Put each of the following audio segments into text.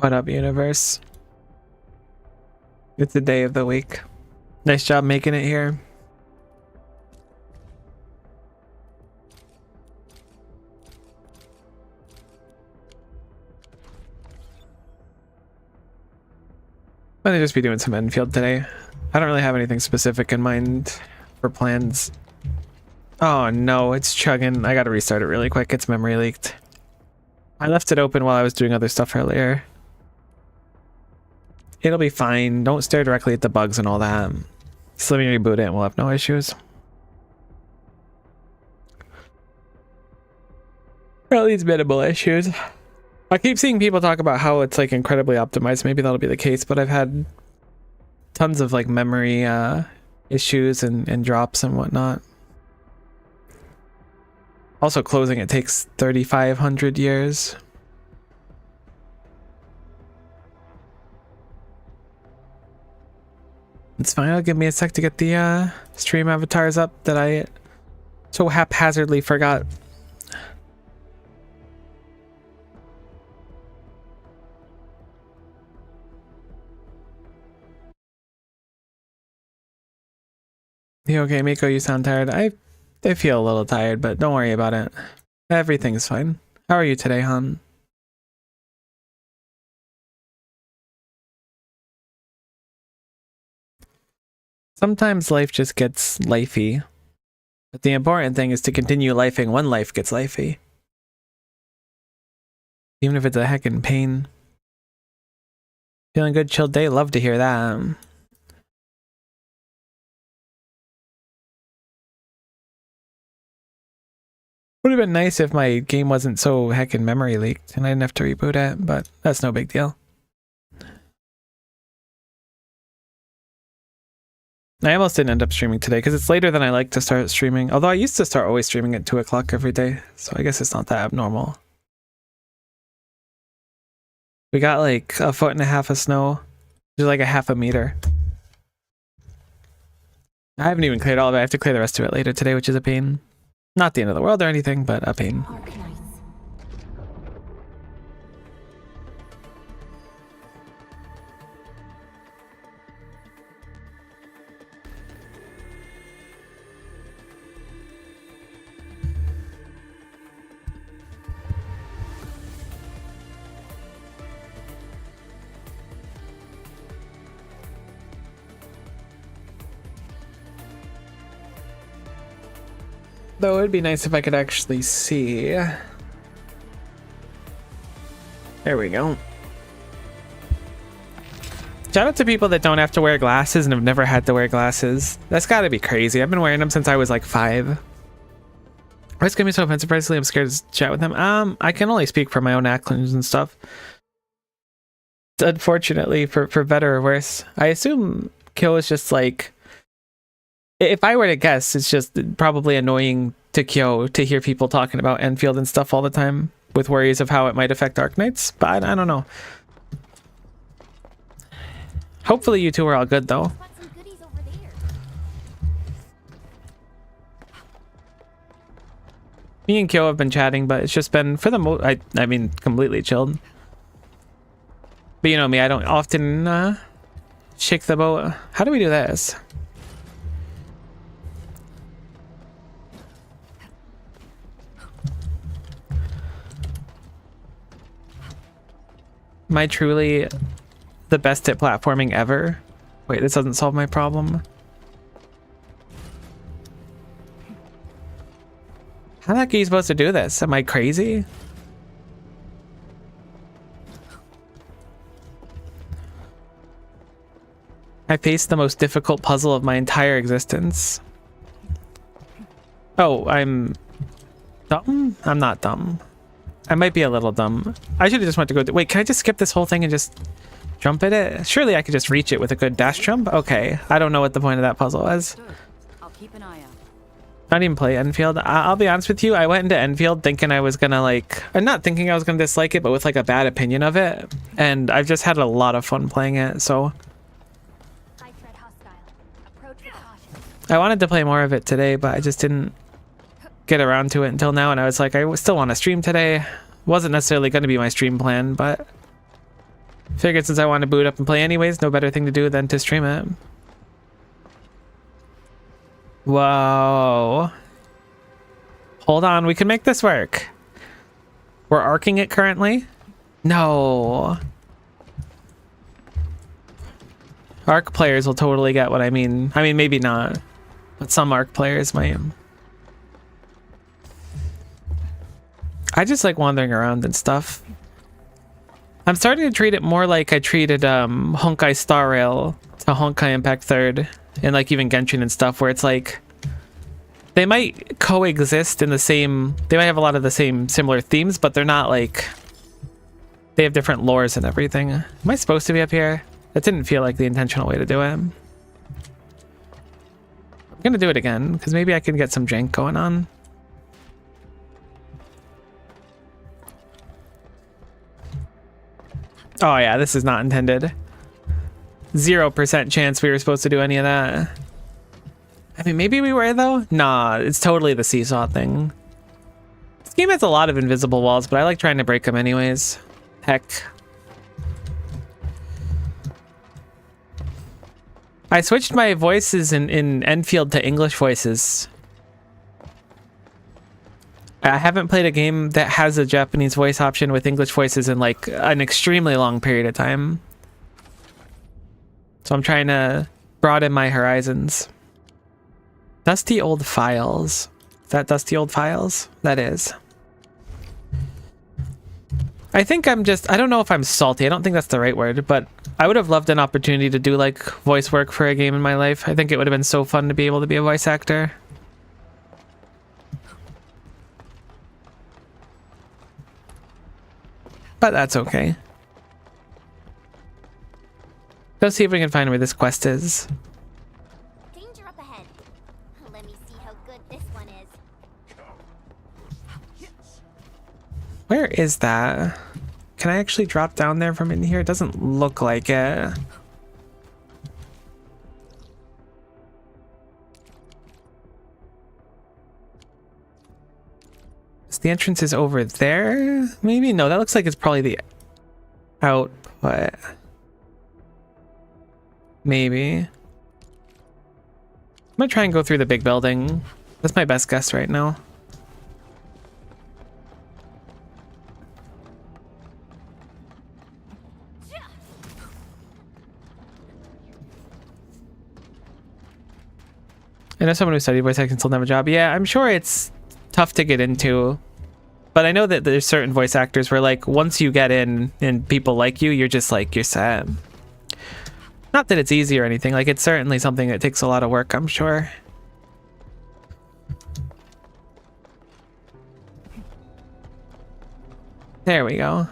What up, universe? It's the day of the week. Nice job making it here. I'm gonna just be doing some Enfield today. I don't really have anything specific in mind for plans. Oh no, it's chugging. I gotta restart it really quick. It's memory leaked. I left it open while I was doing other stuff earlier. It'll be fine. Don't stare directly at the bugs and all that. Just let me reboot it and we'll have no issues. Or at least minimal issues. I keep seeing people talk about how it's like incredibly optimized. Maybe that'll be the case, but I've had tons of like memory issues and drops and whatnot. Also, closing it takes 3,500 years. It's fine. It'll give me a sec to get the stream avatars up that I so haphazardly forgot. You okay, Miko? You sound tired. I feel a little tired, but don't worry about it. Everything's fine. How are you today, hon? Sometimes life just gets lifey. But the important thing is to continue lifing when life gets lifey. Even if it's a heckin' pain. Feeling good, chill day? Love to hear that. Would have been nice if my game wasn't so heckin' memory leaked and I didn't have to reboot it, but that's no big deal. I almost didn't end up streaming today because it's later than I like to start streaming. Although I used to start always streaming at 2 o'clock every day, so I guess it's not that abnormal. We got like 1.5 feet of snow. There's like a half a meter. I haven't even cleared all of it. I have to clear the rest of it later today, which is a pain. Not the end of the world or anything, but a pain. Though it'd be nice if I could actually see. There we go. Shout out to people that don't have to wear glasses and have never had to wear glasses. That's gotta be crazy. I've been wearing them since I was like 5. Why is it gonna be so offensive? Personally, I'm scared to chat with them. I can only speak for my own actions and stuff. Unfortunately, for better or worse. I assume Kyo is just like, if I were to guess, it's just probably annoying to Kyo to hear people talking about Enfield and stuff all the time with worries of how it might affect Arknights, but I don't know. Hopefully you two are all good though. Me and Kyo have been chatting, but it's just been for the I mean completely chilled. But you know me, I don't often shake the boat. How do we do this? Am I truly the best at platforming ever? Wait, this doesn't solve my problem. How the heck are you supposed to do this? Am I crazy? I faced the most difficult puzzle of my entire existence. Oh, I'm dumb? I'm not dumb. I might be a little dumb. I should have just went to go. Wait, can I just skip this whole thing and just jump at it? Surely I could just reach it with a good dash jump. Okay, I don't know what the point of that puzzle was. I'll keep an eye out. I didn't even play Enfield. I'll be honest with you. I went into Enfield thinking I was gonna like, I'm not thinking I was gonna dislike it, but with like a bad opinion of it. And I've just had a lot of fun playing it. So I wanted to play more of it today, but I just didn't get around to it until now, and I was like, I still want to stream today. Wasn't necessarily going to be my stream plan, but Figured since I want to boot up and play anyways, no better thing to do than to stream it. Whoa. Hold on, we can make this work. We're arcing it currently? No. Arc players will totally get what I mean. I mean, maybe not, but some Arc players might. I just like wandering around and stuff. I'm starting to treat it more like I treated Honkai Star Rail to Honkai Impact 3rd and like even Genshin and stuff, where it's like they might coexist in the same, they might have a lot of the same similar themes, but they're not like, they have different lores and everything. Am I supposed to be up here? That didn't feel like the intentional way to do it. I'm gonna do it again because maybe I can get some jank going on. Oh yeah, this is not intended. 0% chance we were supposed to do any of that. I mean, maybe we were though? Nah, it's totally the seesaw thing. This game has a lot of invisible walls, but I like trying to break them anyways. Heck. I switched my voices in Enfield to English voices. I haven't played a game that has a Japanese voice option with English voices in like an extremely long period of time. So I'm trying to broaden my horizons. Dusty old files. Is that dusty old files? That is. I think I'm just, I don't know if I'm salty. I don't think that's the right word, but I would have loved an opportunity to do like voice work for a game in my life. I think it would have been so fun to be able to be a voice actor. But that's okay. Go see if we can find where this quest is. Danger up ahead. Let me see how good this one is. Where is that? Can I actually drop down there from in here? It doesn't look like it. The entrance is over there? Maybe? No, that looks like it's probably the output. Maybe. I'm gonna try and go through the big building. That's my best guess right now. I know someone who studied voice acting still have a job. Yeah, I'm sure it's tough to get into. But I know that there's certain voice actors where like once you get in and people like you, you're just like, you're set. Not that it's easy or anything. Like it's certainly something that takes a lot of work, I'm sure. There we go.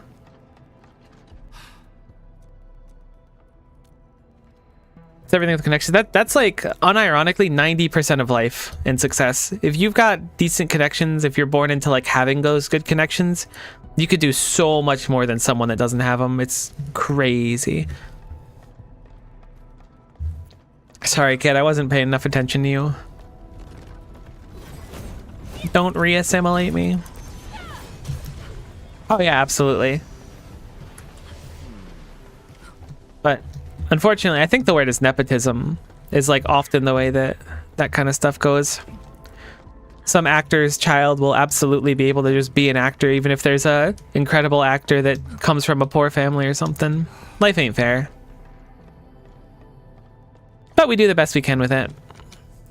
It's everything with connection. That's like unironically 90% of life and success. If you've got decent connections, if you're born into like having those good connections, you could do so much more than someone that doesn't have them. It's crazy. Sorry, kid, I wasn't paying enough attention to you. Don't re-assimilate me. Oh yeah, absolutely. But unfortunately, I think the word is nepotism is like often the way that that kind of stuff goes. Some actor's child will absolutely be able to just be an actor even if there's a incredible actor that comes from a poor family or something. Life ain't fair. But we do the best we can with it.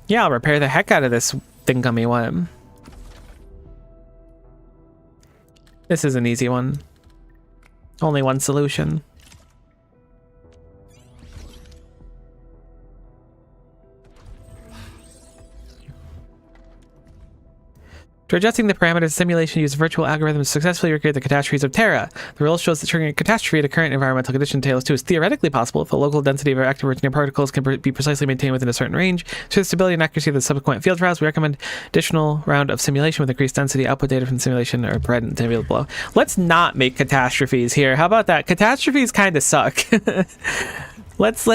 Yeah, I'll repair the heck out of this thingummy one. This is an easy one. Only one solution. To adjusting the parameters, the simulation used virtual algorithms to successfully recreate the catastrophes of Terra. The result shows that triggering a catastrophe at a current environmental condition Tails 2 is theoretically possible if the local density of active originating particles can be precisely maintained within a certain range. To the stability and accuracy of the subsequent field trials, we recommend additional round of simulation with increased density. Output data from the simulation are provided in the table below. Let's not make catastrophes here. How about that? Catastrophes kind of suck. Let's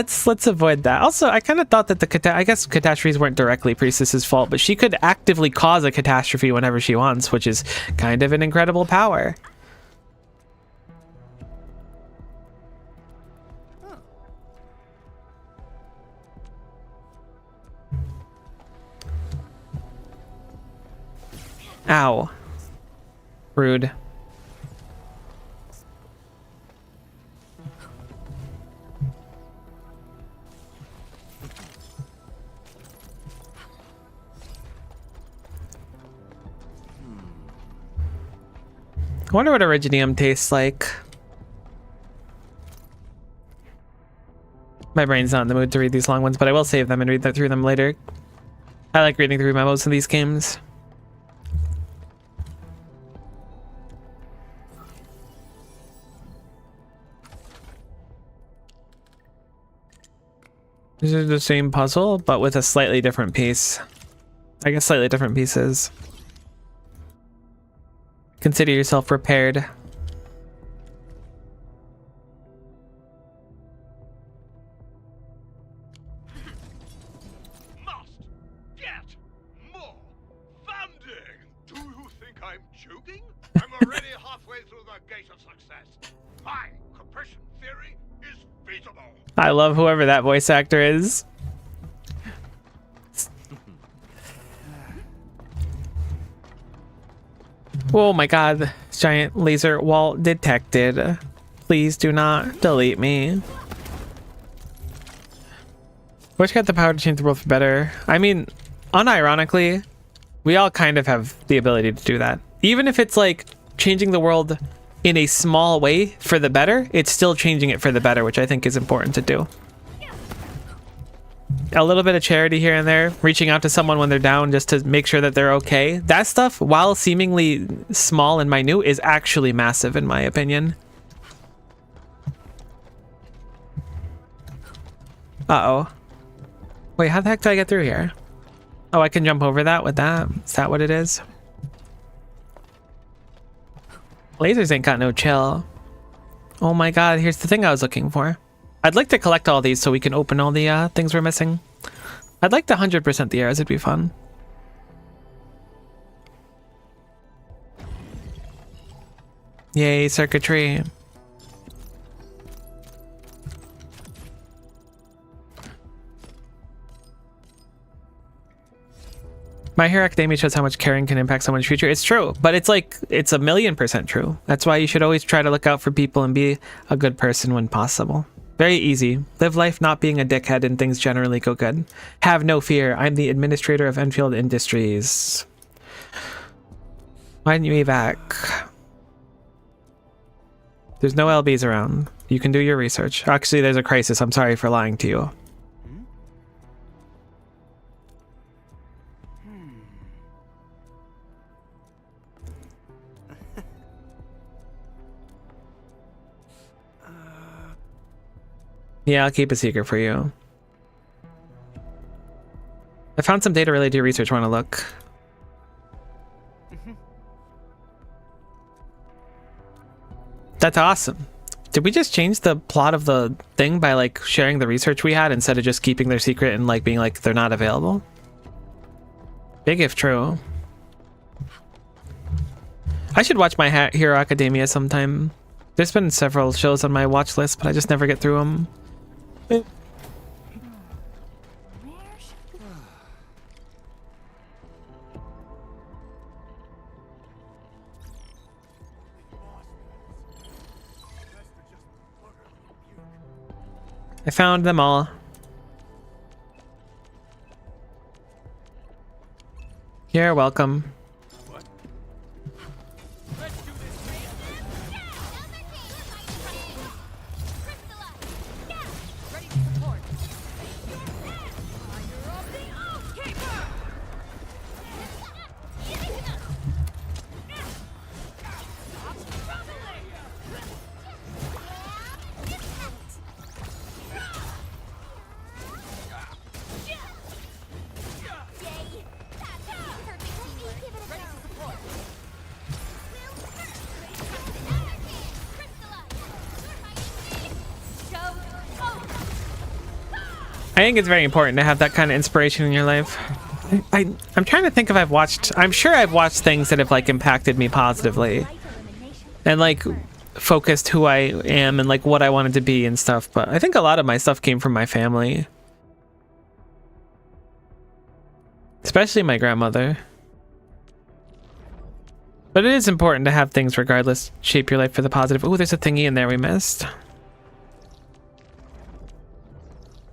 avoid that. Also, I kind of thought that I guess catastrophes weren't directly Priestess's fault, but she could actively cause a catastrophe whenever she wants, which is kind of an incredible power. Ow. Rude. I wonder what Originium tastes like. My brain's not in the mood to read these long ones, but I will save them and read through them later. I like reading through memos in these games. This is the same puzzle, but with a slightly different piece. I guess slightly different pieces. Consider yourself prepared. Must get more funding. Do you think I'm joking? I'm already halfway through the gate of success. My compression theory is feasible. I love whoever that voice actor is. Oh my god, giant laser wall detected. Please do not delete me. Which got the power to change the world for better? I mean, unironically, we all kind of have the ability to do that. Even if it's like changing the world in a small way for the better, it's still changing it for the better, which I think is important to do. A little bit of charity here and there, reaching out to someone when they're down just to make sure that they're okay. That stuff, while seemingly small and minute, is actually massive in my opinion. Uh-oh. Wait, how the heck did I get through here? Oh, I can jump over that with that? Is that what it is? Lasers ain't got no chill. Oh my god, here's the thing I was looking for. I'd like to collect all these so we can open all the things we're missing. I'd like to 100% the arrows, it'd be fun. Yay, circuitry. My Hero Academia shows how much caring can impact someone's future. It's true, but it's like, it's 1,000,000% true. That's why you should always try to look out for people and be a good person when possible. Very easy. Live life not being a dickhead and things generally go good. Have no fear. I'm the administrator of Enfield Industries. Why didn't you evac? There's no LBs around. You can do your research. Actually, there's a crisis. I'm sorry for lying to you. Yeah, I'll keep a secret for you. I found some data related to your research. Want to look? That's awesome. Did we just change the plot of the thing by like sharing the research we had instead of just keeping their secret and like being like they're not available? Big if true. I should watch My Hero Academia sometime. There's been several shows on my watch list, but I just never get through them. I found them all. You're welcome. I think it's very important to have that kind of inspiration in your life. I'm trying to think if I've watched... I'm sure I've watched things that have like impacted me positively. And like focused who I am and like what I wanted to be and stuff. But I think a lot of my stuff came from my family. Especially my grandmother. But it is important to have things regardless shape your life for the positive. Oh, there's a thingy in there we missed.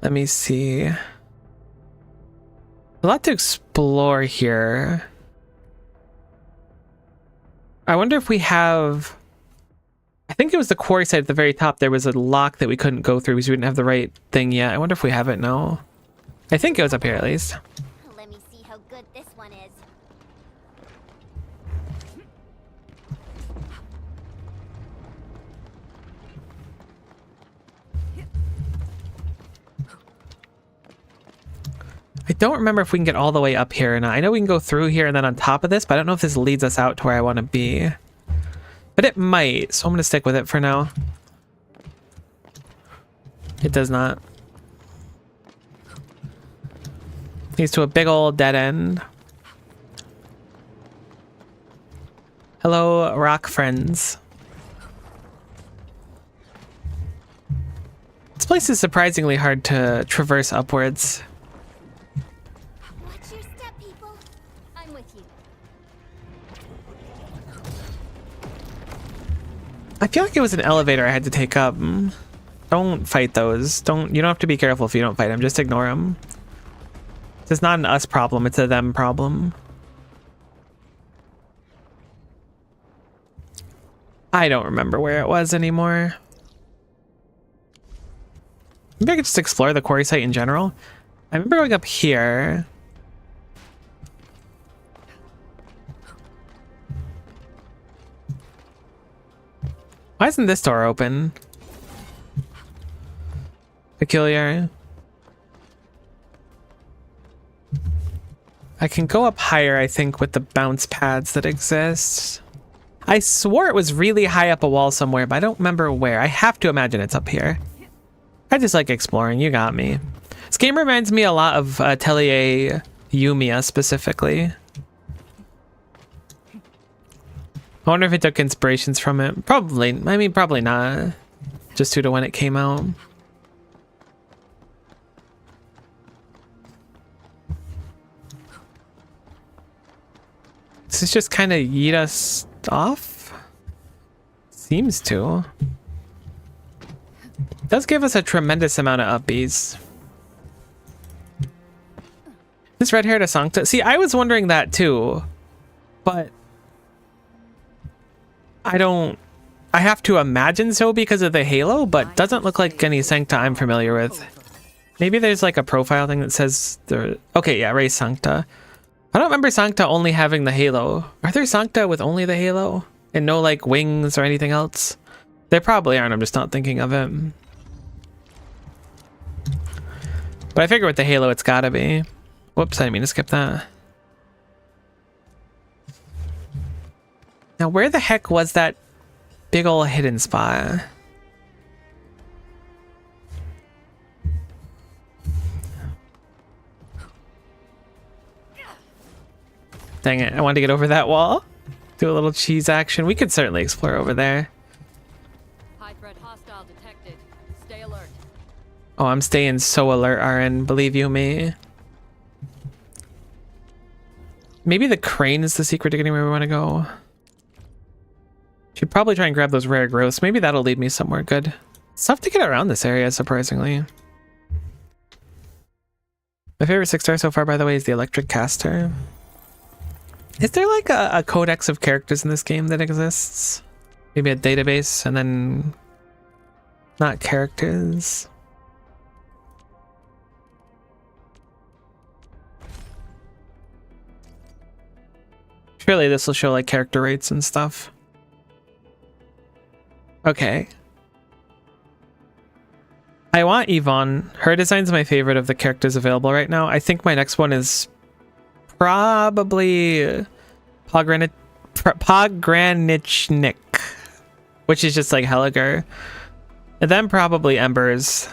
Let me see. A lot to explore here. I wonder if we have... I think it was the quarry site at the very top. There was a lock that we couldn't go through because we didn't have the right thing yet. I wonder if we have it now. I think it was up here at least. Let me see how good this one is. I don't remember if we can get all the way up here or not. I know we can go through here and then on top of this, but I don't know if this leads us out to where I want to be. But it might, so I'm going to stick with it for now. It does not. Leads to a big old dead end. Hello, rock friends. This place is surprisingly hard to traverse upwards. Watch your step, people. I'm with you. I feel like it was an elevator I had to take up. Don't fight those. You don't have to be careful if you don't fight them. Just ignore them. It's not an us problem, it's a them problem. I don't remember where it was anymore. Maybe I could just explore the quarry site in general. I remember going up here. Why isn't this door open? Peculiar. I can go up higher, I think, with the bounce pads that exist. I swore it was really high up a wall somewhere, but I don't remember where. I have to imagine it's up here. I just like exploring. You got me. This game reminds me a lot of Atelier Yumiya specifically. I wonder if it took inspirations from it. Probably. I mean, probably not. Just due to when it came out. Does this just kind of yeet us off? Seems to. It does give us a tremendous amount of upbeats. This red hair to Sancta. See, I was wondering that too, but I have to imagine so because of the halo, but doesn't look like any Sancta I'm familiar with. Maybe there's like a profile thing that says there. Okay, yeah, Ray Sancta. I don't remember Sancta only having the halo. Are there Sancta with only the halo and no like wings or anything else? There probably aren't. I'm just not thinking of it. But I figure with the halo, it's gotta be. Whoops, I didn't mean to skip that. Now, where the heck was that big ol' hidden spot? Dang it, I wanted to get over that wall. Do a little cheese action. We could certainly explore over there. High threat hostile detected. Stay alert. Oh, I'm staying so alert, RN. Believe you me. Maybe the crane is the secret to getting where we want to go. Should probably try and grab those rare growths. Maybe that'll lead me somewhere good. It's tough to get around this area, surprisingly. My favorite 6-star so far, by the way, is the electric caster. Is there like a codex of characters in this game that exists? Maybe a database and then not characters? Surely this will show like character rates and stuff. Okay. I want Yvonne. Her design's my favorite of the characters available right now. I think my next one is probably Pogranichnik, which is just like Helliger. And then probably Embers.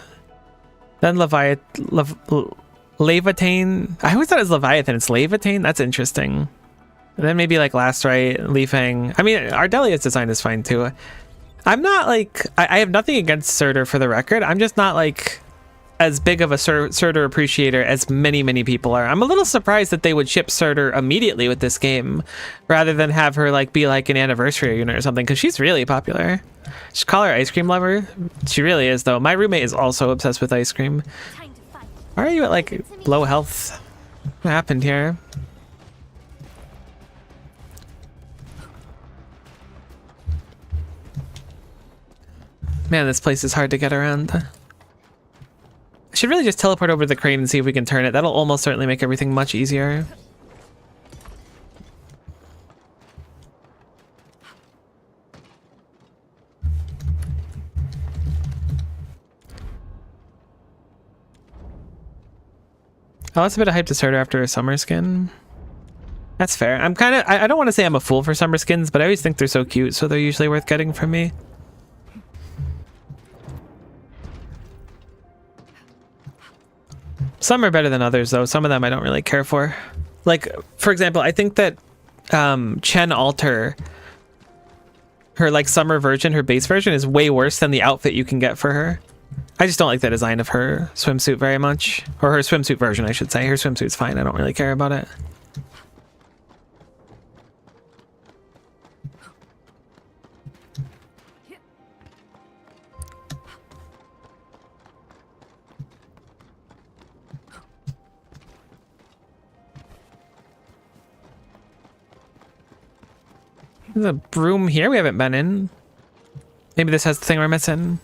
Then Levitane. I always thought it was Leviathan. It's Levitane? That's interesting. And then maybe like Last Right, Leafang. I mean, Ardelia's design is fine too. I'm not like, I have nothing against Surtur for the record. I'm just not like as big of a Surtur appreciator as many people are. I'm a little surprised that they would ship Surtur immediately with this game rather than have her like be like an anniversary unit or something, because she's really popular. Just call her ice cream lover. She really is, though. My roommate is also obsessed with ice cream. Time to fight. Why are you at like low health? What happened here? Man, this place is hard to get around. I should really just teleport over to the crane and see if we can turn it. That'll almost certainly make everything much easier. I lost a bit of hype to start after a summer skin. That's fair. I'm kind of... I don't want to say I'm a fool for summer skins, but I always think they're so cute, so they're usually worth getting from me. Some are better than others, though. Some of them I don't really care for. Like, for example, I think that Chen Alter, her like summer version, her base version, is way worse than the outfit you can get for her. I just don't like the design of her swimsuit very much. Or her swimsuit version, I should say. Her swimsuit's fine. I don't really care about it. There's a room here we haven't been in. Maybe this has the thing we're missing.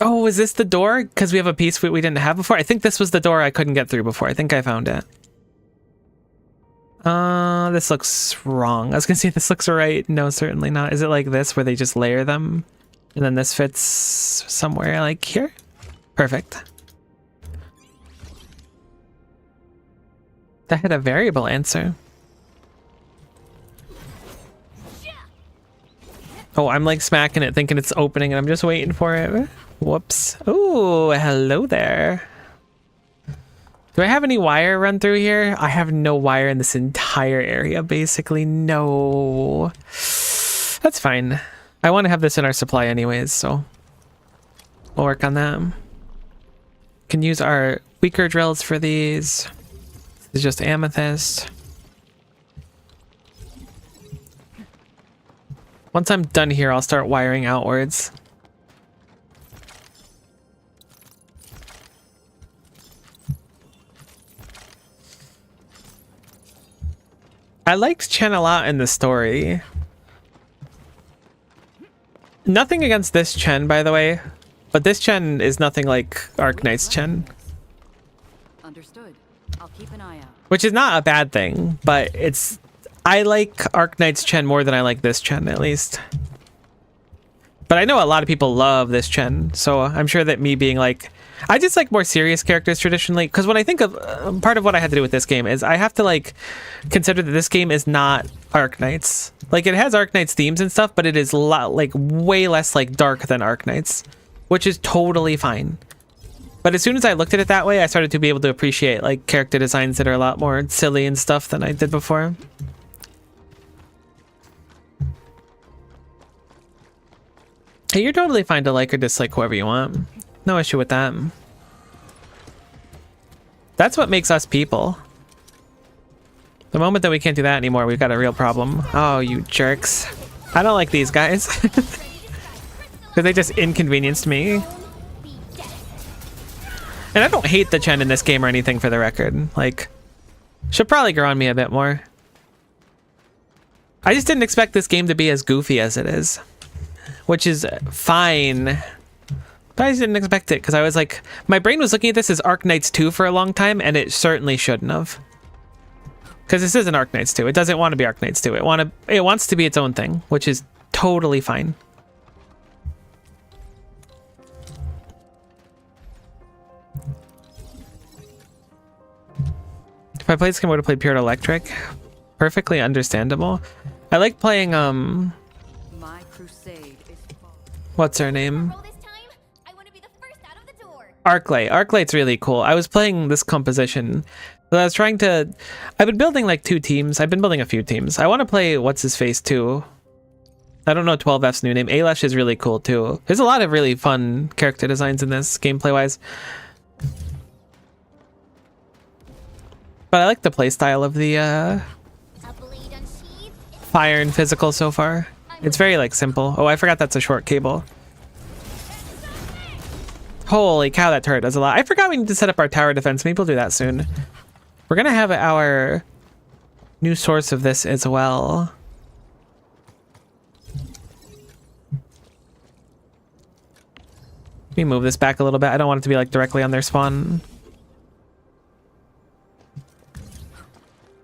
Oh, is this the door? Because we have a piece we didn't have before? I think this was the door I couldn't get through before. I think I found it. This looks wrong. I was gonna say this looks right. No, certainly not. Is it like this where they just layer them? And then this fits somewhere like here? Perfect. That had a variable answer. Oh, I'm like smacking it thinking it's opening and I'm just waiting for it. Whoops. Oh, hello there. Do I have any wire run through here? I have no wire in this entire area, basically. No. That's fine. I want to have this in our supply anyways, so we'll work on that. Can use our weaker drills for these. This is just amethyst. Once I'm done here, I'll start wiring outwards. I liked Chen a lot in the story. Nothing against this Chen, by the way, but this Chen is nothing like Arknight's Chen. Understood. I'll keep an eye out. Which is not a bad thing, but it's... I like Arknight's Chen more than I like this Chen, at least. But I know a lot of people love this Chen, so I'm sure that me being like... I just like more serious characters traditionally, because when I think of... part of what I had to do with this game is I have to, like, consider that this game is not Arknight's. Like, it has Arknight's themes and stuff, but it is, like, way less, like, dark than Arknight's, which is totally fine. But as soon as I looked at it that way, I started to be able to appreciate, like, character designs that are a lot more silly and stuff than I did before. Hey, you're totally fine to like or dislike whoever you want. No issue with that. That's what makes us people. The moment that we can't do that anymore, we've got a real problem. Oh, you jerks. I don't like these guys. Because they just inconvenienced me. And I don't hate the Chen in this game or anything, for the record. Like, should probably grow on me a bit more. I just didn't expect this game to be as goofy as it is. Which is fine. But I just didn't expect it, because I was like... My brain was looking at this as Arknights 2 for a long time, and it certainly shouldn't have. Because this isn't Arknights 2. It doesn't want to be Arknights 2. It wants to be its own thing, which is totally fine. If I played this game, I would have played Pure Electric. Perfectly understandable. I like playing, My crusade is what's her name? Roll this time. I want to be the first out of the door. Arclight. Arclight's really cool. I was playing this composition. So I was trying to... I've been building like 2 teams. I've been building a few teams. I want to play What's-His-Face too. I don't know 12F's new name. Alesh is really cool too. There's a lot of really fun character designs in this, gameplay-wise. But I like the playstyle of the A blade unsheathed. fire and physical so far. It's very like simple. Oh, I forgot that's a short cable. Holy cow, that turret does a lot. I forgot we need to set up our tower defense. Maybe we'll do that soon. We're gonna have our new source of this as well. Let me move this back a little bit. I don't want it to be like directly on their spawn.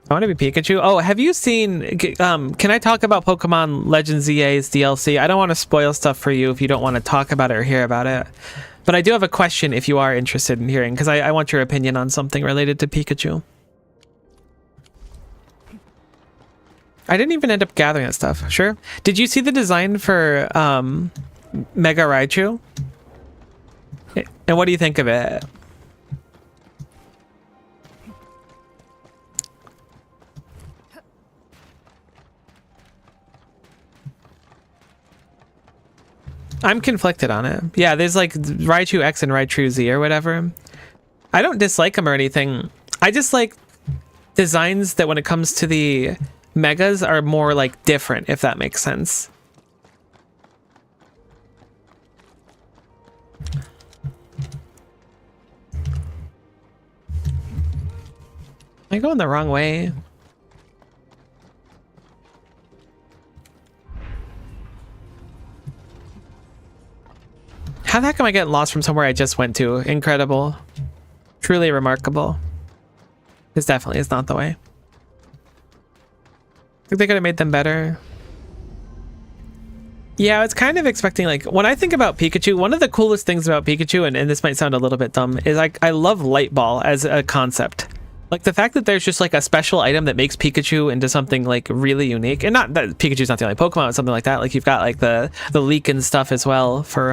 I want to be Pikachu. Oh, have you seen, can I talk about Pokemon Legends EA's DLC? I don't want to spoil stuff for you if you don't want to talk about it or hear about it. But I do have a question if you are interested in hearing, because I want your opinion on something related to Pikachu. I didn't even end up gathering that stuff. Sure. Did you see the design for Mega Raichu? And what do you think of it? I'm conflicted on it. Yeah, there's like Raichu X and Raichu Z or whatever. I don't dislike them or anything. I just like designs that when it comes to the megas are more like different, if that makes sense. Am I going the wrong way? How the heck am I getting lost from somewhere I just went to? Incredible. Truly remarkable. This definitely is not the way. I think they could have made them better. Yeah, I was kind of expecting, like, when I think about Pikachu, one of the coolest things about Pikachu, and this might sound a little bit dumb, is I love Light Ball as a concept. Like, the fact that there's just, like, a special item that makes Pikachu into something, like, really unique. And not that Pikachu's not the only Pokemon, or something like that. Like, you've got, like, the leak and stuff as well for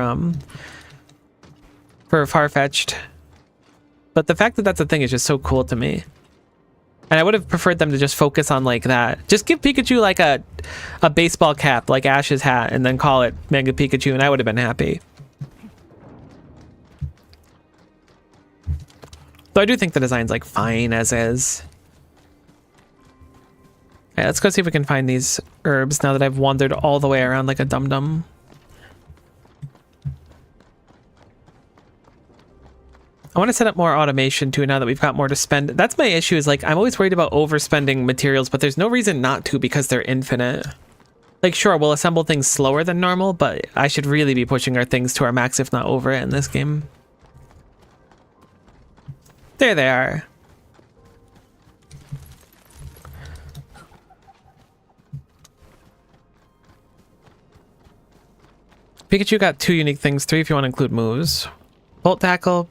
Farfetch'd. But the fact that that's a thing is just so cool to me. And I would have preferred them to just focus on, like, that. Just give Pikachu, like, a baseball cap, like Ash's hat, and then call it Mega Pikachu, and I would have been happy. So I do think the design's like fine as is. Yeah, let's go see if we can find these herbs now that I've wandered all the way around like a dum-dum. I want to set up more automation too now that we've got more to spend. That's my issue, is like I'm always worried about overspending materials, but there's no reason not to because they're infinite. Like sure, we'll assemble things slower than normal, but I should really be pushing our things to our max, if not over it in this game. There they are. Pikachu got 2 unique things, 3 if you want to include moves. Volt Tackle,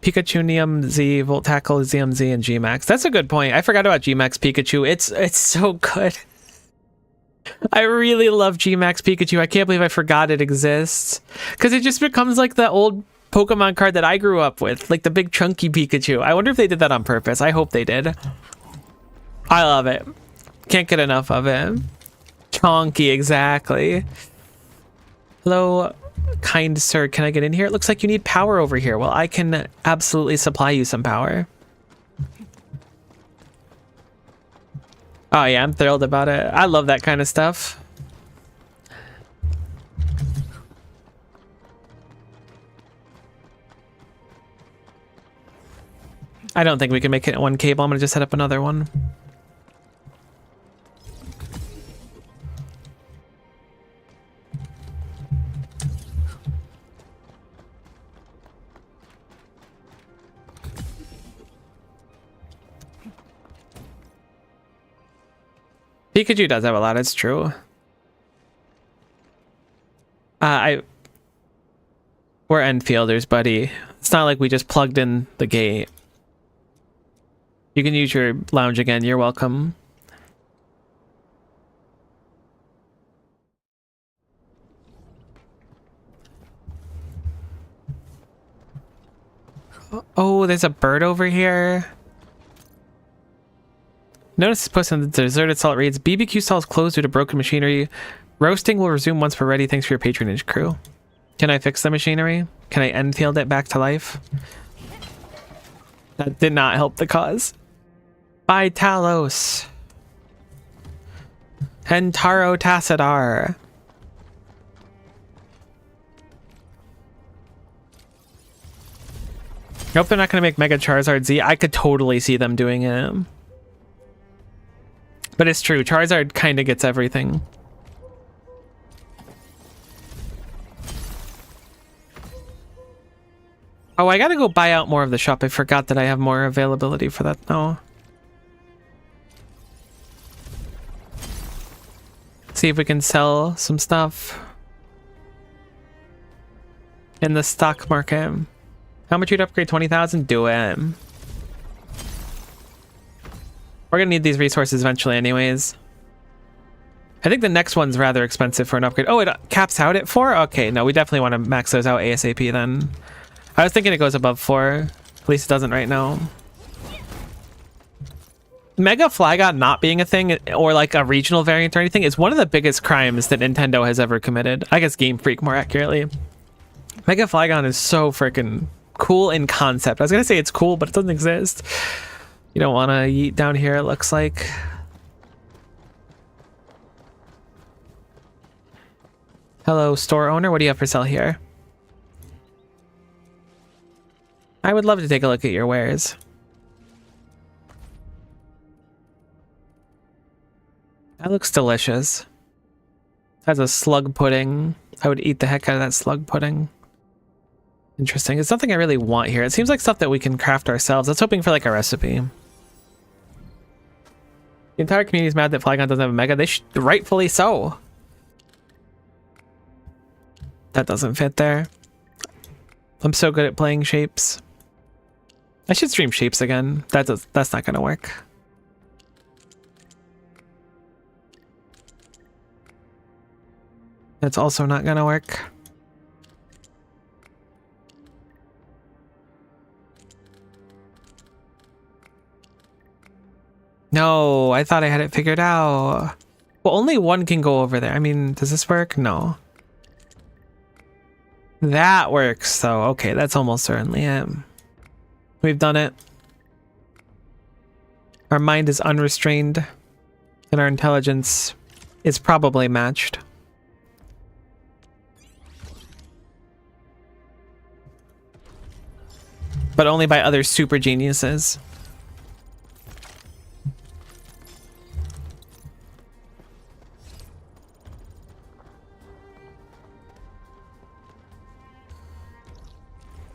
Pikachu Z, Volt Tackle, ZMZ, and Gmax. That's a good point. I forgot about Gmax Pikachu. It's so good. I really love Gmax Pikachu. I can't believe I forgot it exists. Because it just becomes like the old Pokemon card that I grew up with, like the big chunky Pikachu. I wonder if they did that on purpose. I hope they did. I love it. Can't get enough of it. Chonky, exactly. Hello, kind sir. Can I get in here? It looks like you need power over here. Well, I can absolutely supply you some power. Oh yeah, I'm thrilled about it. I love that kind of stuff. I don't think we can make it one cable. I'm gonna just set up another one. Pikachu does have a lot, it's true. We're Enfielders, buddy. It's not like we just plugged in the gate. You can use your lounge again, you're welcome. Oh, there's a bird over here. Notice this post on the deserted salt reads, BBQ stalls closed due to broken machinery. Roasting will resume once we're ready. Thanks for your patronage, crew. Can I fix the machinery? Can I Enfield it back to life? That did not help the cause. Bye, Talos. Hentaro Tassadar. Nope, they're not going to make Mega Charizard Z. I could totally see them doing it. But it's true. Charizard kind of gets everything. Oh, I gotta go buy out more of the shop. I forgot that I have more availability for that now. See if we can sell some stuff in the stock market. How much you'd upgrade? 20,000? Do it. We're gonna need these resources eventually anyways. I think the next one's rather expensive for an upgrade. Oh, it caps out at 4? Okay, no, we definitely want to max those out ASAP then. I was thinking it goes above 4. At least it doesn't right now. Mega Flygot not being a thing, or like a regional variant or anything, is one of the biggest crimes that Nintendo has ever committed. I guess Game Freak more accurately. Mega Flygon is so freaking cool in concept. I was gonna say it's cool, but it doesn't exist. You don't want to yeet down here, it looks like. Hello, store owner. What do you have for sale here? I would love to take a look at your wares. That looks delicious. Has a slug pudding. I would eat the heck out of that slug pudding. Interesting. It's nothing I really want here. It seems like stuff that we can craft ourselves. I was hoping for like a recipe. The entire community is mad that Flygon doesn't have a Mega. They should, rightfully so. That doesn't fit there. I'm so good at playing shapes. I should stream shapes again. That's not gonna work. That's also not gonna work. No, I thought I had it figured out. Well, only one can go over there. I mean, does this work? No. That works, though. Okay, that's almost certainly it. We've done it. Our mind is unrestrained, and our intelligence is probably matched. But only by other super geniuses.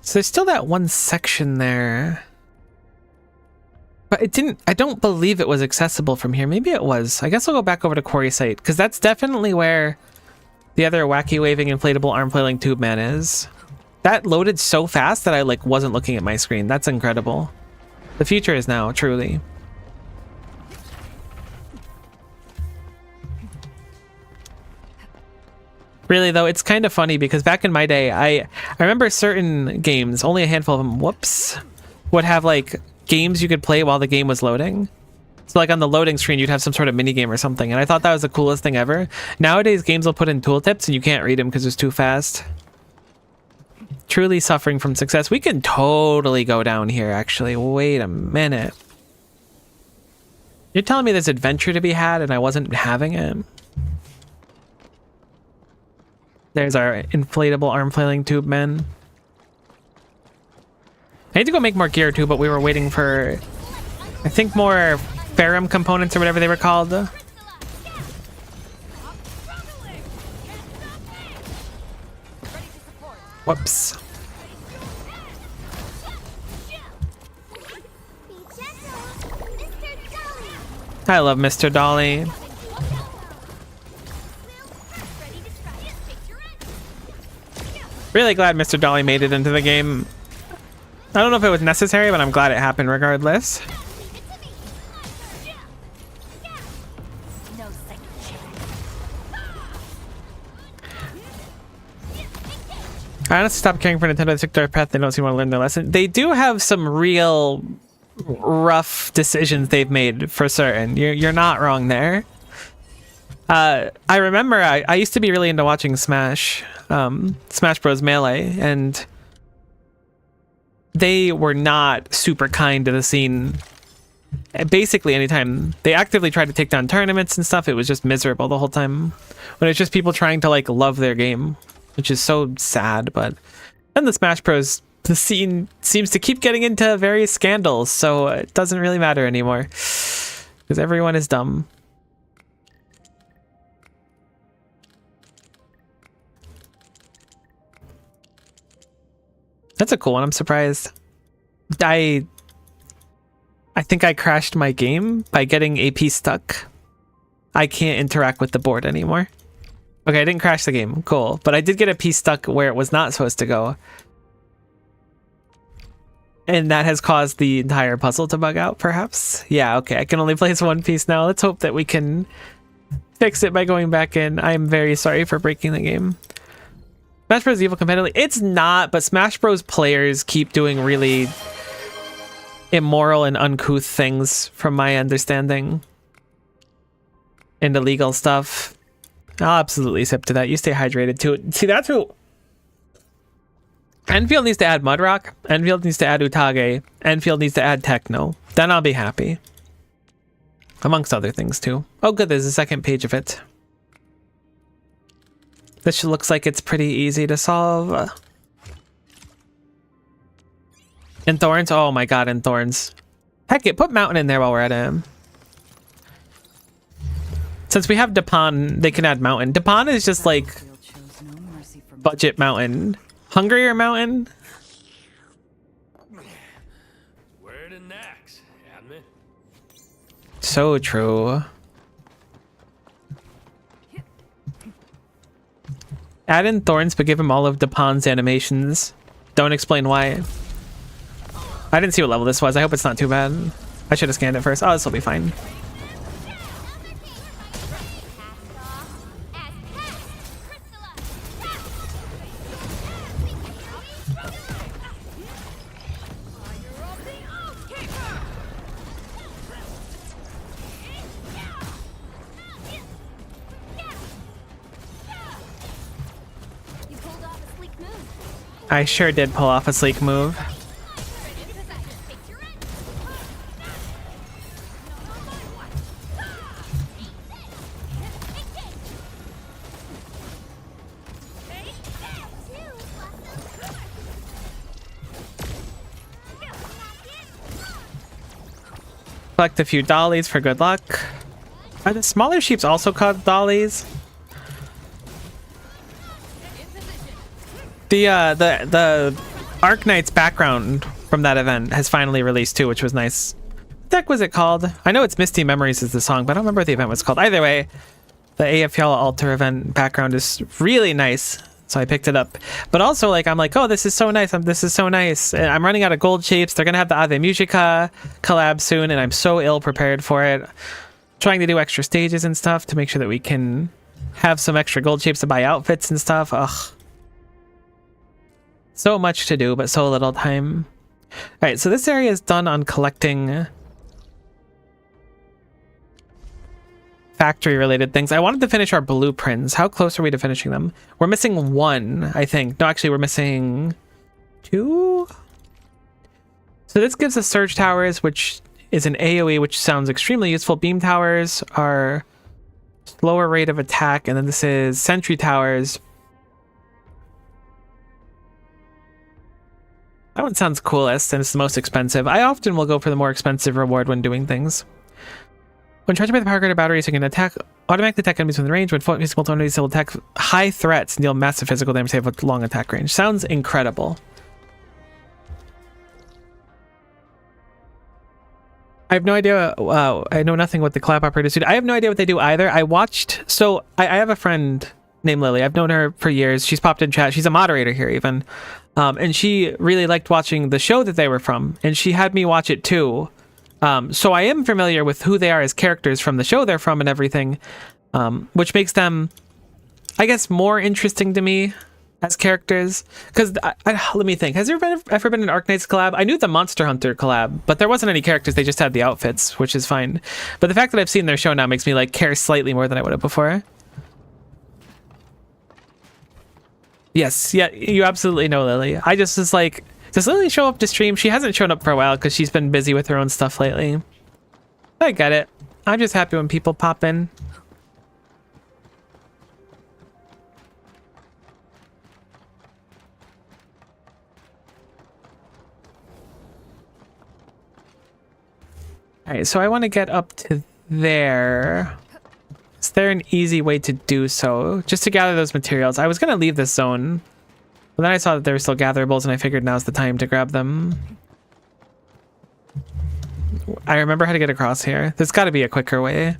So there's still that one section there. But it didn't, I don't believe it was accessible from here. Maybe it was. I guess I'll go back over to Quarry Site, because that's definitely where the other wacky waving inflatable arm flailing tube man is. That loaded so fast that I like wasn't looking at my screen. That's incredible. The future is now, truly. Really though, it's kind of funny because back in my day, I remember certain games, only a handful of them, whoops, would have like games you could play while the game was loading. So like on the loading screen, you'd have some sort of mini game or something. And I thought that was the coolest thing ever. Nowadays, games will put in tooltips and you can't read them because it's too fast. Truly suffering from success. We can totally go down here, actually. Wait a minute. You're telling me there's adventure to be had and I wasn't having it? There's our inflatable arm flailing tube man. I need to go make more gear too, but we were waiting for, I think, more ferrum components or whatever they were called. Whoops. I love Mr. Dolly. Really glad Mr. Dolly made it into the game. I don't know if it was necessary, but I'm glad it happened regardless. I honestly stopped caring for Nintendo. They took their path. They don't seem to want to learn their lesson. They do have some real rough decisions they've made for certain. You're not wrong there. I remember I used to be really into watching Smash Bros. Melee, and they were not super kind to the scene. Basically, anytime they actively tried to take down tournaments and stuff, it was just miserable the whole time. When it's just people trying to like love their game, which is so sad. But then the Smash Bros. The scene seems to keep getting into various scandals, so it doesn't really matter anymore because everyone is dumb. That's a cool one. I'm surprised. I think I crashed my game by getting AP stuck. I can't interact with the board anymore. Okay, I didn't crash the game. Cool. But I did get a piece stuck where it was not supposed to go. And that has caused the entire puzzle to bug out, perhaps? Yeah, okay. I can only place one piece now. Let's hope that we can fix it by going back in. I'm very sorry for breaking the game. Smash Bros. Evil competitively? It's not, but Smash Bros. Players keep doing really immoral and uncouth things, from my understanding. And illegal stuff. I'll absolutely sip to that. You stay hydrated too. See, that's who... Enfield needs to add Mudrock. Enfield needs to add Utage. Enfield needs to add Techno. Then I'll be happy. Amongst other things too. Oh good, there's a second page of it. This looks like it's pretty easy to solve. In Thorns? Oh my god, in Thorns. Heck it, put Mountain in there while we're at him. Since we have Dupin, they can add Mountain. Dupin is just like budget Mountain. Hungrier Mountain? Where the next, admin? So true. Add in Thorns, but give him all of Dupin's animations. Don't explain why. I didn't see what level this was. I hope it's not too bad. I should have scanned it first. Oh, this will be fine. I sure did pull off a sleek move. Collect a few dollies for good luck. Are the smaller sheeps also called dollies? The Arknight's background from that event has finally released too, which was nice. What the heck was it called? I know it's Misty Memories is the song, but I don't remember what the event was called. Either way, the AFL Alter event background is really nice, so I picked it up. But also, like, I'm like, oh, this is so nice. This is so nice. And I'm running out of gold shapes. They're gonna have the Ave Musica collab soon, and I'm so ill prepared for it. Trying to do extra stages and stuff to make sure that we can have some extra gold shapes to buy outfits and stuff. Ugh. So much to do, but so little time. Alright, so this area is done on collecting factory-related things. I wanted to finish our blueprints. How close are we to finishing them? We're missing one, I think. No, actually, we're missing two? So this gives us Surge Towers, which is an AoE, which sounds extremely useful. Beam Towers are slower rate of attack, and then this is Sentry Towers. That one sounds coolest, and it's the most expensive. I often will go for the more expensive reward when doing things. When charged by the power grid batteries, you can automatically attack enemies within range. When physical enemies will attack high threats and deal massive physical damage, they have a long attack range. Sounds incredible. I have no idea. I know nothing what the clap operators do. I have no idea what they do either. I watched. So I have a friend named Lily. I've known her for years. She's popped in chat. She's a moderator here even. And she really liked watching the show that they were from, and she had me watch it too. So I am familiar with who they are as characters from the show they're from and everything, which makes them, I guess, more interesting to me as characters, because let me think, has there ever been an Arknights collab? I knew the Monster Hunter collab, but there wasn't any characters, they just had the outfits, which is fine. But the fact that I've seen their show now makes me like care slightly more than I would have before. Yes, yeah, you absolutely know Lily. I just was like, does Lily show up to stream? She hasn't shown up for a while because she's been busy with her own stuff lately. I get it. I'm just happy when people pop in. All right, so I want to get up to there. Is there an easy way to do so? Just to gather those materials. I was going to leave this zone, but then I saw that there were still gatherables, and I figured now's the time to grab them. I remember how to get across here. There's got to be a quicker way.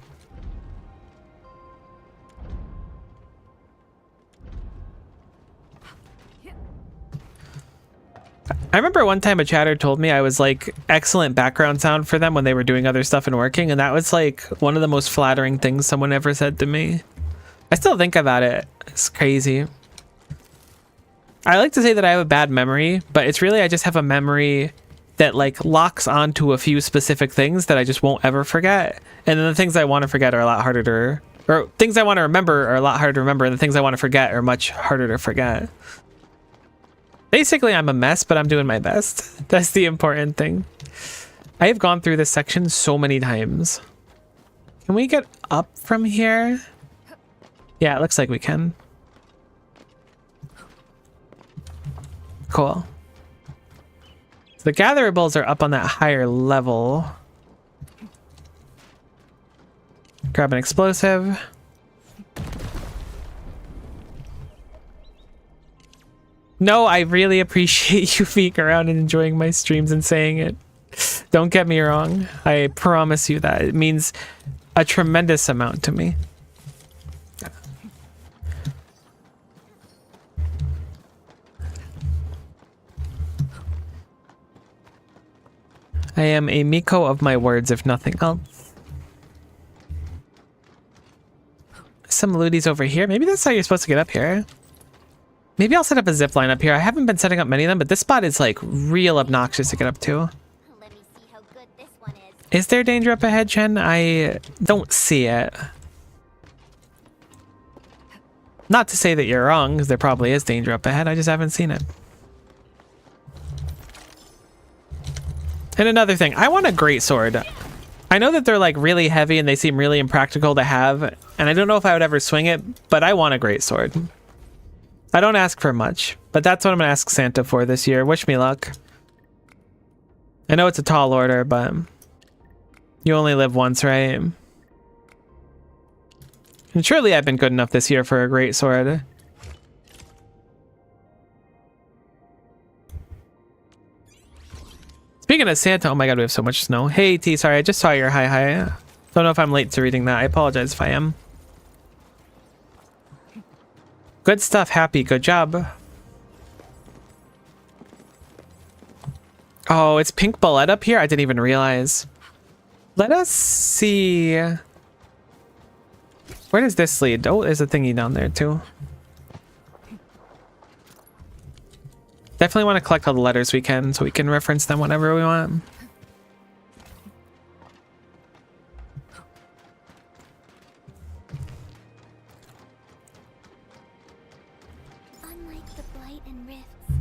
I remember one time a chatter told me I was like excellent background sound for them when they were doing other stuff and working, and that was like one of the most flattering things someone ever said to me. I still think about it. It's crazy. I like to say that I have a bad memory, but it's really I just have a memory that like locks onto a few specific things that I just won't ever forget. And then the things I want to forget are a lot harder to, or things I want to remember are a lot harder to remember, and the things I want to forget are much harder to forget. Basically, I'm a mess, but I'm doing my best. That's the important thing. I have gone through this section so many times. Can we get up from here? Yeah, it looks like we can. Cool. So the gatherables are up on that higher level. Grab an explosive. No, I really appreciate you being around and enjoying my streams and saying it. Don't get me wrong. I promise you that. It means a tremendous amount to me. I am a Miko of my words, if nothing else. Some looties over here. Maybe that's how you're supposed to get up here. Maybe I'll set up a zip line up here. I haven't been setting up many of them, but this spot is like real obnoxious to get up to. Let me see how good this one is. Is there danger up ahead, Chen? I don't see it. Not to say that you're wrong, because there probably is danger up ahead. I just haven't seen it. And another thing, I want a greatsword. I know that they're like really heavy and they seem really impractical to have, and I don't know if I would ever swing it, but I want a greatsword. I don't ask for much, but that's what I'm gonna ask Santa for this year. Wish me luck. I know it's a tall order, but you only live once, right? And surely I've been good enough this year for a greatsword. Speaking of Santa, oh my god, we have so much snow. Hey T, sorry, I just saw your hi. Don't know if I'm late to reading that. I apologize if I am. Good stuff, Happy. Good job. Oh, it's pink bullet up here? I didn't even realize. Let us see. Where does this lead? Oh, there's a thingy down there too. Definitely want to collect all the letters we can so we can reference them whenever we want. Unlike the blight and rifts,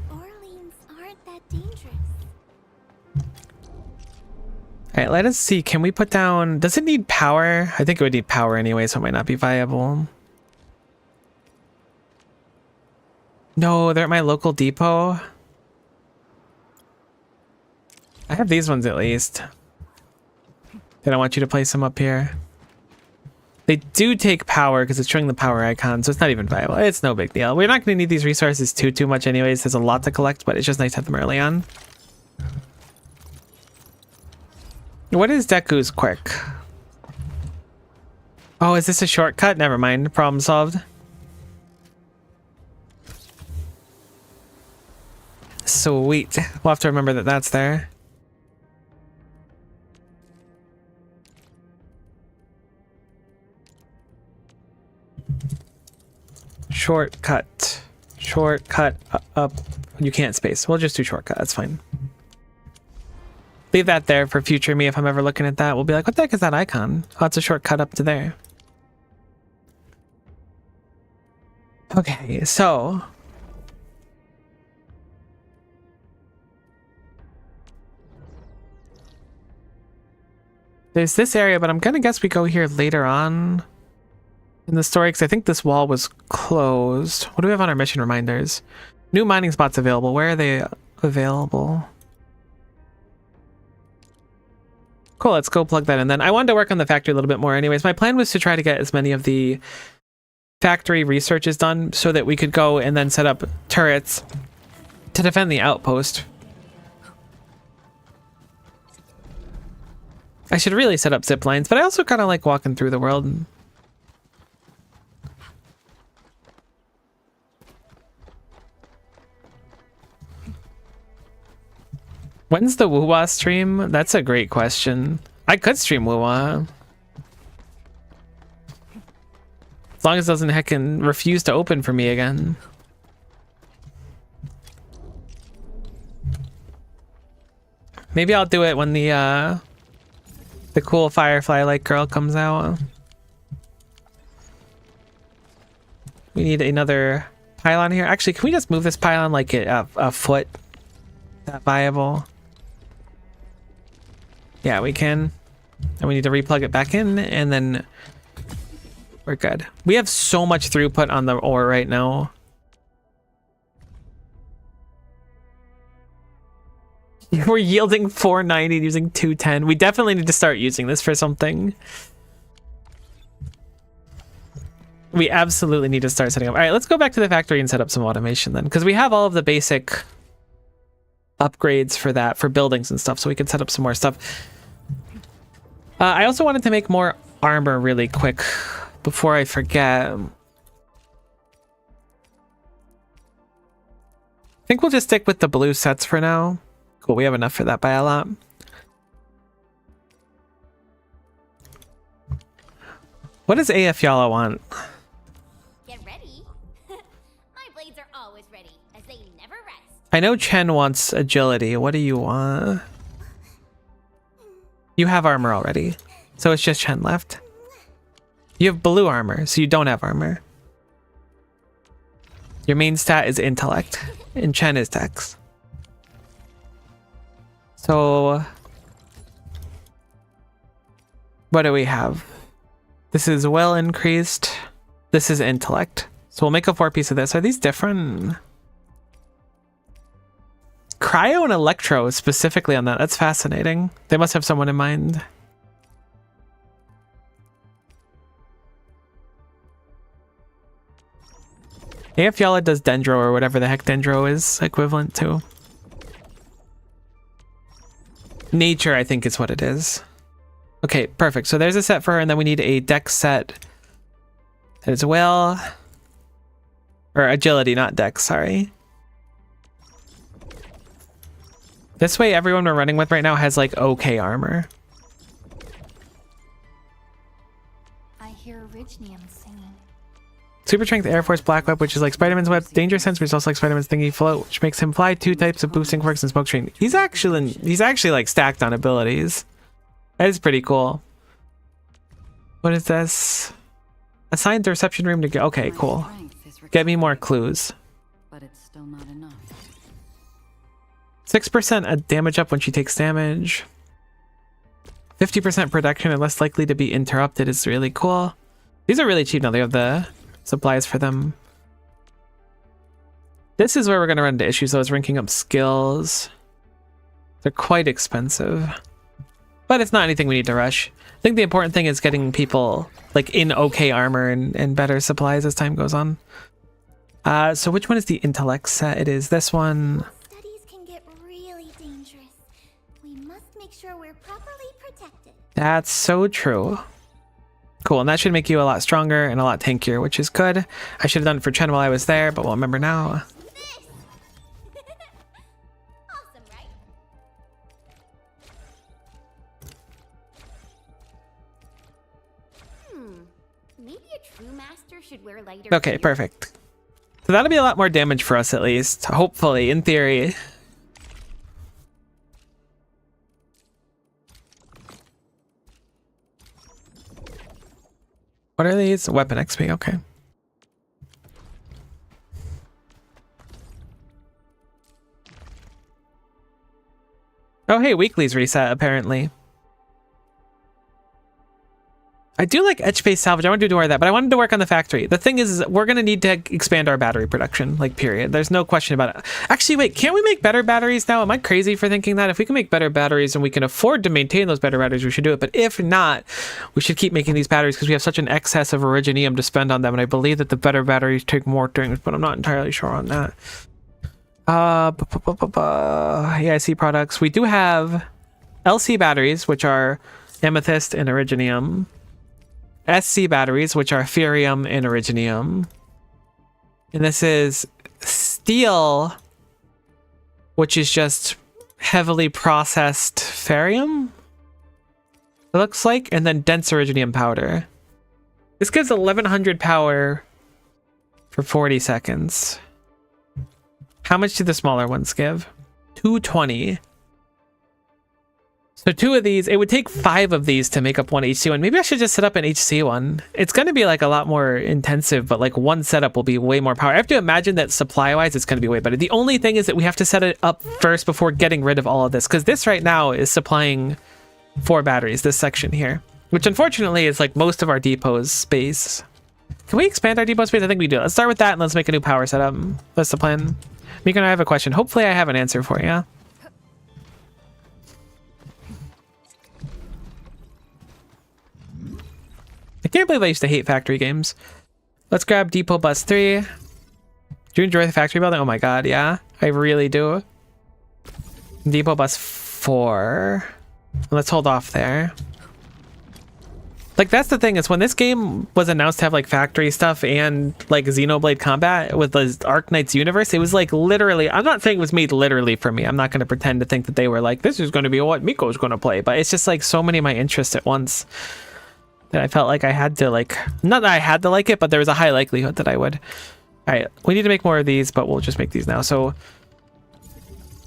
Orleans aren't that dangerous. All right, let us see. Can we put down... Does it need power? I think it would need power anyway, so it might not be viable. No, they're at my local depot. I have these ones at least. They don't want you to place them up here. They do take power because it's showing the power icon, so it's not even viable. It's no big deal. We're not going to need these resources too much anyways. There's a lot to collect, but it's just nice to have them early on. What is Deku's quirk? Oh, is this a shortcut? Never mind. Problem solved. Sweet. We'll have to remember that that's there. Shortcut. shortcut up. You can't space. We'll just do shortcut. That's fine. Leave that there for future me. If I'm ever looking at that, we'll be like, what the heck is that icon? Oh, it's a shortcut up to there. Okay, so there's this area, but I'm gonna guess we go here later on in the story because I think this wall was closed. What do we have on our mission reminders? New mining spots available. Where are they available? Cool, let's go plug that in then. I wanted to work on the factory a little bit more anyways. My plan was to try to get as many of the factory researches done so that we could go and then set up turrets to defend the outpost. I should really set up zip lines, but I also kind of like walking through the world. When's the Woo-Wah stream? That's a great question. I could stream Woo-Wah. As long as it doesn't heckin' refuse to open for me again. Maybe I'll do it when the cool Firefly-like girl comes out. We need another pylon here. Actually, can we just move this pylon like a foot? Is that viable? Yeah, we can. And we need to replug it back in, and then we're good. We have so much throughput on the ore right now. We're yielding 490 using 210. We definitely need to start using this for something. We absolutely need to start setting up. All right, let's go back to the factory and set up some automation then, because we have all of the basic upgrades for that, for buildings and stuff, so we can set up some more stuff. I also wanted to make more armor really quick before I forget. I think we'll just stick with the blue sets for now. Cool, we have enough for that by a lot. What does AF Yala want? Get ready. My blades are always ready, as they never rest. I know Chen wants agility. What do you want? You have armor already, so it's just Chen left. You have blue armor, so you don't have armor. Your main stat is intellect, and Chen is dex. So, what do we have? This is well increased. This is intellect. So we'll make a 4-piece of this. Are these different? Cryo and electro specifically on that. That's fascinating. They must have someone in mind. AF Yala does dendro, or whatever the heck dendro is equivalent to. Nature, I think is what it is. Okay, perfect. So there's a set for her, and then we need a dex set as well. Or agility, not dex, sorry. This way, everyone we're running with right now has like okay armor. I hear Orignium singing. Super strength Air Force Black Web, which is like Spider-Man's web. Danger Sense, which is also like Spider-Man's thingy float, which makes him fly. 2 types of boosting quirks and smoke screen. He's actually like stacked on abilities. That is pretty cool. What is this? Assigned the reception room to go. Okay, cool. Get me more clues. But it's still not enough. 6% damage up when she takes damage. 50% protection and less likely to be interrupted is really cool. These are really cheap now. They have the supplies for them. This is where we're going to run into issues though, is ranking up skills. They're quite expensive. But it's not anything we need to rush. I think the important thing is getting people like in okay armor and better supplies as time goes on. So which one is the intellect set? It is this one. Studies can get really dangerous. We must make sure we're properly protected. That's so true. Cool, and that should make you a lot stronger and a lot tankier, which is good. I should have done it for Chen while I was there, but we'll remember now. This! Awesome, right? Maybe a true master should wear lighter Okay, gear. perfect. So So that'll be a lot more damage for us, at least. Hopefully, in theory. What are these? Weapon XP, okay. Oh, hey, weeklies reset, apparently. I do like edge-based salvage. I want to do more of that, but I wanted to work on the factory. The thing is we're going to need to expand our battery production, like, period. There's no question about it. Actually, wait, can't we make better batteries now? Am I crazy for thinking that? If we can make better batteries and we can afford to maintain those better batteries, we should do it. But if not, we should keep making these batteries because we have such an excess of originium to spend on them. And I believe that the better batteries take more things, but I'm not entirely sure on that. EIC products. We do have LC batteries, which are amethyst and originium. SC batteries, which are ferium and originium. And this is steel, which is just heavily processed ferium, it looks like, and then dense originium powder. This gives 1100 power for 40 seconds. How much do the smaller ones give? 220. So 2 of these, it would take 5 of these to make up one HC one. Maybe I should just set up an HC one. It's going to be like a lot more intensive, but like one setup will be way more power. I have to imagine that supply-wise, it's going to be way better. The only thing is that we have to set it up first before getting rid of all of this, because this right now is supplying 4 batteries, this section here, which unfortunately is like most of our depot's space. Can we expand our depot space? I think we do. Let's start with that and let's make a new power setup. That's the plan. Mika and I have a question. Hopefully I have an answer for you. I can't believe I used to hate factory games. Let's grab Depot Bus 3. Do you enjoy the factory building? Oh my god, yeah. I really do. Depot Bus 4. Let's hold off there. Like, that's the thing, is when this game was announced to have like factory stuff and like Xenoblade combat with the Arknights universe, it was like literally, I'm not saying it was made literally for me. I'm not going to pretend to think that they were like, this is going to be what Miko's going to play, but it's just like so many of my interests at once that I felt like I had to like, not that I had to like it, but there was a high likelihood that I would. All right, we need to make more of these, but we'll just make these now. So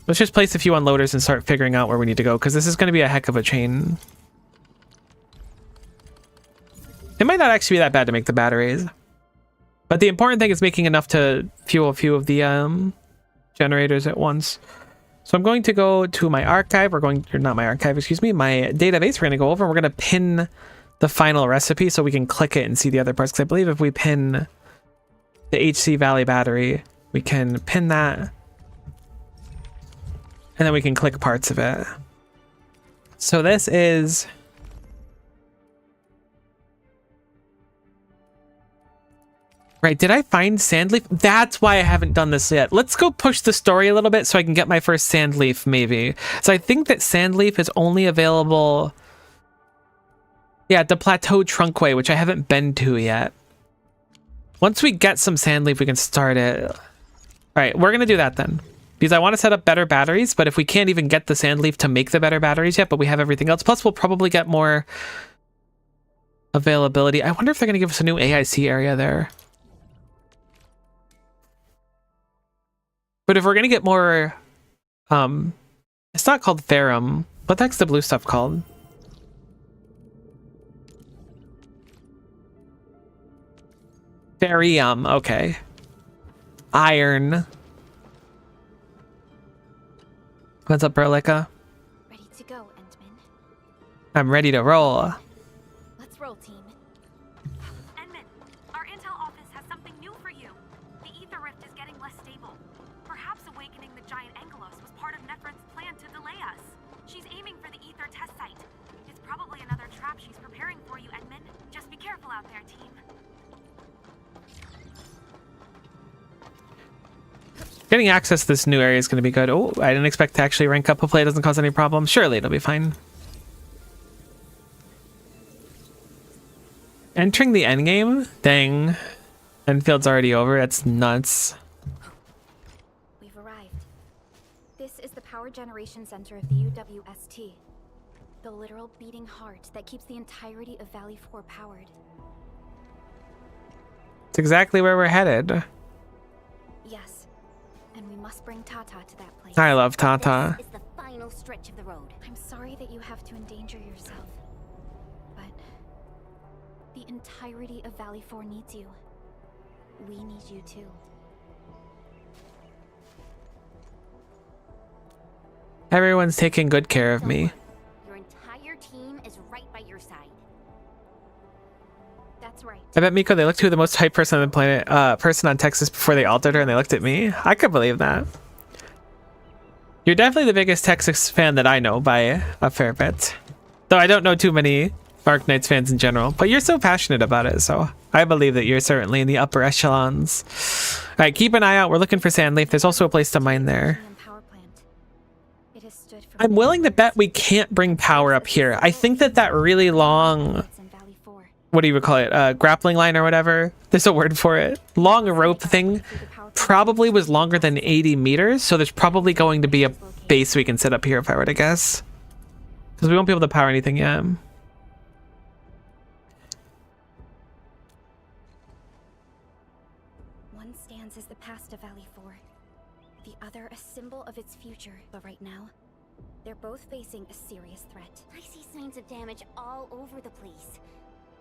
let's just place a few unloaders and start figuring out where we need to go, because this is going to be a heck of a chain. It might not actually be that bad to make the batteries, but the important thing is making enough to fuel a few of the generators at once. So I'm going to go to my archive. We're going, or not my archive, excuse me, my database. We're going to go over and we're going to pin the final recipe so we can click it and see the other parts. Because I believe if we pin the HC Valley battery, we can pin that, and then we can click parts of it. So this is... Right, did I find Sandleaf? That's why I haven't done this yet. Let's go push the story a little bit so I can get my first Sandleaf, maybe. So I think that Sandleaf is only available... Yeah, the Plateau Trunkway, which I haven't been to yet. Once we get some Sandleaf, we can start it. All right, we're going to do that then. Because I want to set up better batteries, but if we can't even get the Sandleaf to make the better batteries yet, but we have everything else. Plus, we'll probably get more availability. I wonder if they're going to give us a new AIC area there. But if we're going to get more... it's not called ferrum. What the heck's the blue stuff called? Ferrium, okay. Iron. What's up, Berlica? Ready to go, Entman. I'm ready to roll. Let's roll, team. Enman, our intel office has something new for you. The ether rift is getting less stable. Perhaps awakening the giant Angelos was part of Nephron's plan to delay us. She's aiming for the ether test site. It's probably another trap she's preparing for you, Enman. Just be careful out there, team. Getting access to this new area is going to be good. Oh, I didn't expect to actually rank up. Hopefully it doesn't cause any problems. Surely it'll be fine. Entering the endgame? Dang. Enfield's already over. That's nuts. We've arrived. This is the power generation center of the UWST. The literal beating heart that keeps the entirety of Valley 4 powered. It's exactly where we're headed. Yes. And we must bring Tata to that place. I love Tata. This is the final stretch of the road. I'm sorry that you have to endanger yourself. But the entirety of Valley 4 needs you. We need you too. Everyone's taking good care of me. Your entire team is right by your side. That's right. I bet Miko, they looked who the most hype person on the planet, person on Texas before they altered her, and they looked at me. I could believe that. You're definitely the biggest Texas fan that I know by a fair bit. Though I don't know too many Ark Knights fans in general, but you're so passionate about it, so I believe that you're certainly in the upper echelons. Alright, keep an eye out. We're looking for Sandleaf. There's also a place to mine there. Power plant. It has stood for I'm willing to bet we can't bring power up here. I think that really long, in Valley 4. what do you call it, grappling line or whatever, there's a word for it, long rope thing probably was longer than 80 meters, so there's probably going to be a base we can set up here if I were to guess, because we won't be able to power anything yet. One stands as the past of Valley 4, the other a symbol of its future. But right now, they're both facing a serious threat. I see signs of damage all over the place.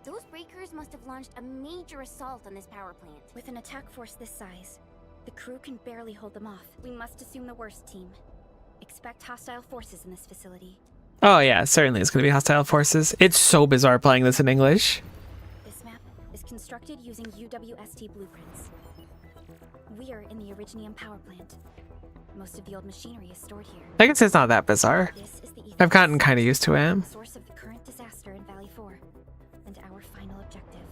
Those breakers must have launched a major assault on this power plant. With an attack force this size, the crew can barely hold them off. We must assume the worst, team. Expect hostile forces in this facility. Oh yeah, certainly it's going to be hostile forces. It's so bizarre playing this in English. This map is constructed using UWST blueprints. We are in the Originium power plant. Most of the old machinery is stored here. I guess it's not that bizarre. This is the I've gotten kind of used to it. source of the current disaster in Valley 4, and our final objective.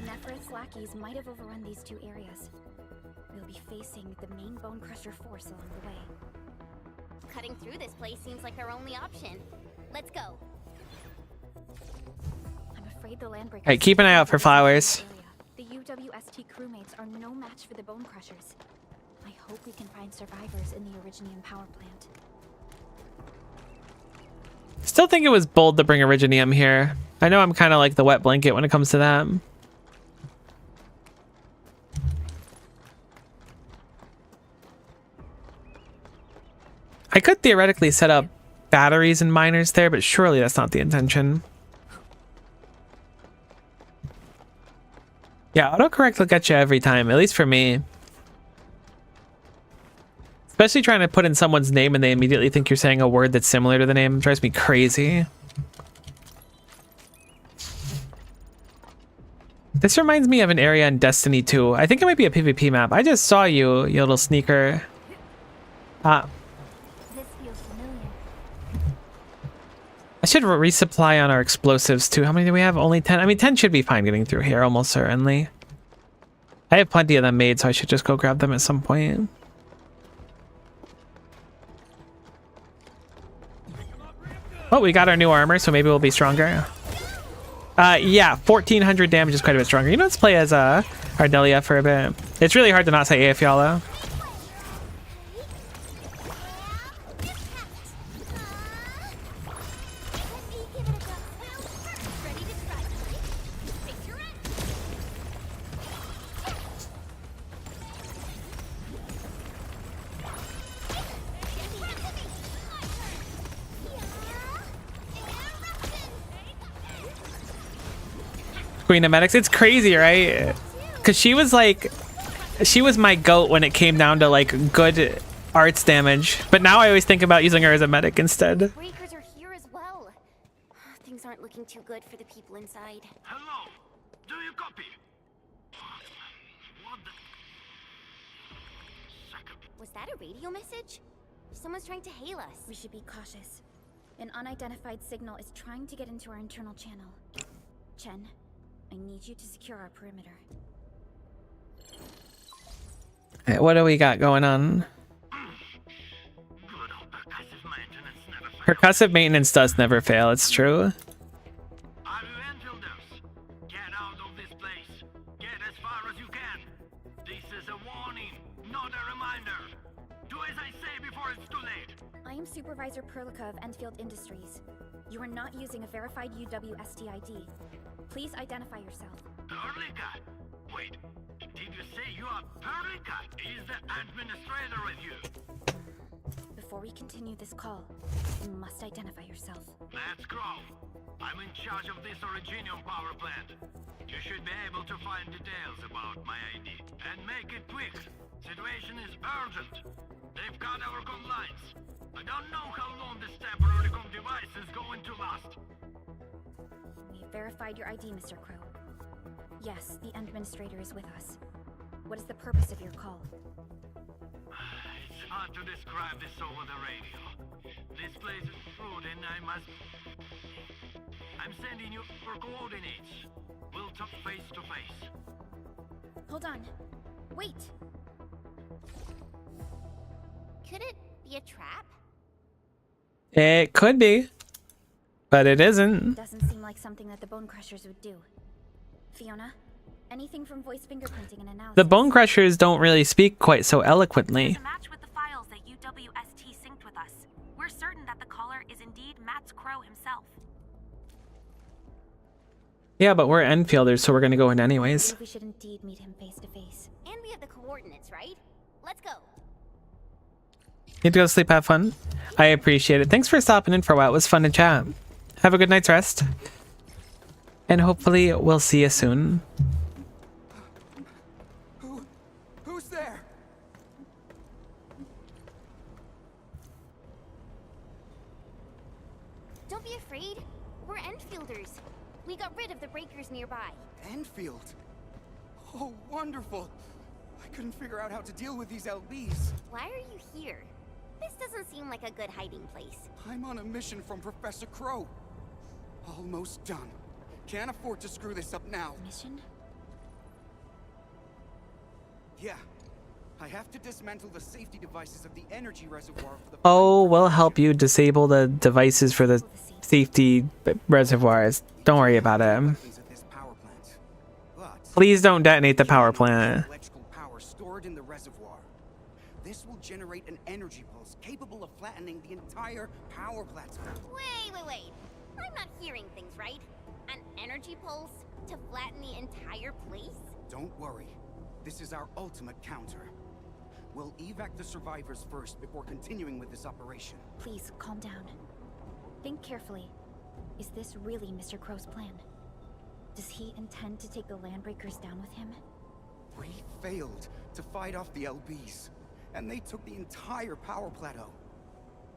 Nephris lackeys might have overrun these two areas. We'll be facing the main Bone Crusher force along the way. Cutting through this place seems like our only option. Let's go. I'm afraid the land breakers. Hey, keep an eye out for flowers. The UWST crewmates are no match for the Bone Crushers. I hope we can find survivors in the Originium power plant. Still think it was bold to bring Originium here. I know I'm kind of like the wet blanket when it comes to that. I could theoretically set up batteries and miners there, but surely that's not the intention. Yeah, autocorrect will get you every time, at least for me. Especially trying to put in someone's name and they immediately think you're saying a word that's similar to the name. It drives me crazy. This reminds me of an area in Destiny 2. I think it might be a PvP map. I just saw you, you little sneaker. This feels familiar. I should resupply on our explosives too. How many do we have? Only 10? I mean, 10 should be fine getting through here, almost certainly. I have plenty of them made, so I should just go grab them at some point. Oh, we got our new armor, so maybe we'll be stronger. Yeah, 1400 damage is quite a bit stronger. You know, let's play as Ardelia for a bit. It's really hard to not say AF Yala. Queen of Medics. It's crazy, right? Because she was like, she was my goat when it came down to like good arts damage. But now I always think about using her as a medic instead. Breakers are here as well. Things aren't looking too good for the people inside. Hello? Do you copy? What the... Was that a radio message? Someone's trying to hail us. We should be cautious. An unidentified signal is trying to get into our internal channel. Chen, I need you to secure our perimeter. Hey, what do we got going on? Good old percussive maintenance never fails. Percussive maintenance does never fail, it's true. Are you intruders? Get out of this place. Get as far as you can. This is a warning, not a reminder. Do as I say before it's too late. I am Supervisor Perlica of Enfield Industries. You are not using a verified UWST ID. Please identify yourself. Perlica? Wait, did you say you Your Perica is the administrator with you. Before we continue this call, you must identify yourself. That's Crow. I'm in charge of this Originium power plant. You should be able to find details about my ID. And make it quick. Situation is urgent. They've got our compliance. I don't know how long this temporary device is going to last. We verified your ID, Mr. Crow. Yes, the administrator is with us. What is the purpose of your call? It's hard to describe this over the radio. This place is fruit and I'm sending you for coordinates. We'll talk face to face. Hold on. Wait! Could it be a trap? It could be, but it isn't. Doesn't seem like something that the Bone Crushers would do. Fiona, anything from voice fingerprinting and analysis? The Bone Crushers don't really speak quite so eloquently. There's a match with the files that UWST synced with us. We're certain that the caller is indeed Matt Crow himself. Yeah, but we're Enfielders, so we're gonna go in anyways. We should indeed meet him face to face. And we have the coordinates, right? Let's go. Need to go to sleep, have fun. I appreciate it. Thanks for stopping in for a while. It was fun to chat. Have a good night's rest. And hopefully we'll see you soon. Who's there? Don't be afraid. We're Enfielders. We got rid of the breakers nearby. Enfield. Oh, wonderful. I couldn't figure out how to deal with these LBs. Why are you here? This doesn't seem like a good hiding place. I'm on a mission from Professor Crow. Almost done. Can't afford to screw this up now. Mission? Yeah. I have to dismantle the safety devices of the energy reservoir for the... Oh, we'll help you disable the devices for the safety reservoirs. Don't worry about it. weapons at this power plant. But Please don't detonate the power plant. electrical power stored in the reservoir. This will generate an energy pulse capable of flattening the entire power platform. Wait. I'm not hearing things right. An energy pulse to flatten the entire place? Don't worry. This is our ultimate counter. We'll evac the survivors first before continuing with this operation. Please, calm down. Think carefully. Is this really Mr. Crow's plan? Does he intend to take the Landbreakers down with him? We failed to fight off the LBs, and they took the entire power plateau.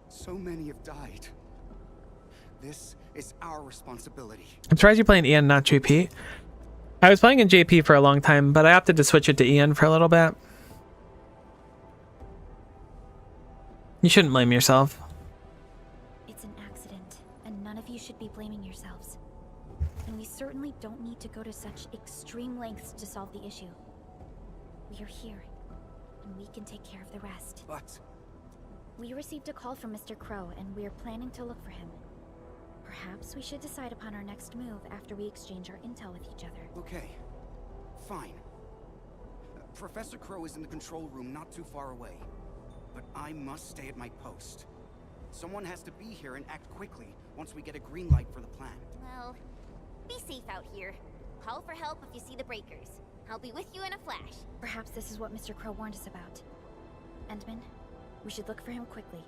So many have died. This is our responsibility. I'm surprised you're playing Ian, not JP. I was playing in JP for a long time, but I opted to switch it to Ian for a little bit. You shouldn't blame yourself. It's an accident, and none of you should be blaming yourselves. And we certainly don't need to go to such extreme lengths to solve the issue. We are here, and we can take care of the rest. But We received a call from Mr. Crow, and we are planning to look for him. Perhaps we should decide upon our next move after we exchange our intel with each other. okay, fine. Professor Crow is in the control room not too far away. But I must stay at my post. Someone has to be here and act quickly once we get a green light for the plan. Well, be safe out here. Call for help if you see the breakers. I'll be with you in a flash. Perhaps this is what Mr. Crow warned us about. Endman, we should look for him quickly.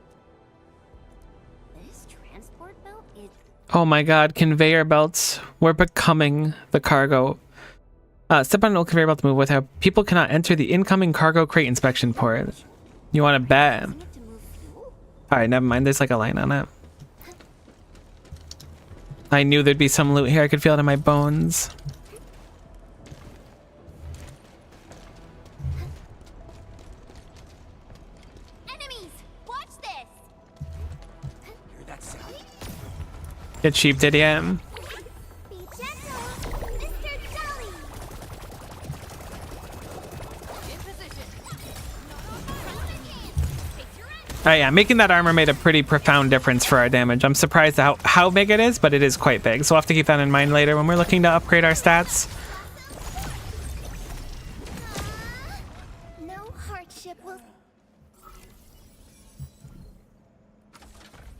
This transport belt is... Oh my god, conveyor belts. We're becoming the cargo. Step on an old conveyor belt to move with how people cannot enter the incoming cargo crate inspection port. You want to bet? using it to move fuel? Alright, never mind. There's like a line on it. I knew there'd be some loot here. I could feel it in my bones. Enemies! Watch this! Hear that sound? Get sheep, did ya? Be gentle, Mr. Jolly! In position. Oh yeah, making that armor made a pretty profound difference for our damage. I'm surprised at how big it is, but it is quite big. So we'll have to keep that in mind later when we're looking to upgrade our stats. No hardship will...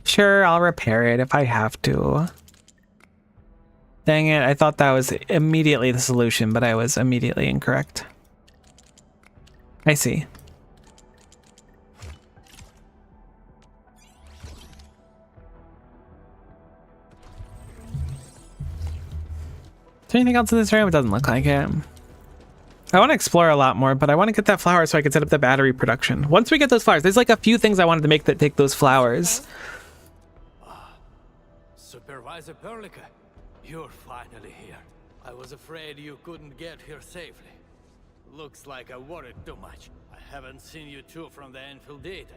Sure, I'll repair it if I have to. Dang it, I thought that was immediately the solution, but I was immediately incorrect. I see. Is there anything else in this room? It doesn't look like it. I want to explore a lot more, but I want to get that flower so I can set up the battery production. Once we get those flowers, there's like a few things I wanted to make that take those flowers. Supervisor Perlica, you're finally here. I was afraid you couldn't get here safely. Looks like I worried too much. I haven't seen you two from the Enfield data.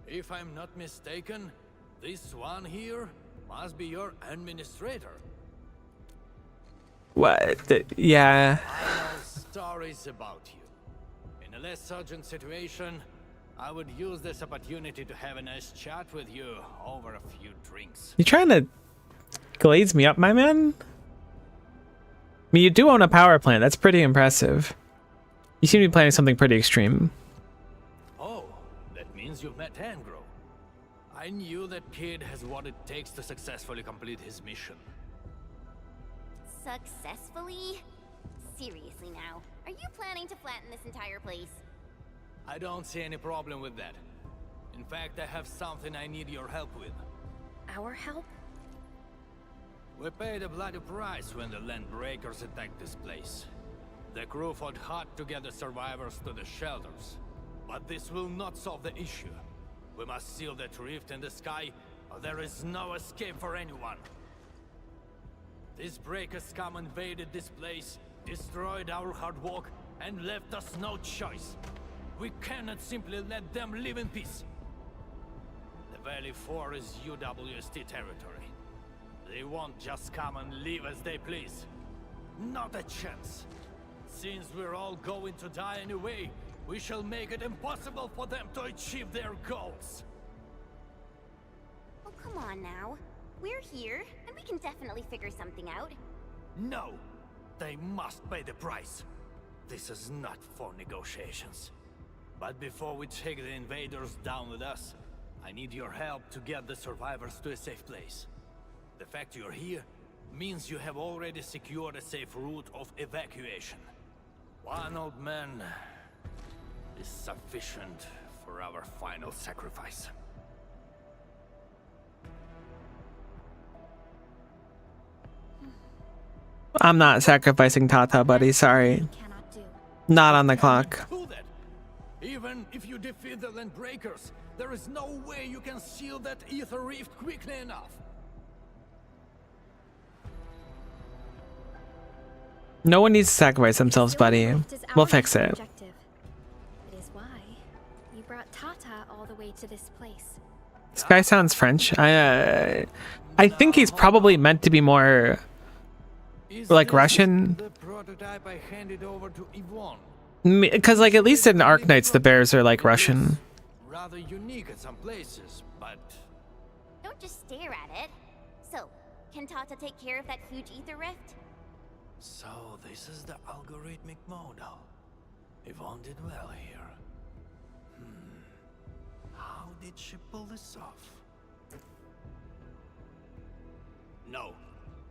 If I'm not mistaken, this one here must be your administrator. What? Yeah. I know stories about you. In a less urgent situation, I would use this opportunity to have a nice chat with you over a few drinks. You trying to glaze me up, my man? I mean, you do own a power plant. That's pretty impressive. You seem to be planning something pretty extreme. Oh, that means you've met Angro. I knew that kid has what it takes to successfully complete his mission. Successfully? Seriously now, are you planning to flatten this entire place? I don't see any problem with that. In fact, I have something I need your help with. Our help? We paid a bloody price when the land breakers attacked this place. The crew fought hard to get the survivors to the shelters. But this will not solve the issue. We must seal that rift in the sky, or there is no escape for anyone. These breakers come invaded this place, destroyed our hard work, and left us no choice. We cannot simply let them live in peace. The Valley 4 is UWST territory. They won't just come and live as they please. Not a chance. Since we're all going to die anyway, we shall make it impossible for them to achieve their goals. Oh, come on now. We're here, and we can definitely figure something out. No! They must pay the price. This is not for negotiations. But before we take the invaders down with us, I need your help to get the survivors to a safe place. The fact you're here means you have already secured a safe route of evacuation. One old man is sufficient for our final sacrifice. I'm not sacrificing Tata, buddy. Sorry. Cannot do. Not on the clock. Do that. Even if you defeat the Landbreakers, there is no way you can seal that ether rift quickly enough. No one needs to sacrifice themselves, buddy. We'll fix it. Objective. It is why you brought Tata all the way to this place. This guy sounds French. I think he's probably meant to be more like Russian. The prototype I handed over to Yvonne. Because like at least in Arknights the bears are like Russian. Rather unique at some places, but Don't just stare at it. So, can Tata take care of that huge ether rift? so this is the algorithmic model. Yvonne did well here. How did she pull this off? No.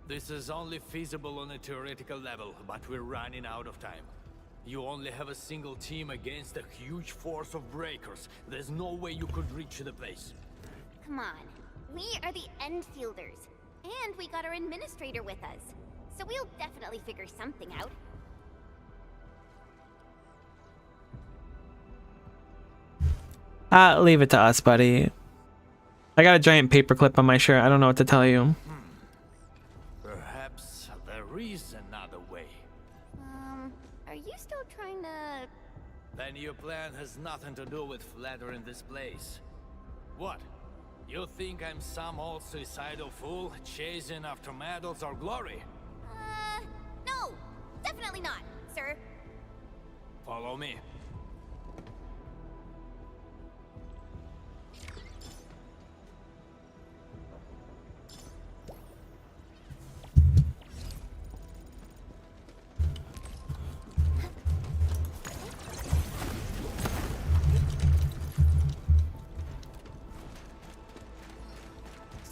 This is only feasible on a theoretical level, but we're running out of time. You only have a single team against a huge force of breakers. There's no way you could reach the place. Come on. We are the Enfielders. And we got our administrator with us. So we'll definitely figure something out. Leave it to us, buddy. I got a giant paperclip on my shirt. I don't know what to tell you. Perhaps there is another way. Are you still trying to... Then your plan has nothing to do with flattering this place. What? You think I'm some old suicidal fool chasing after medals or glory? No! Definitely not, sir. Follow me.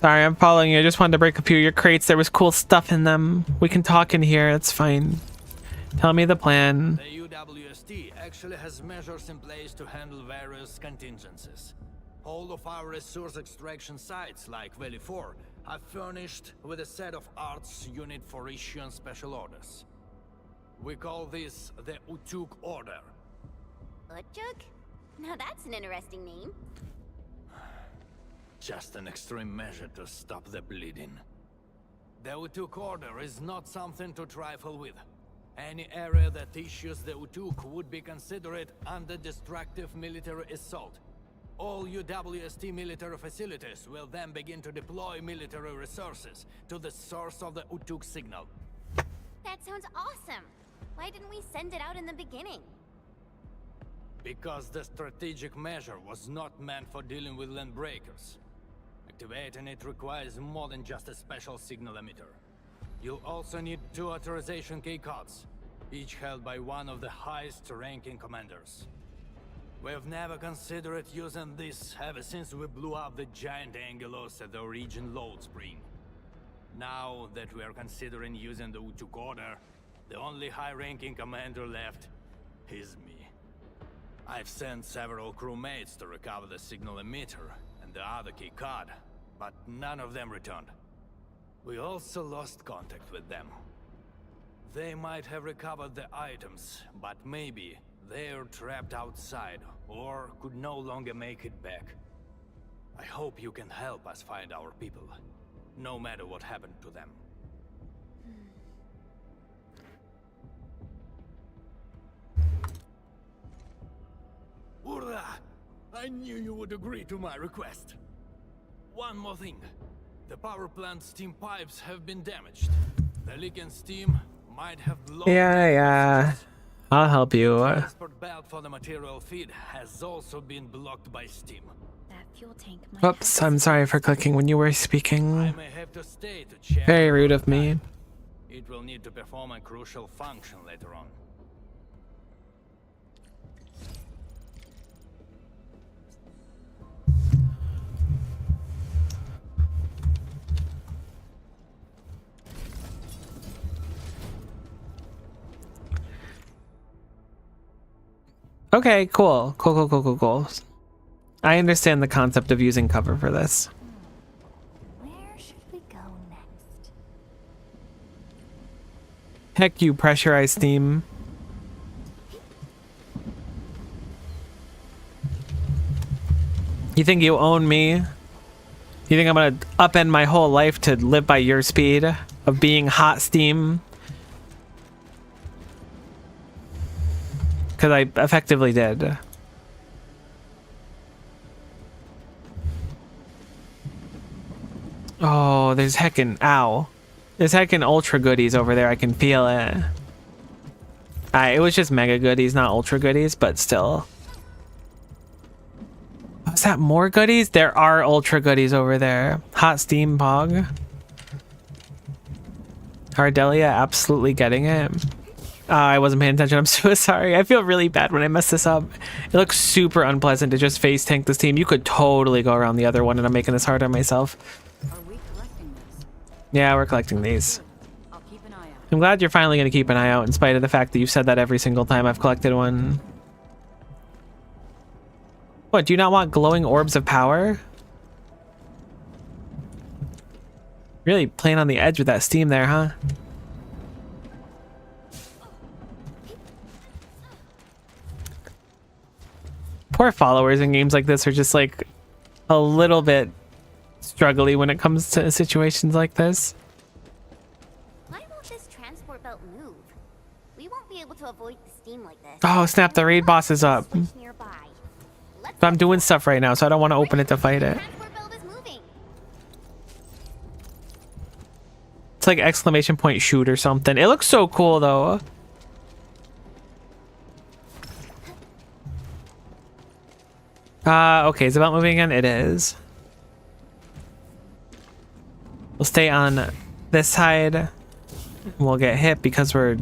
Sorry, I'm following you. I just wanted to break a few of your crates. There was cool stuff in them. We can talk in here. It's fine. Tell me the plan. The UWST WST actually has measures in place to handle various contingencies. All of our resource extraction sites, like Valley 4, are furnished with a set of arts unit for issuing special orders. We call this the Utuk Order. Utuk? Now that's an interesting name. Just an extreme measure to stop the bleeding. The Utuk Order is not something to trifle with. Any area that issues the Utuk would be considered under destructive military assault. All UWST military facilities will then begin to deploy military resources to the source of the Utuk signal. That sounds awesome. Why didn't we send it out in the beginning? Because the strategic measure was not meant for dealing with land breakers. Activating it requires more than just a special signal emitter. You'll also need 2 authorization keycards, each held by one of the highest-ranking commanders. We've never considered using this ever since we blew up the giant Angelos at the Origin load spring. Now that we are considering using the Utuk Order, the only high-ranking commander left is me. I've sent several crewmates to recover the signal emitter and the other key card, but none of them returned. We also lost contact with them. They might have recovered the items, but maybe they're trapped outside or could no longer make it back. I hope you can help us find our people, no matter what happened to them. Urla! I knew you would agree to my request. One more thing. The power plant steam pipes have been damaged. The leaking steam might have blown... Yeah. I'll help you. The transport belt for the material feed has also been blocked by steam. That fuel tank might Whoops, I'm sorry for clicking when you were I speaking. may have to stay to check. Very rude of me. It will need to perform a crucial function later on. Okay, cool. Cool. I understand the concept of using cover for this. Where should we go next? Heck you, pressurized steam. You think you own me? You think I'm gonna upend my whole life to live by your speed of being hot steam? Because I effectively did. Oh, there's heckin' ow. There's heckin' ultra goodies over there. I can feel it. It was just mega goodies, not ultra goodies, but still. Is that more goodies? There are ultra goodies over there. Hot steam bog. Ardelia absolutely getting it. I wasn't paying attention. I'm so sorry. I feel really bad when I mess this up. It looks super unpleasant to just face tank this team. You could totally go around the other one, and I'm making this hard on myself. Are we collecting this? Yeah, we're collecting these. I'll keep an eye out. I'm glad you're finally going to keep an eye out, in spite of the fact that you've said that every single time I've collected one. What, do you not want glowing orbs of power? Really playing on the edge with that steam there, huh? Poor followers in games like this are just like a little bit struggly when it comes to situations like this. Why won't this transport belt move? We won't be able to avoid the steam like this. Oh snap, the raid boss is up. Switch nearby. Let's But I'm doing stuff right now, so I don't want to open it to fight it. transport belt is moving. It's like exclamation point shoot or something. It looks so cool though. Okay, is the belt moving again? It is. We'll stay on this side. We'll get hit because we're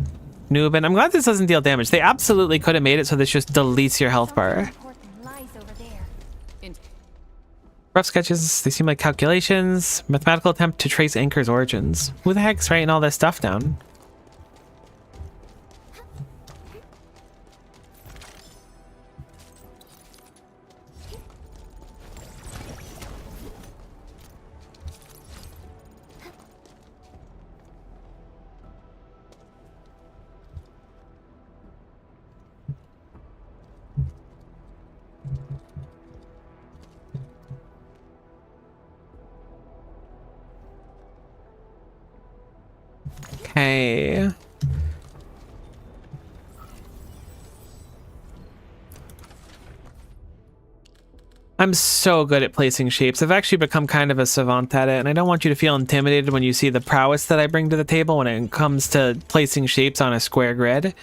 noobing. I'm glad this doesn't deal damage. They absolutely could have made it so this just deletes your health bar. important lies over there. Rough sketches, they seem like calculations. Mathematical attempt to trace Anchor's origins. Who the heck's writing all this stuff down? Okay. I'm so good at placing shapes. I've actually become kind of a savant at it, and I don't want you to feel intimidated when you see the prowess that I bring to the table when it comes to placing shapes on a square grid.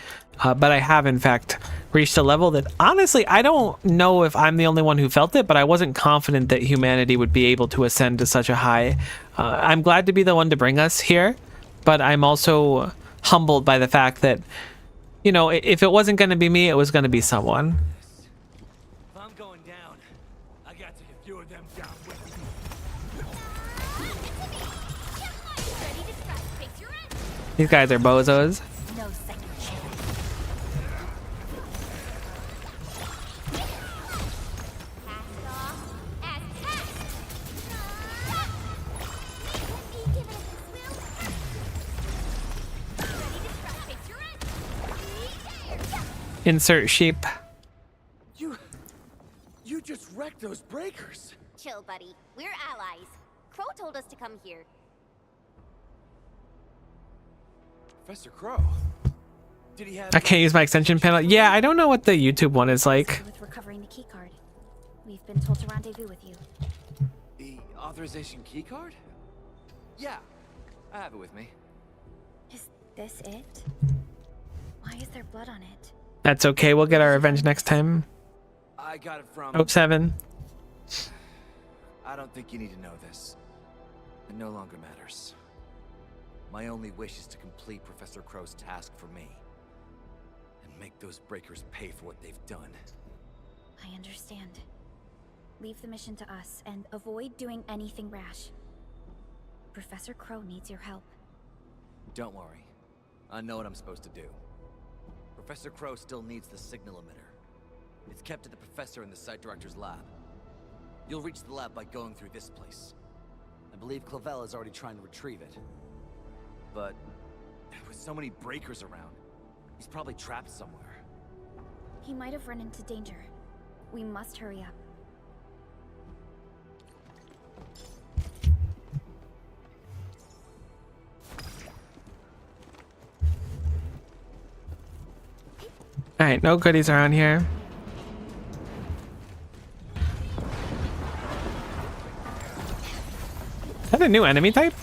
But I have, in fact, reached a level that, honestly, I don't know if I'm the only one who felt it, but I wasn't confident that humanity would be able to ascend to such a high. I'm glad to be the one to bring us here, but I'm also humbled by the fact that, you know, if it wasn't going to be me, it was going to be someone. If I'm going down, I got to get a few of them down with me. Ready to strike. Face your end. These guys are bozos. No second chance. Cast off as cast. Let me give it a swim. Ready to strike. Face your end. Insert sheep. You just wrecked those breakers. Chill, buddy. We're allies. Crow told us to come here. Professor Crow. Did he have I can't use my extension panel. Yeah, I don't know what the YouTube one is like. With recovering the key card. We've been told to rendezvous with you. the authorization keycard? Yeah, I have it with me. Is this it? Why is there blood on it? That's okay. We'll get our revenge next time. I got it from... Hope 7. I don't think you need to know this. It no longer matters. My only wish is to complete Professor Crow's task for me. And make those breakers pay for what they've done. I understand. Leave the mission to us and avoid doing anything rash. Professor Crow needs your help. Don't worry. I know what I'm supposed to do. Professor Crow still needs the signal emitter. It's kept at the professor in the site director's lab. You'll reach the lab by going through this place. I believe Clavel is already trying to retrieve it. But with so many breakers around, he's probably trapped somewhere. He might have run into danger. We must hurry up. Alright, no goodies around here. Is that a new enemy type?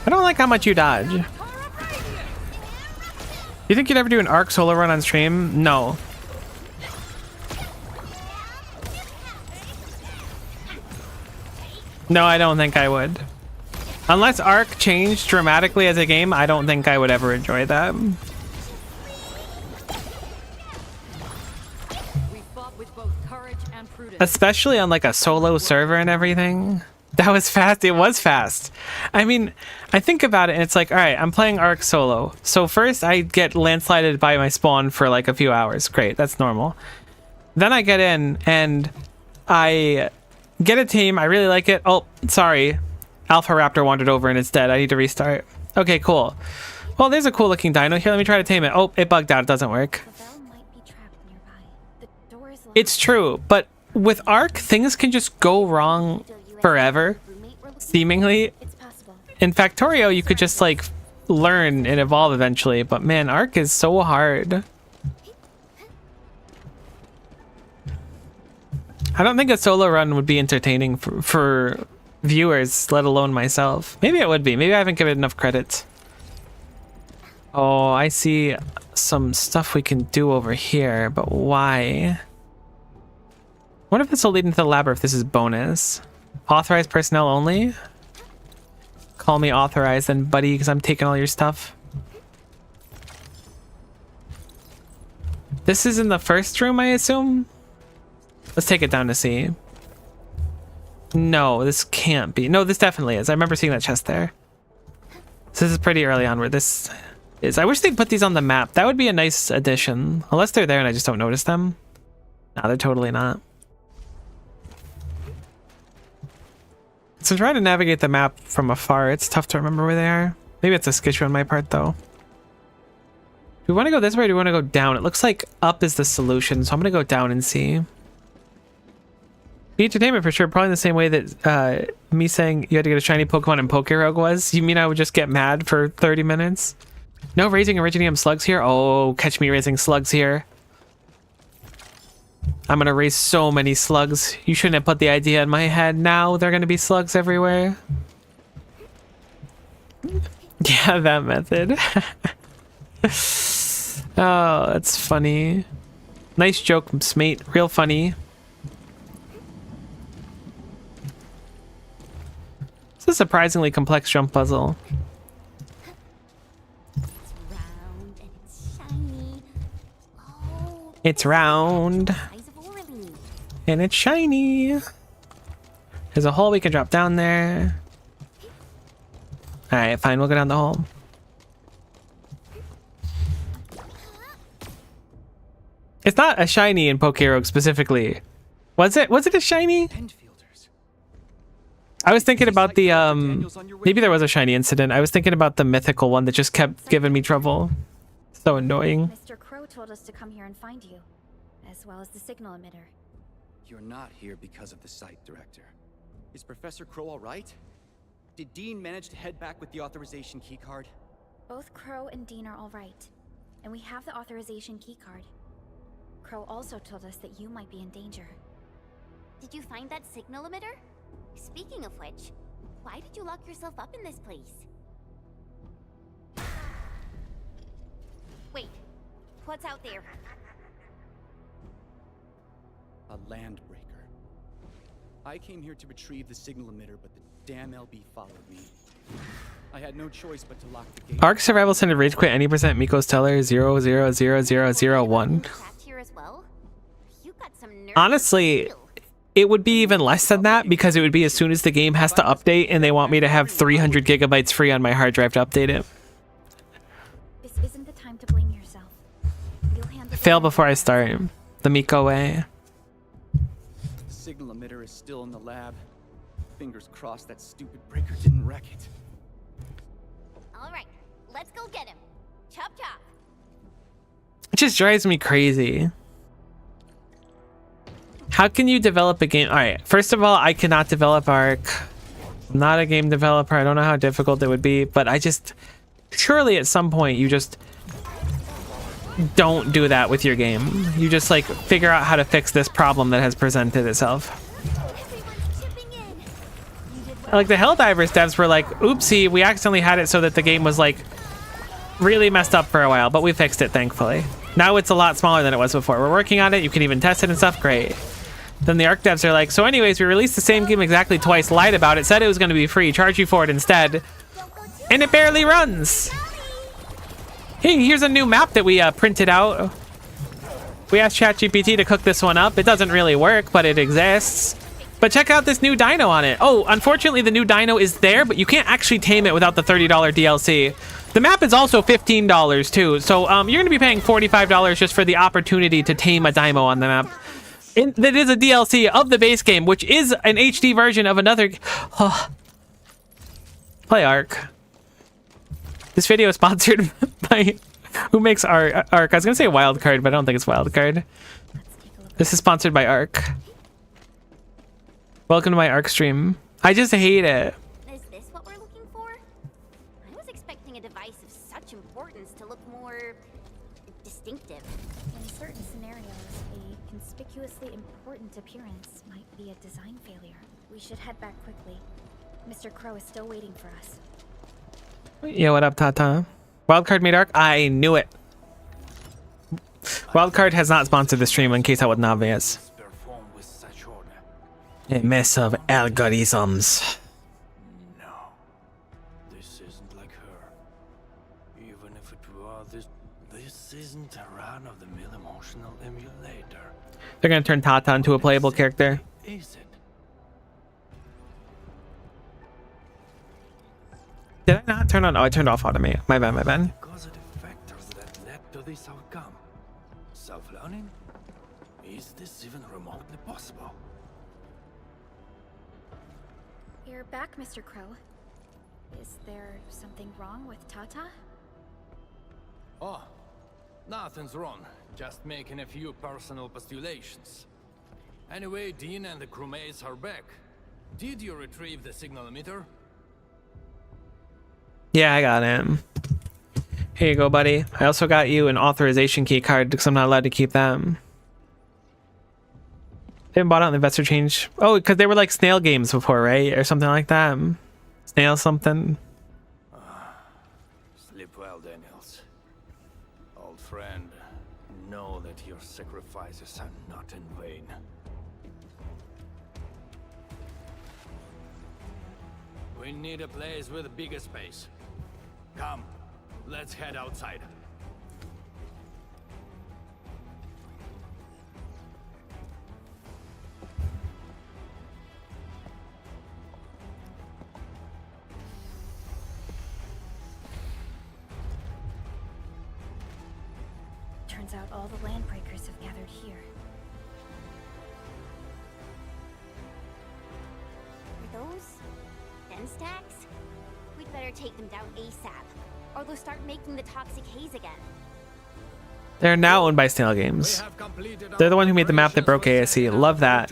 I don't like how much you dodge. You think you'd ever do an arc solo run on stream? No. No, I don't think I would. Unless Arc changed dramatically as a game, I don't think I would ever enjoy that. We fought with both courage and prudence. Especially on like a solo server and everything. That was fast. It was fast. I mean, I think about it and it's like, all right, I'm playing Arc solo. So first I get landslided by my spawn for like a few hours. Great, that's normal. Then I get in and I get a team. I really like it. Oh, sorry. Alpha Raptor wandered over and it's dead. I need to restart. Okay, cool. Well, there's a cool looking dino here. Let me try to tame it. Oh, it bugged out. It doesn't work. Clavel might be trapped nearby. The door is locked. It's true, but with Arc, things can just go wrong forever, seemingly. It's possible. In Factorio, you could just like learn and evolve eventually, but man, Arc is so hard. I don't think a solo run would be entertaining for viewers, let alone myself. Maybe it would be. Maybe I haven't given it enough credit. Oh, I see some stuff we can do over here, but why? What if this will lead into the lab or if this is bonus? Authorized personnel only? Call me authorized then, buddy, because I'm taking all your stuff. This is in the first room, I assume? Let's take it down to see. No, this can't be. No, this definitely is. I remember seeing that chest there. So this is pretty early on where this is. I wish they'd put these on the map. That would be a nice addition. Unless they're there and I just don't notice them. No, they're totally not. So trying to navigate the map from afar, it's tough to remember where they are. Maybe it's a skitch on my part though. Do we want to go this way or do we want to go down? It looks like up is the solution, so I'm going to go down and see. The entertainment for sure. Probably the same way that me saying you had to get a shiny Pokemon in Pokerogue was. You mean I would just get mad for 30 minutes? No raising Originium slugs here? Oh, catch me raising slugs here. I'm gonna raise so many slugs. You shouldn't have put the idea in my head. Now they're gonna be slugs everywhere. Yeah, that method. Oh, that's funny. Nice joke, mate. Real funny. It's a surprisingly complex jump puzzle. Round and it's shiny. Oh, It's round size of Orly. and it's shiny. There's a hole we can drop down there. Alright, fine, we'll go down the hole. It's not a shiny in Pokerogue specifically. Was it? Was it a shiny? Endfielders. I was thinking about the maybe there was a shiny incident. I was thinking about the mythical one that just kept giving me trouble. So annoying. Mr. Crow told us to come here and find you, as well as the signal emitter. You're not here because of the site, Director. Is Professor Crow all right? Did Dean manage to head back with the authorization keycard? Both Crow and Dean are all right, and we have the authorization keycard. Crow also told us that you might be in danger. Did you find that signal emitter? Speaking of which, why did you lock yourself up in this place? Wait, what's out there? A landbreaker. I came here to retrieve the signal emitter, but the damn LB followed me. I had no choice but to lock the gate. Arc survival center rage quit any percent Miko's teller 000001. Trapped here as well? You got some nerve. Honestly, it would be even less than that because it would be as soon as the game has to update and they want me to have 300 gigabytes free on my hard drive to update it. This isn't the time to blame yourself. You'll handle Fail before I start. The Miko way. The signal emitter is still in the lab. Fingers crossed that stupid breaker didn't wreck it. All right, let's go get him. Chop chop. It just drives me crazy. How can you develop a game? All right, first of all, I cannot develop Arc. I'm not a game developer. I don't know how difficult it would be, but I just surely at some point you just don't do that with your game. You just like figure out how to fix this problem that has presented itself. Everyone's chipping in. Like the Helldivers devs were like, oopsie, we accidentally had it so that the game was like really messed up for a while, but we fixed it thankfully. Now it's a lot smaller than it was before. We're working on it. You can even test it and stuff. Great. Then the Arc devs are like, so anyways, we released the same game exactly twice, lied about it, said it was going to be free, charged you for it instead, and it barely runs. Hey, here's a new map that we printed out. We asked ChatGPT to cook this one up. It doesn't really work, but it exists. But check out this new dino on it. Oh, unfortunately, the new dino is there, but you can't actually tame it without the $30 DLC. The map is also $15 too, so you're going to be paying $45 just for the opportunity to tame a dino on the map. That is a DLC of the base game, which is an HD version of another. Oh. Play Arc. This video is sponsored by who makes Arc. I was gonna say Wildcard, but I don't think it's Wildcard. This is sponsored by Arc. Welcome to my Arc stream. I just hate it. Is this what we're looking for? I was expecting a device of such importance to look more distinctive. In certain scenarios, a conspicuously important appearance might be a design failure. We should head back quickly. Mr. Crow is still waiting for us. Yeah, what up, Tata? Wildcard made Arc? I knew it. Wildcard has not sponsored the stream, in case that wasn't obvious. Perform with such order. A mess of algorithms. No, this isn't like her. Even if it were, this isn't a run-of-the-mill emotional emulator. They're gonna turn Tata into a playable character. Is it? Did I not turn on? Oh, I turned off automate. My bad, my bad. Because of the factors that led to this outcome. Self-learning? Is this even remotely possible? You're back, Mr. Crow. Is there something wrong with Tata? Oh, nothing's wrong. Just making a few personal postulations. Anyway, Dean and the crewmates are back. Did you retrieve the signal emitter? Yeah, I got him. Here you go, buddy. I also got you an authorization key card because I'm not allowed to keep them. They haven't bought out an investor change. Oh, because they were like snail games before, right? Or something like that. Snail something. Sleep well, Daniels. Old friend, know that your sacrifices are not in vain. We need a place with a bigger space. Come, let's head outside. Turns out all the land breakers have gathered here. Are those den stacks? We'd better take them down ASAP, or they'll start making the toxic haze again. They're now owned by Snail Games. They're the one who made the map that broke ASC. Love that.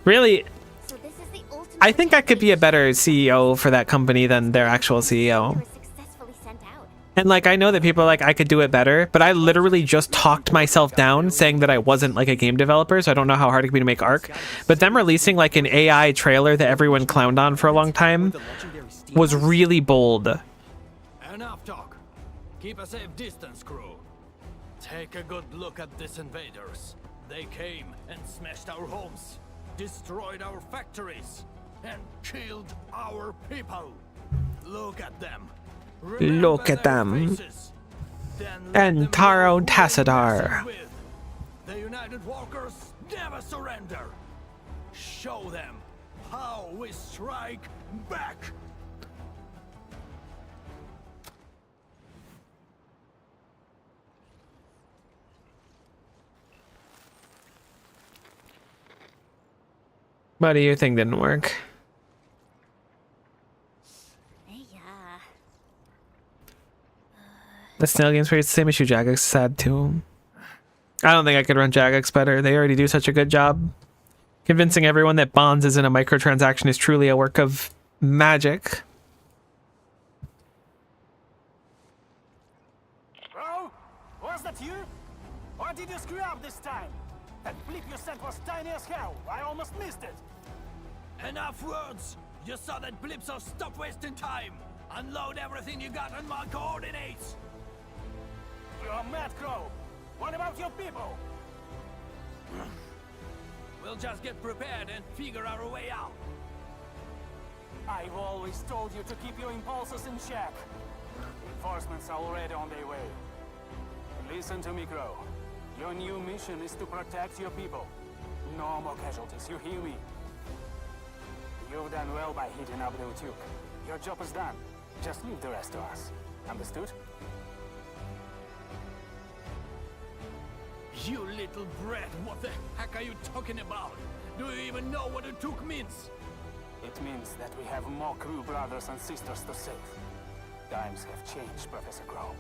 Really, So this is the ultimate I think I could be a objective. better CEO for that company than their actual They CEO. were successfully sent out. And like, I know that people are like, I could do it better, but I literally just talked myself down saying that I wasn't like a game developer, so I don't know how hard it could be to make Ark. But them releasing like an AI trailer that everyone clowned on for a long time was really bold. Enough talk. Keep a safe distance, crew. Take a good look at these invaders. They came and smashed our homes, destroyed our factories, and killed our people. Look at them. Look at their them. faces. Then let them Entaro know who Tassadar. they're messing with. The United Walkers never surrender. Show them how we strike back. Buddy, your thing didn't work. Yeah. The Snail Games where it's the same issue Jagex had too. I don't think I could run Jagex better. They already do such a good job. Convincing everyone that bonds isn't a microtransaction is truly a work of magic. Oh, was that you? Or did you screw up this time? That blip you sent was tiny as hell. I almost missed it. Enough words! You saw that blip, so stop wasting time! Unload everything you got on my coordinates! You're mad, Crow. What about your people? We'll just get prepared and figure our way out. I've always told you to keep your impulses in check. Reinforcements are already on their way. Listen to me, Crow. Your new mission is to protect your people. No more casualties, you hear me? You've done well by heating up the Utuk. Your job is done. Just leave the rest to us. Understood? You little brat, what the heck are you talking about? Do you even know what Utuk means? It means that we have more crew brothers and sisters to save. Times have changed, Professor Crow.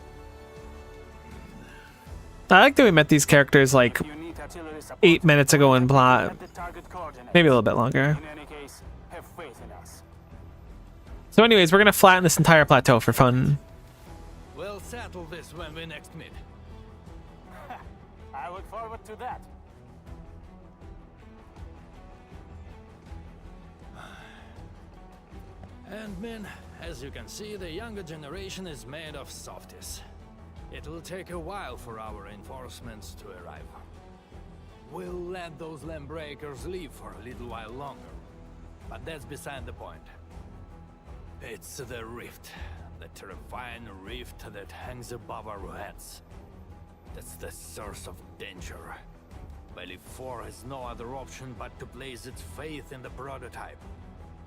I like that we met these characters like If you need artillery support, 8 minutes ago in plot. at the target coordinates. Maybe a little bit longer. In any case, have faith in us. So anyways, we're gonna flatten this entire plateau for fun. We'll settle this when we next meet. I look forward to that. And men, as you can see, the younger generation is made of softies. It will take a while for our reinforcements to arrive. We'll let those Lambreakers leave for a little while longer. But that's beside the point. It's the rift. The terrifying rift that hangs above our heads. That's the source of danger. Valley 4 has no other option but to place its faith in the prototype.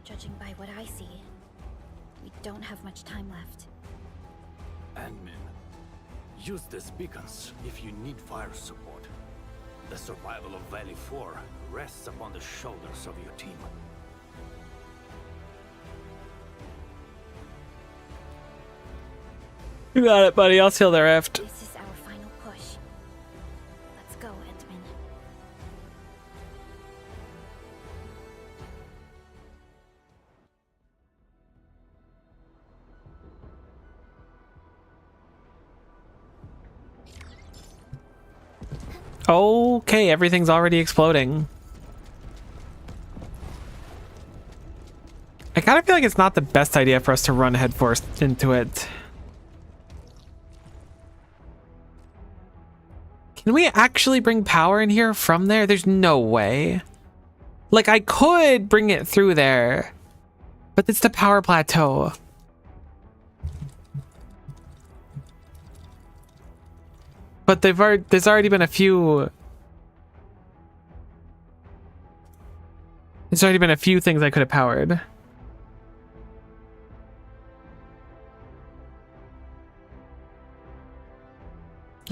Judging by what I see, we don't have much time left. Admin, use these beacons if you need fire support. The survival of Valley 4 rests upon the shoulders of your team. You got it, buddy. I'll seal the rift. This is our final push. Let's go, Entman. Okay, everything's already exploding. I kind of feel like it's not the best idea for us to run headfirst into it. Can we actually bring power in here from there? There's no way. Like, I could bring it through there, but it's the power plateau. But there's already been a few... There's already been a few things I could have powered.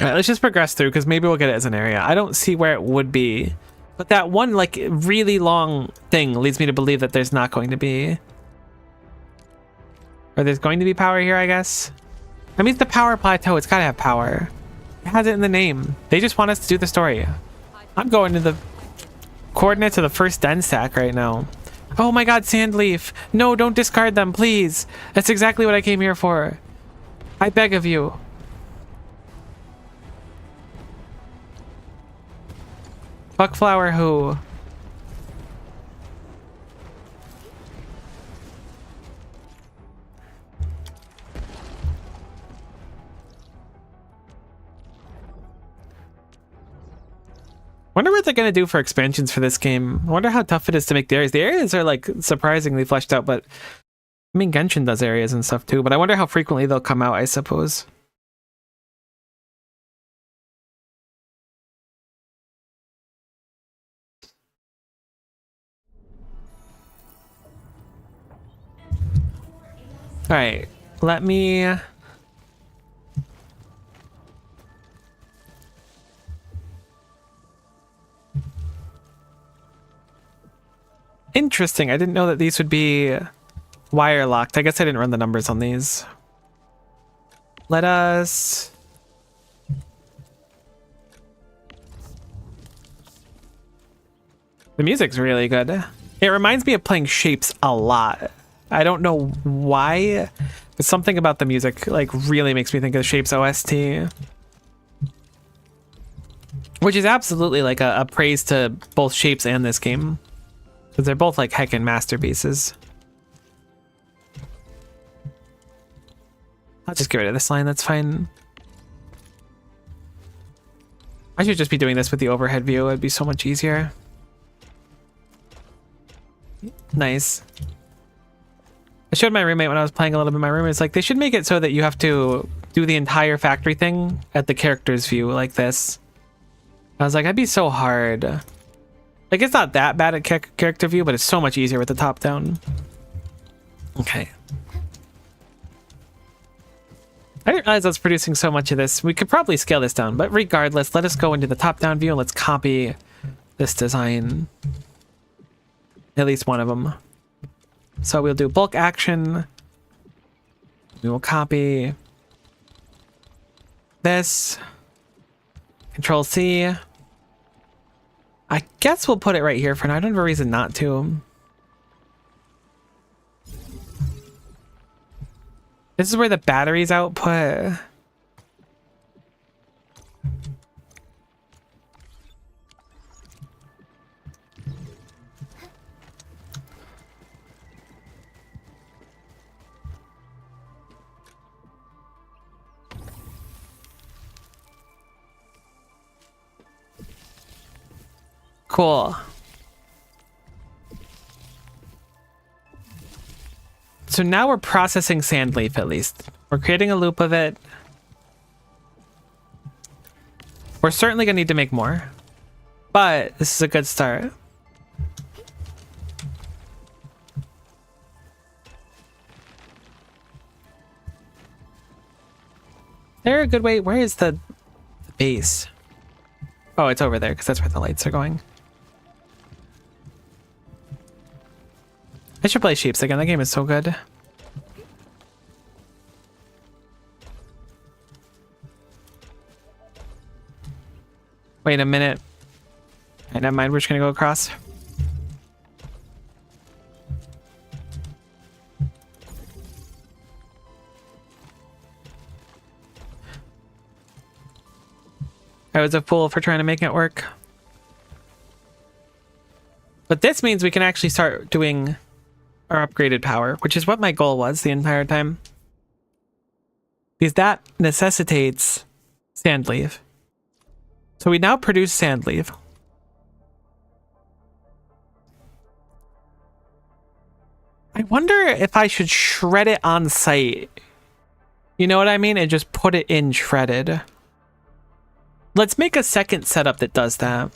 All right, let's just progress through because maybe we'll get it as an area. I don't see where it would be. But that one, like, really long thing leads me to believe that there's not going to be. Or there's going to be power here, I guess. I mean, it's the power plateau. It's got to have power. It has it in the name. They just want us to do the story. I'm going to the coordinates of the first den stack right now. Oh my god, Sandleaf. No, don't discard them, please. That's exactly what I came here for. I beg of you. Buckflower who? Wonder what they're gonna do for expansions for this game. I wonder how tough it is to make the areas. The areas are like surprisingly fleshed out, but I mean Genshin does areas and stuff too, but I wonder how frequently they'll come out, I suppose. All right, let me... Interesting, I didn't know that these would be wire locked. I guess I didn't run the numbers on these. Let us... The music's really good. It reminds me of playing Shapes a lot. I don't know why, but something about the music like really makes me think of Shapes OST. Which is absolutely like a praise to both Shapes and this game. Because they're both like heckin' masterpieces. I'll just get rid of this line, that's fine. I should just be doing this with the overhead view, it'd be so much easier. Nice. I showed my roommate when I was playing a little bit. My roommate's like, they should make it so that you have to do the entire factory thing at the character's view like this. I was like, that'd be so hard. Like, it's not that bad at character view, but it's so much easier with the top down. Okay. I didn't realize I was producing so much of this. We could probably scale this down, but regardless, let us go into the top down view and let's copy this design. At least one of them. So we'll do bulk action. We will copy this. Control C. I guess we'll put it right here for now. I don't have a reason not to. This is where the batteries output. Cool. So now we're processing Sandleaf at least. We're creating a loop of it. We're certainly gonna need to make more, but this is a good start. There a good way? Where is the base? Oh, it's over there because that's where the lights are going. I should play Shapes again. That game is so good. Wait a minute. Right, never mind. We're just gonna go across. I was a fool for trying to make it work. But this means we can actually start doing our upgraded power, which is what my goal was the entire time. Because that necessitates sand leaf. So we now produce sand leaf. I wonder if I should shred it on site. You know what I mean? And just put it in shredded. Let's make a second setup that does that.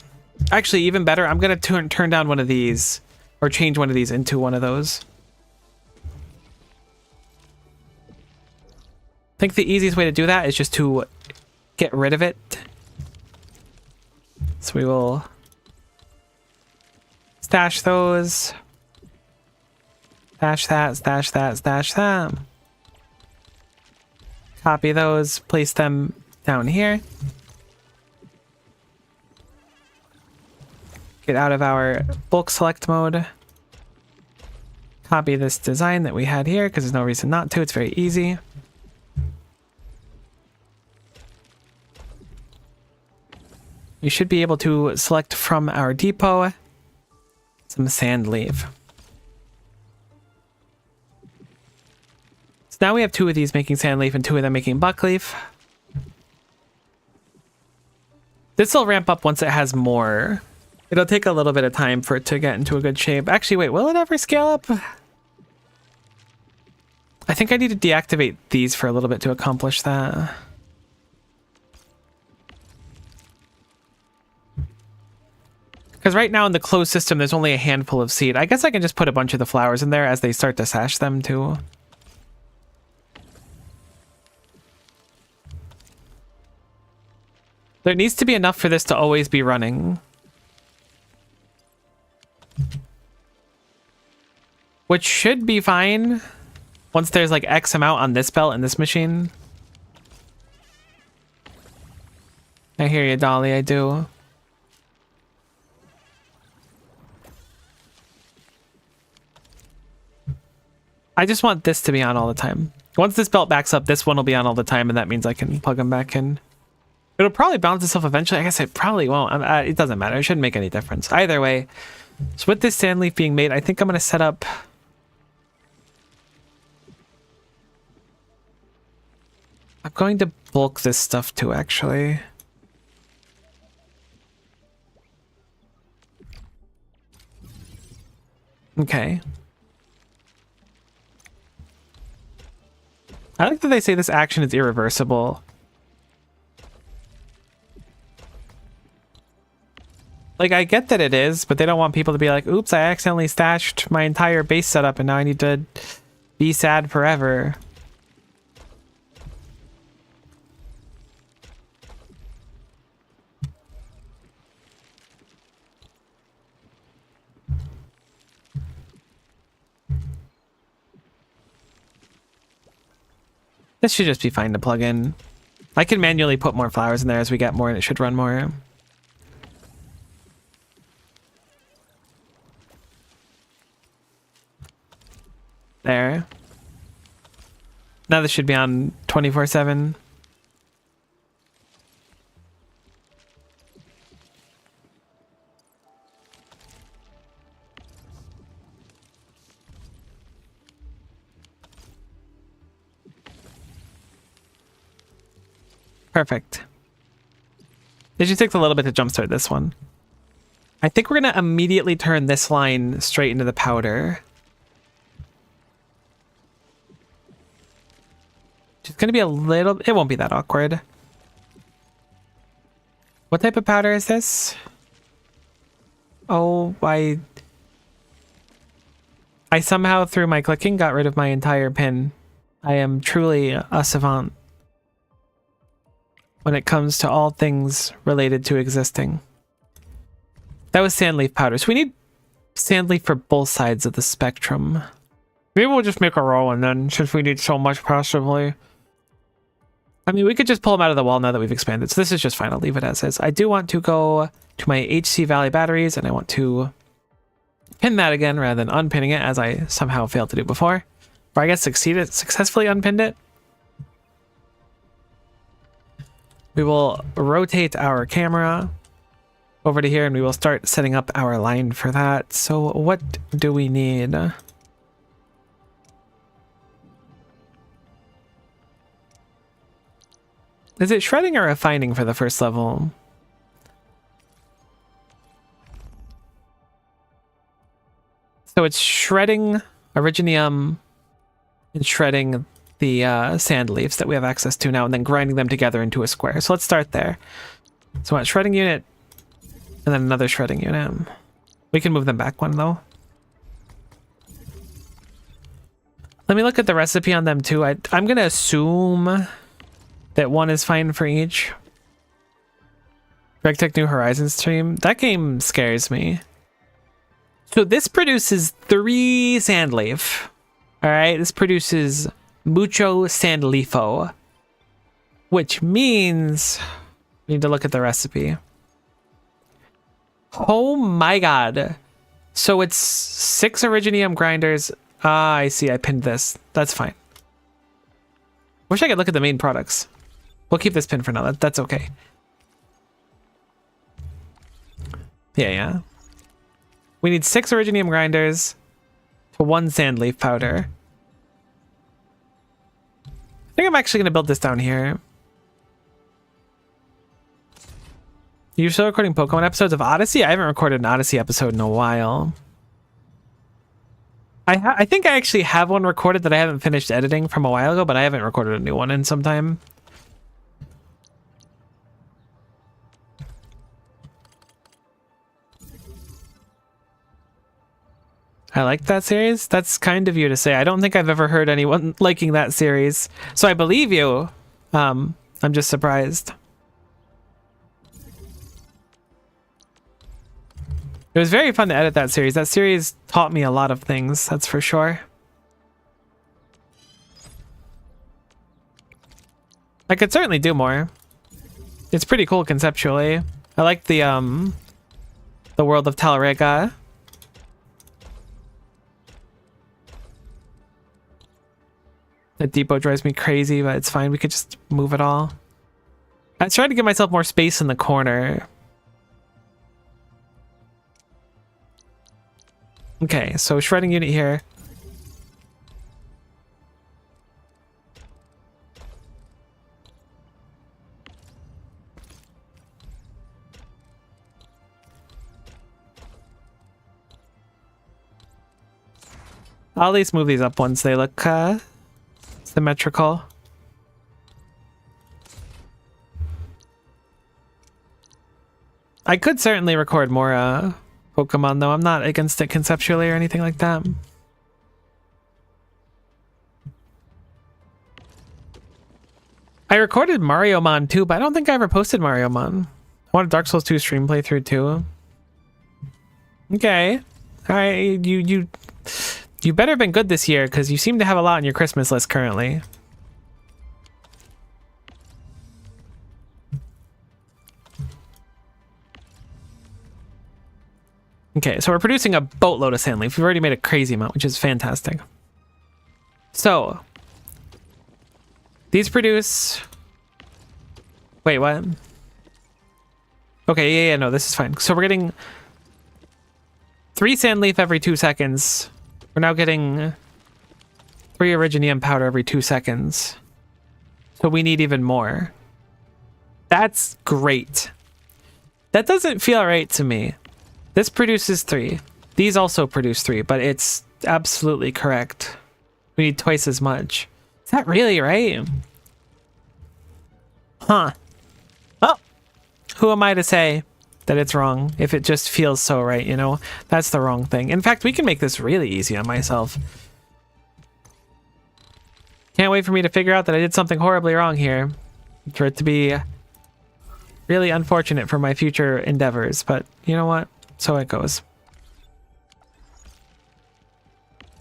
Actually, even better, I'm going to turn down one of these. Or change one of these into one of those. I think the easiest way to do that is just to get rid of it. So we will stash those. Stash that, stash that, stash that. Copy those, place them down here. Get out of our bulk select mode. Copy this design that we had here because there's no reason not to. It's very easy. We should be able to select from our depot some sand leaf. So now we have 2 of these making sand leaf and 2 of them making buckleaf. This will ramp up once it has more. It'll take a little bit of time for it to get into a good shape. Actually, wait, will it ever scale up? I think I need to deactivate these for a little bit to accomplish that. Because right now in the closed system, there's only a handful of seed. I guess I can just put a bunch of the flowers in there as they start to sash them too. There needs to be enough for this to always be running. Which should be fine once there's like X amount on this belt and this machine. I hear you, Dolly, I do. I just want this to be on all the time. Once this belt backs up, this one will be on all the time, and that means I can plug them back in. It'll probably balance itself eventually. I guess it probably won't. It doesn't matter. It shouldn't make any difference. Either way, so with this sand leaf being made, I think I'm going to set up... I'm going to bulk this stuff too, actually. Okay. I like that they say this action is irreversible. Like, I get that it is, but they don't want people to be like, oops, I accidentally stashed my entire base setup and now I need to be sad forever. This should just be fine to plug in. I can manually put more flowers in there as we get more and it should run more. There. Now this should be on 24/7. Perfect. It just takes a little bit to jumpstart this one. I think we're going to immediately turn this line straight into the powder. It's going to be a little... It won't be that awkward. What type of powder is this? Oh, I somehow, through my clicking, got rid of my entire pin. I am truly a savant when it comes to all things related to existing. That was sandleaf powder. So we need sandleaf for both sides of the spectrum. Maybe we'll just make a roll and then, since we need so much possibly. I mean, we could just pull them out of the wall now that we've expanded. So this is just fine. I'll leave it as is. I do want to go to my HC Valley batteries and I want to pin that again rather than unpinning it as I somehow failed to do before. Or I guess successfully unpinned it. We will rotate our camera over to here and we will start setting up our line for that. So what do we need? Is it shredding or refining for the first level? So it's shredding Originium and shredding the sand leaves that we have access to now and then grinding them together into a square. So let's start there. So I want shredding unit and then another shredding unit. We can move them back one though. Let me look at the recipe on them too. I'm going to assume that one is fine for each. RegTech New Horizons stream. That game scares me. So this produces 3 sand leaf. All right, this produces mucho sand leafo, which means we need to look at the recipe. Oh my god. So it's 6 Originium grinders. Ah, I see. I pinned this. That's fine. Wish I could look at the main products. We'll keep this pin for now. That's okay. Yeah. We need 6 Originium grinders to 1 sand leaf powder. I think I'm actually going to build this down here. You're still recording Pokemon episodes of Odyssey? I haven't recorded an Odyssey episode in a while. I think I actually have one recorded that I haven't finished editing from a while ago, but I haven't recorded a new one in some time. I like that series. That's kind of you to say. I don't think I've ever heard anyone liking that series. So I believe you. I'm just surprised. It was very fun to edit that series. That series taught me a lot of things, that's for sure. I could certainly do more. It's pretty cool conceptually. I like the world of Talrega. The depot drives me crazy, but it's fine. We could just move it all. I tried to give myself more space in the corner. Okay, so shredding unit here. I'll at least move these up once they look symmetrical. I could certainly record more Pokemon though. I'm not against it conceptually or anything like that. I recorded Mario Mon too, but I don't think I ever posted Mario Mon. I want a Dark Souls 2 stream playthrough too. Okay. Alright, you better have been good this year because you seem to have a lot on your Christmas list currently. Okay, so we're producing a boatload of sand leaf. We've already made a crazy amount, which is fantastic. So, these produce... Wait, what? Okay, yeah, no, this is fine. So we're getting 3 sand leaf every 2 seconds. We're now getting 3 Originium powder every 2 seconds. So we need even more. That's great. That doesn't feel right to me. This produces 3. These also produce 3, but it's absolutely correct. We need twice as much. Is that really right? Huh. Well, who am I to say that it's wrong if it just feels so right, you know? That's the wrong thing. In fact, we can make this really easy on myself. Can't wait for me to figure out that I did something horribly wrong here. For it to be really unfortunate for my future endeavors, but you know what? So it goes.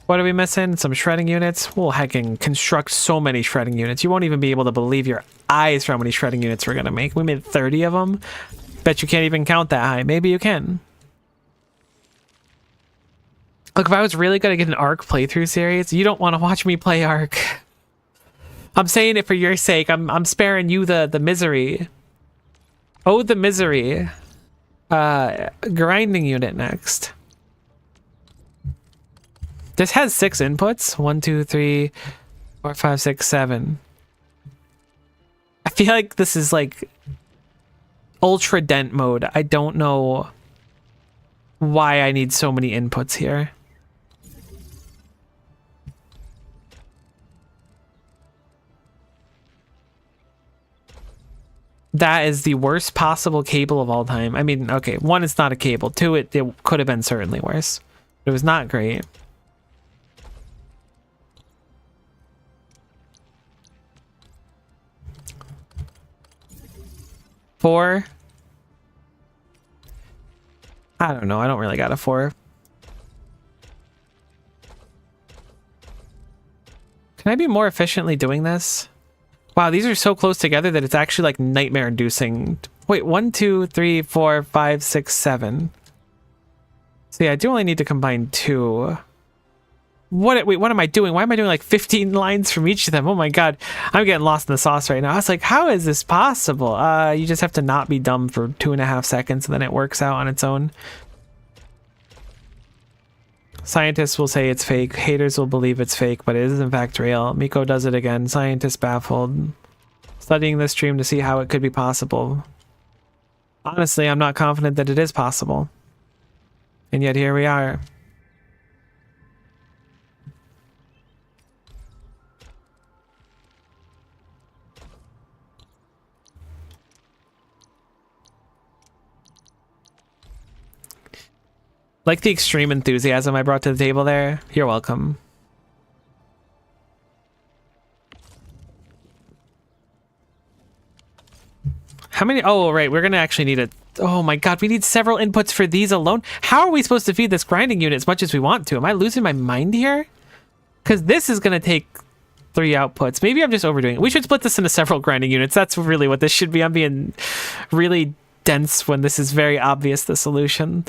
What are we missing? Some shredding units? We'll hecking construct so many shredding units. You won't even be able to believe your eyes for how many shredding units we're gonna make. We made 30 of them. Bet you can't even count that high. Maybe you can. Look, if I was really gonna get an Arc playthrough series, you don't want to watch me play Arc. I'm saying it for your sake. I'm sparing you the misery Oh, the misery. Grinding unit next. This has 6 inputs. 1, 2, 3, 4, 5, 6, 7. I feel like this is like ultra dent mode. I don't know why I need so many inputs here. That is the worst possible cable of all time. I mean, okay, 1, it's not a cable. 2, it could have been certainly worse. It was not great. Four. I don't know. I don't really got a 4. Can I be more efficiently doing this? Wow, these are so close together that it's actually like nightmare inducing. Wait, 1, 2, 3, 4, 5, 6, 7. So yeah, I do only need to combine 2. Wait, what am I doing? Why am I doing like 15 lines from each of them? Oh my god, I'm getting lost in the sauce right now. I was like, how is this possible? You just have to not be dumb for 2.5 seconds and then it works out on its own. Scientists will say it's fake. Haters will believe it's fake, but it is in fact real. Miko does it again. Scientists baffled. Studying this stream to see how it could be possible. Honestly, I'm not confident that it is possible. And yet here we are. Like the extreme enthusiasm I brought to the table there. You're welcome. How many? Oh, right. We're going to actually need a... Oh my god, we need several inputs for these alone. How are we supposed to feed this grinding unit as much as we want to? Am I losing my mind here? Because this is going to take 3 outputs. Maybe I'm just overdoing it. We should split this into several grinding units. That's really what this should be. I'm being really dense when this is very obvious, the solution.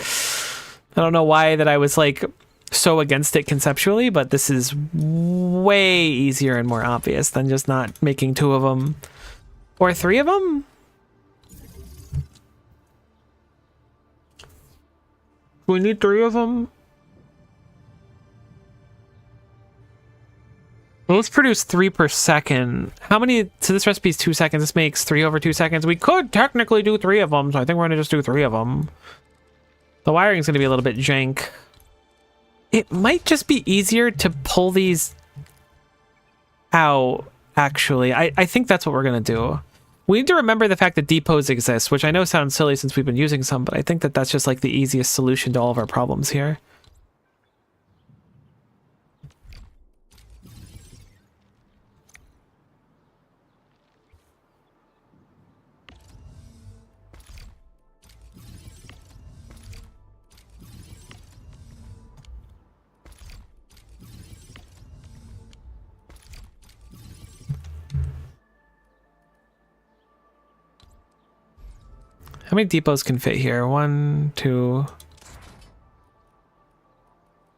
I don't know why that I was like so against it conceptually, but this is way easier and more obvious than just not making 2 of them or 3 of them. We need 3 of them. Well, let's produce 3 per second. How many? So this recipe is 2 seconds. This makes 3 over 2 seconds. We could technically do 3 of them, so I think we're gonna just do 3 of them. The wiring is going to be a little bit jank. It might just be easier to pull these out, actually. I think that's what we're going to do. We need to remember the fact that depots exist, which I know sounds silly since we've been using some, but I think that that's just like the easiest solution to all of our problems here. How many depots can fit here? 1, 2.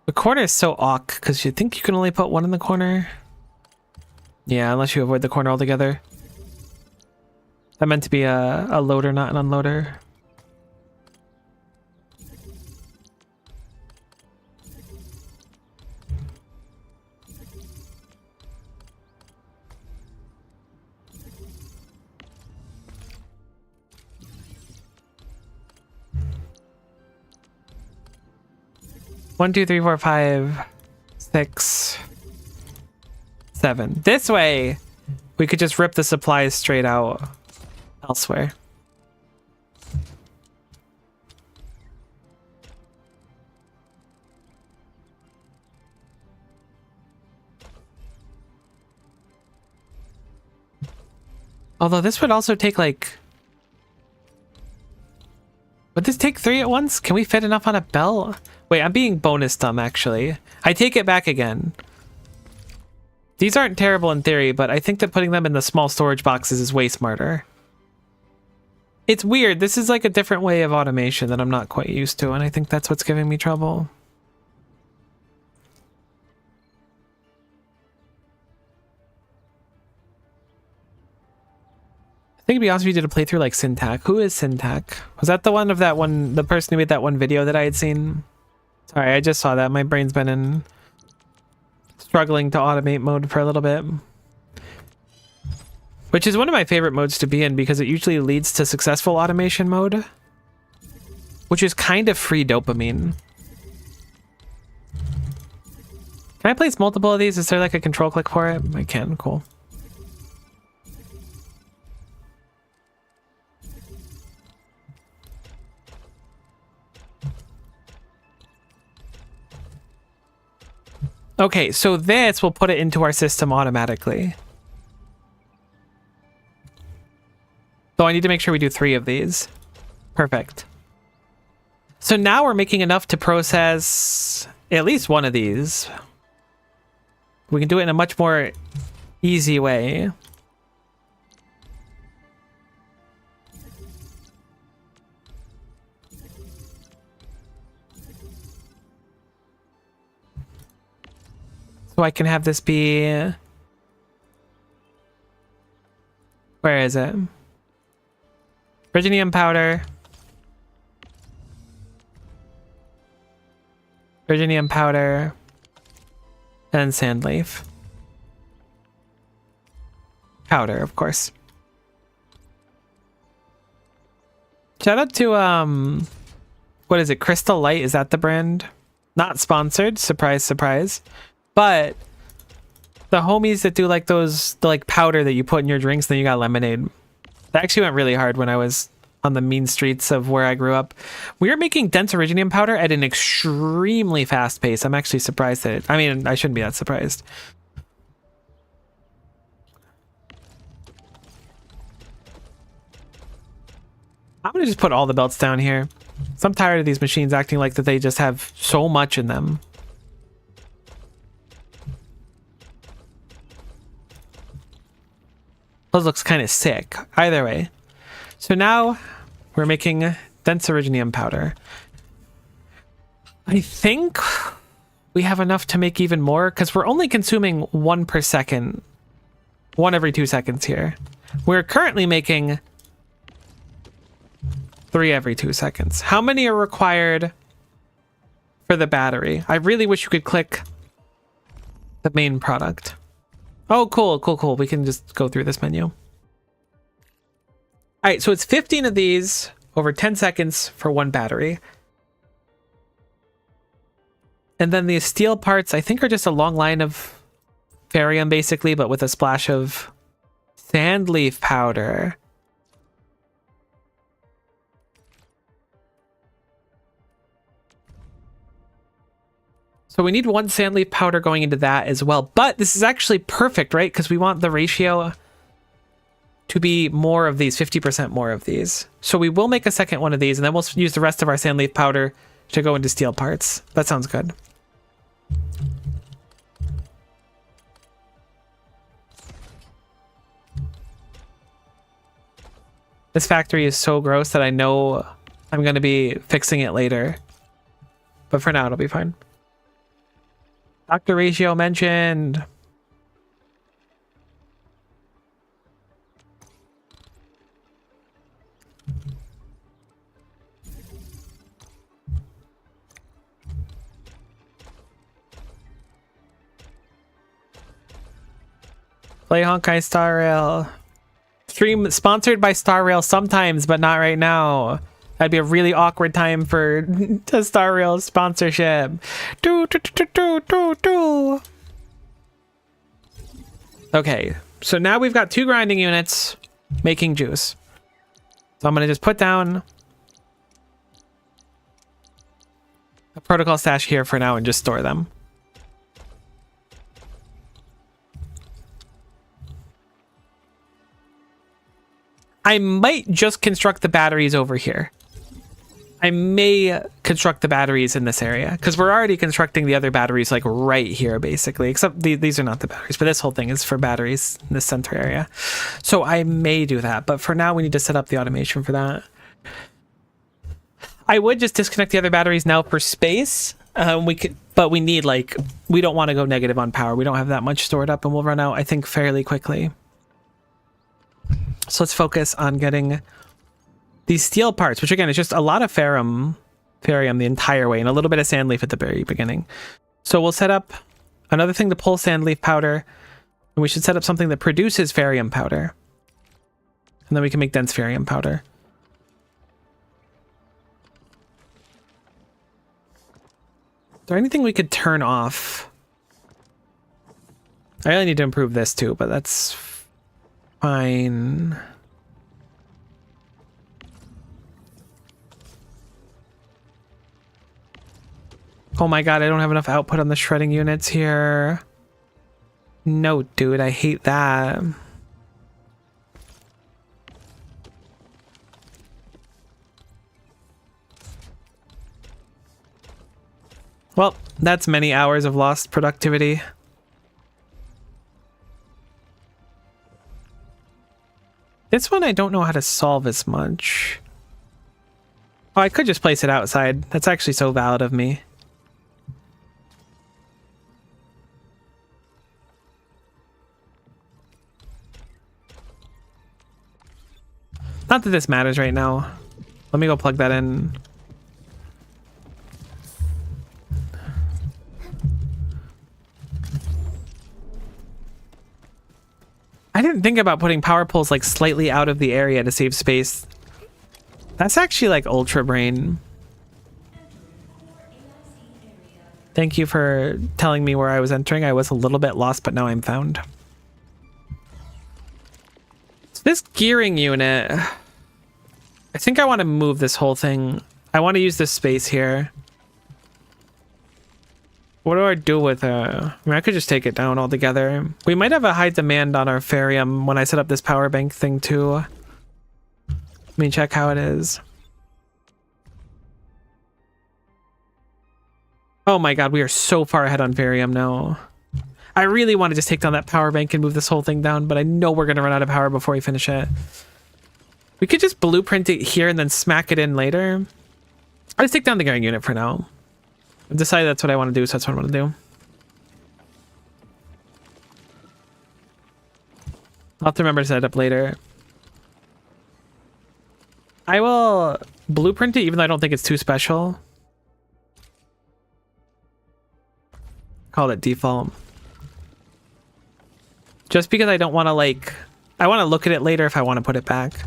The corner is so awk because you think you can only put 1 in the corner. Yeah, unless you avoid the corner altogether. That meant to be a loader, not an unloader. One, 2, 3, 4, 5, 6, 7. This way, we could just rip the supplies straight out elsewhere. Although this would also take like... Would this take 3 at once? Can we fit enough on a belt? Wait, I'm being bonus dumb, actually. I take it back again. These aren't terrible in theory, but I think that putting them in the small storage boxes is way smarter. It's weird. This is like a different way of automation that I'm not quite used to, and I think that's what's giving me trouble. I think it'd be awesome if you did a playthrough like Syntac. Who is Syntac? Was that the one of that one, the person who made that one video that I had seen? Sorry, I just saw that. My brain's been in struggling to automate mode for a little bit. Which is one of my favorite modes to be in because it usually leads to successful automation mode. Which is kind of free dopamine. Can I place multiple of these? Is there like a control click for it? I can, cool. Okay, so this will put it into our system automatically. So I need to make sure we do 3 of these. Perfect. So now we're making enough to process at least one of these. We can do it in a much more easy way. So I can have this be... Where is it? Virginium powder. Virginium powder. And sand leaf. Powder, of course. Shout out to, what is it? Crystal Light, is that the brand? Not sponsored, surprise, surprise. But the homies that do like those, the like powder that you put in your drinks, then you got lemonade. That actually went really hard when I was on the mean streets of where I grew up. We are making dense originium powder at an extremely fast pace. I'm actually surprised at it. I mean, I shouldn't be that surprised. I'm gonna just put all the belts down here. So I'm tired of these machines acting like that they just have so much in them. Those looks kind of sick. Either way. So now we're making dense originium powder. I think we have enough to make even more because we're only consuming 1 per second. 1 every 2 seconds here. We're currently making 3 every 2 seconds. How many are required for the battery? I really wish you could click the main product. Oh, cool, cool, cool. We can just go through this menu. All right, so it's 15 of these over 10 seconds for 1 battery. And then the steel parts, I think, are just a long line of Farium, basically, but with a splash of sand leaf powder. So we need 1 sand leaf powder going into that as well. But this is actually perfect, right? Because we want the ratio to be more of these, 50% more of these. So we will make a second one of these, and then we'll use the rest of our sand leaf powder to go into steel parts. That sounds good. This factory is so gross that I know I'm going to be fixing it later. But for now, it'll be fine. Dr. Ratio mentioned. Play Honkai Star Rail. Stream sponsored by Star Rail sometimes, but not right now. That'd be a really awkward time for a Star Rail sponsorship. Okay, so now we've got 2 grinding units making juice. So I'm gonna just put down a protocol stash here for now and just store them. I might just construct the batteries over here. I may construct the batteries in this area because we're already constructing the other batteries like right here, basically, except these are not the batteries, but this whole thing is for batteries in this center area. So I may do that, but for now we need to set up the automation for that. I would just disconnect the other batteries now for space. But we need we don't want to go negative on power. We don't have that much stored up and we'll run out, I think, fairly quickly. So let's focus on getting these steel parts, which again is just a lot of ferrum the entire way, and a little bit of sandleaf at the very beginning. So we'll set up another thing to pull sandleaf powder, and we should set up something that produces ferrium powder. And then we can make dense ferrium powder. Is there anything we could turn off? I really need to improve this too, but that's fine. Oh my god, I don't have enough output on the shredding units here. No, dude, I hate that. Well, that's many hours of lost productivity. This one I don't know how to solve as much. Oh, I could just place it outside. That's actually so valid of me. Not that this matters right now. Let me go plug that in. I didn't think about putting power poles like slightly out of the area to save space. That's actually like ultra brain. Thank you for telling me where I was entering. I was a little bit lost, but now I'm found. So this gearing unit, I think I want to move this whole thing. I want to use this space here. What do I do with I mean, I could just take it down altogether. We might have a high demand on our ferrium when I set up this power bank thing too. Let me check how it is. Oh my god, we are so far ahead on ferrium now. I really want to just take down that power bank and move this whole thing down, but I know we're going to run out of power before we finish it. We could just blueprint it here and then smack it in later. I'll just take down the gearing unit for now. I've decided that's what I want to do, so that's what I'm going to do. I'll have to remember to set it up later. I will blueprint it even though I don't think it's too special. Call it default. Just because I don't want to like... I want to look at it later if I want to put it back.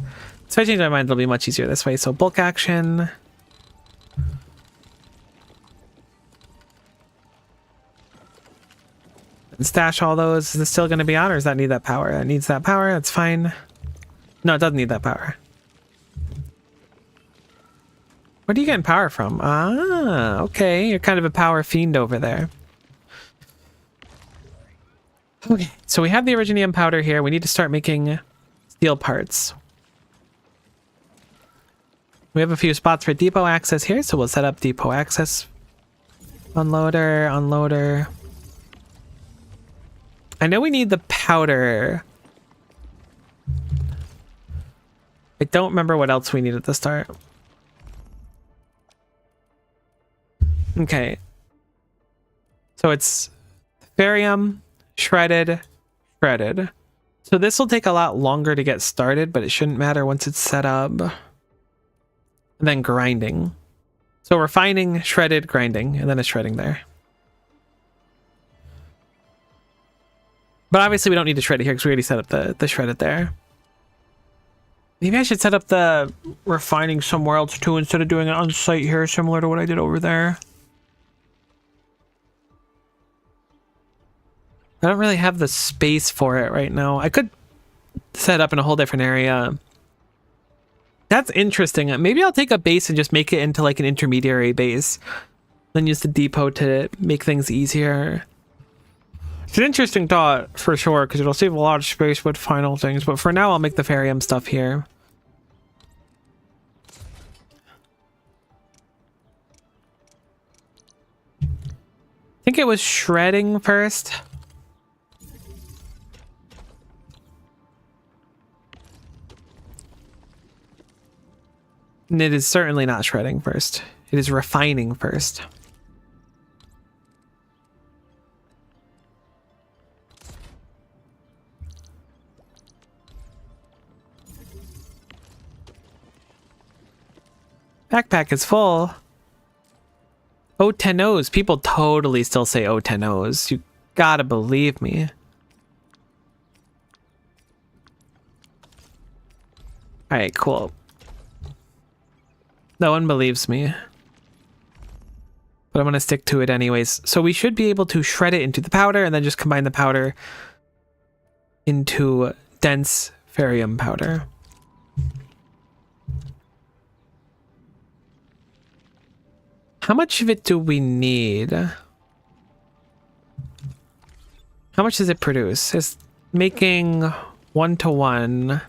So if I change my mind, it'll be much easier this way. So bulk action... and stash all those. Is this still going to be on, or does that need that power? It needs that power. That's fine. No, it doesn't need that power. Where are you getting power from? Ah, okay. You're kind of a power fiend over there. Okay, so we have the Originium powder here. We need to start making steel parts. We have a few spots for depot access here, so we'll set up depot access. Unloader, unloader. I know we need the powder. I don't remember what else we need at the start. Okay. So it's ferrium, shredded. So this will take a lot longer to get started, but it shouldn't matter once it's set up. And then grinding. So refining, shredded, grinding, and then a shredding there. But obviously we don't need to shred it here because we already set up the shredded there. Maybe I should set up the refining somewhere else too instead of doing it on site here, similar to what I did over there. I don't really have the space for it right now. I could set up in a whole different area. That's interesting. Maybe I'll take a base and just make it into like an intermediary base. Then use the depot to make things easier. It's an interesting thought for sure, because it'll save a lot of space with final things, but for now I'll make the ferrium stuff here. I think it was shredding first. And it is certainly not shredding first. It is refining first. Backpack is full. Oh, 10 O's. People totally still say oh, 10 O's. You gotta believe me. Alright, cool. No one believes me. But I'm gonna stick to it anyways. So we should be able to shred it into the powder and then just combine the powder into dense ferrium powder. How much of it do we need? How much does it produce? It's making 1-to-1.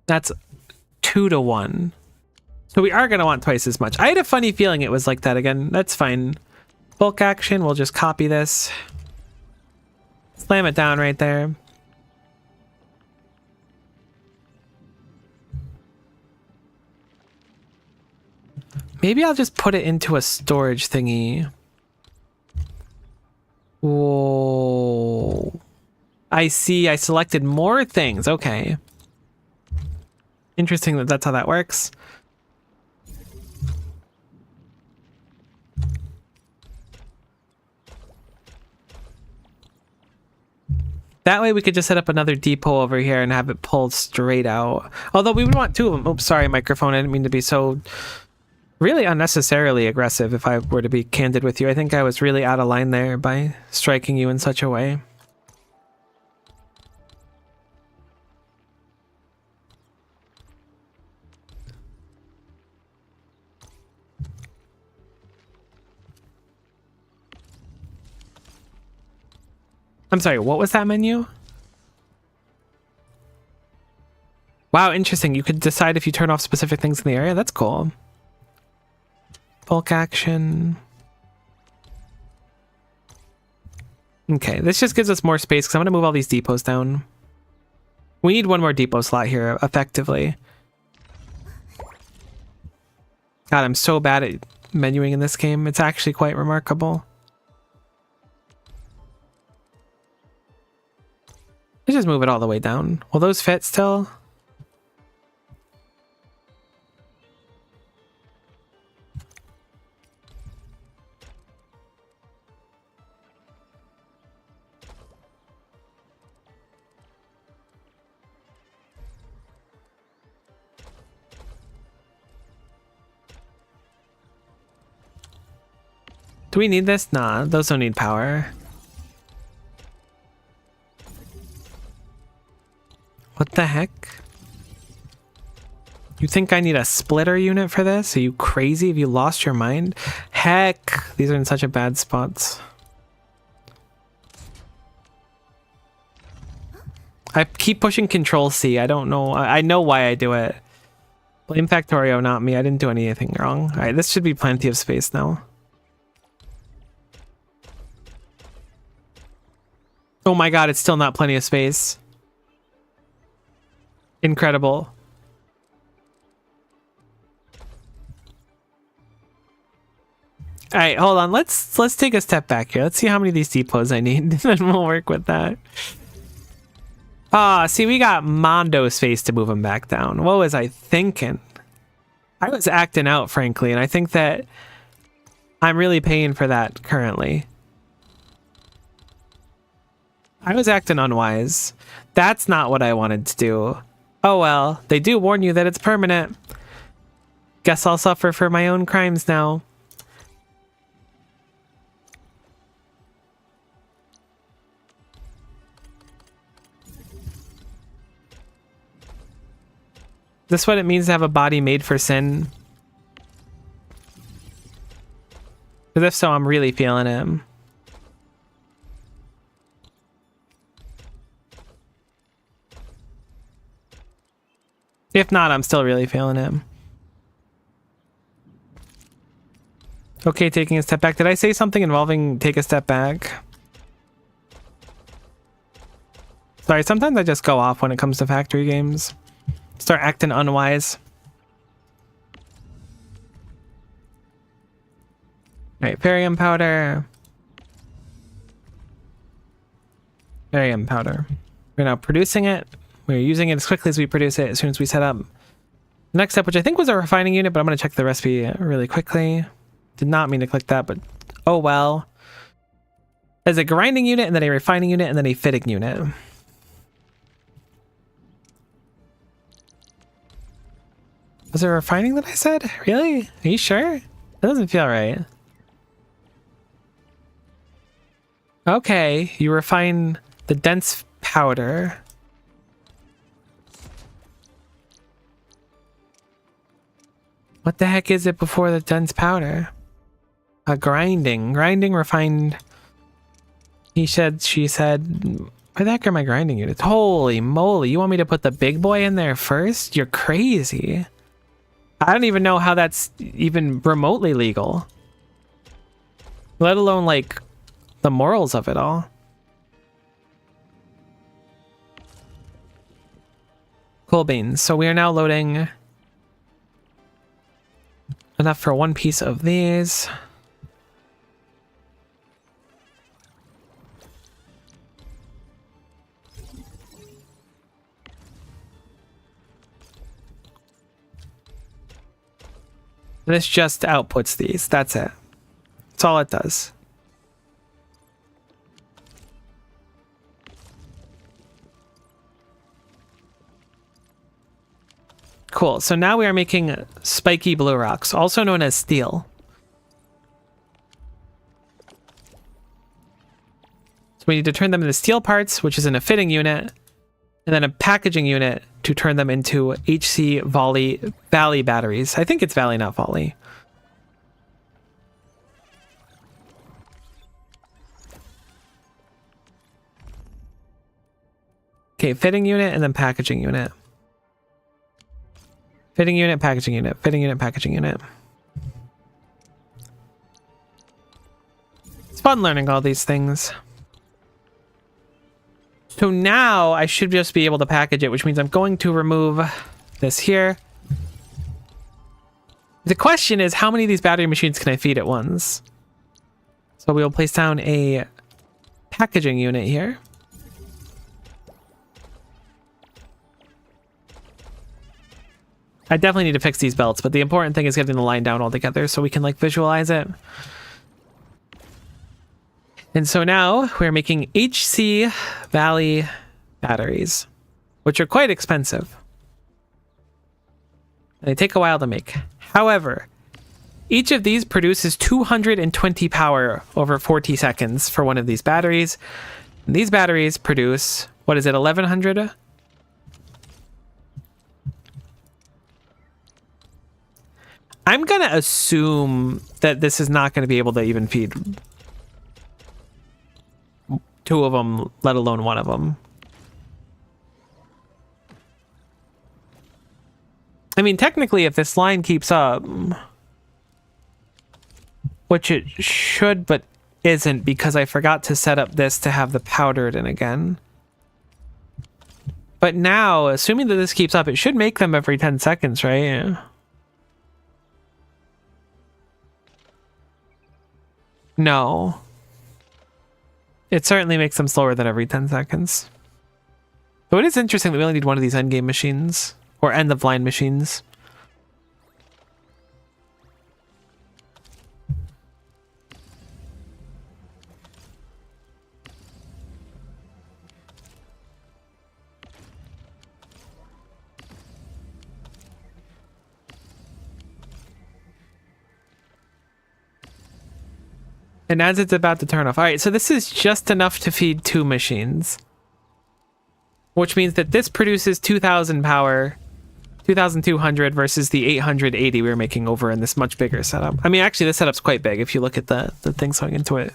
That's 2-to-1. So we are going to want twice as much. I had a funny feeling it was like that again. That's fine. Bulk action, we'll just copy this. Slam it down right there. Maybe I'll just put it into a storage thingy. Whoa. I see, I selected more things. Okay. Interesting that that's how that works. That way we could just set up another depot over here and have it pulled straight out. Although we would want 2 of them. Oops, sorry, microphone. I didn't mean to be so really unnecessarily aggressive, if I were to be candid with you. I think I was really out of line there by striking you in such a way. I'm sorry, what was that menu? Wow, interesting. You could decide if you turn off specific things in the area. That's cool. Bulk action. Okay, this just gives us more space because I'm going to move all these depots down. We need one more depot slot here, effectively. God, I'm so bad at menuing in this game. It's actually quite remarkable. Let's just move it all the way down. Will those fit still? Do we need this? Nah, those don't need power. What the heck? You think I need a splitter unit for this? Are you crazy? Have you lost your mind? Heck, these are in such a bad spots. I keep pushing Control C. I don't know. I know why I do it. Blame Factorio, not me. I didn't do anything wrong. All right, this should be plenty of space now. Oh my god, it's still not plenty of space. Incredible. All right, hold on. Let's take a step back here. Let's see how many of these depots I need, and then we'll work with that. Ah, see, we got Mondo space to move them back down. What was I thinking? I was acting out, frankly, and I think that I'm really paying for that currently. I was acting unwise. That's not what I wanted to do. Oh well, they do warn you that it's permanent. Guess I'll suffer for my own crimes now. This what it means to have a body made for sin? Because if so, I'm really feeling it. If not, I'm still really feeling it. Okay, taking a step back. Did I say something involving take a step back? Sorry, sometimes I just go off when it comes to factory games. Start acting unwise. Alright, barium powder. barium powder. We're now producing it. We're using it as quickly as we produce it as soon as we set up the next step, which I think was a refining unit, but I'm going to check the recipe really quickly. Did not mean to click that, but oh well. As a grinding unit, and then a refining unit, and then a fitting unit. Was it refining that I said? Really? Are you sure? That doesn't feel right. Okay, you refine the dense powder. What the heck is it before the dense powder? Grinding. Grinding, refined. He said, she said. Where the heck are my grinding units? Holy moly, you want me to put the big boy in there first? You're crazy. I don't even know how that's even remotely legal. Let alone, like, the morals of it all. Cool beans. So we are now loading enough for one piece of these. This just outputs these. That's it. That's all it does. Cool. So now we are making spiky blue rocks, also known as steel. So we need to turn them into steel parts, which is in a fitting unit, and then a packaging unit to turn them into HC Valley batteries. I think it's Valley, not Volley. Okay, fitting unit and then packaging unit. Fitting unit, packaging unit, fitting unit, packaging unit. It's fun learning all these things. So now I should just be able to package it, which means I'm going to remove this here. The question is, how many of these battery machines can I feed at once? So we'll place down a packaging unit here. I definitely need to fix these belts, but the important thing is getting the line down altogether so we can like visualize it. And so now we're making HC Valley batteries, which are quite expensive. And they take a while to make. However, each of these produces 220 power over 40 seconds for one of these batteries. And these batteries produce, what is it, 1100? I'm going to assume that this is not going to be able to even feed two of them, let alone one of them. I mean, technically, if this line keeps up, which it should, but isn't, because I forgot to set up this to have the powdered in again. But now, assuming that this keeps up, it should make them every 10 seconds, right? No. It certainly makes them slower than every 10 seconds. But it is interesting that we only need one of these endgame machines. Or end-of-line machines. And as it's about to turn off. Alright, so this is just enough to feed two machines. Which means that this produces 2,000 power, 2,200 versus the 880 we were making over in this much bigger setup. I mean, actually, this setup's quite big if you look at the things going into it.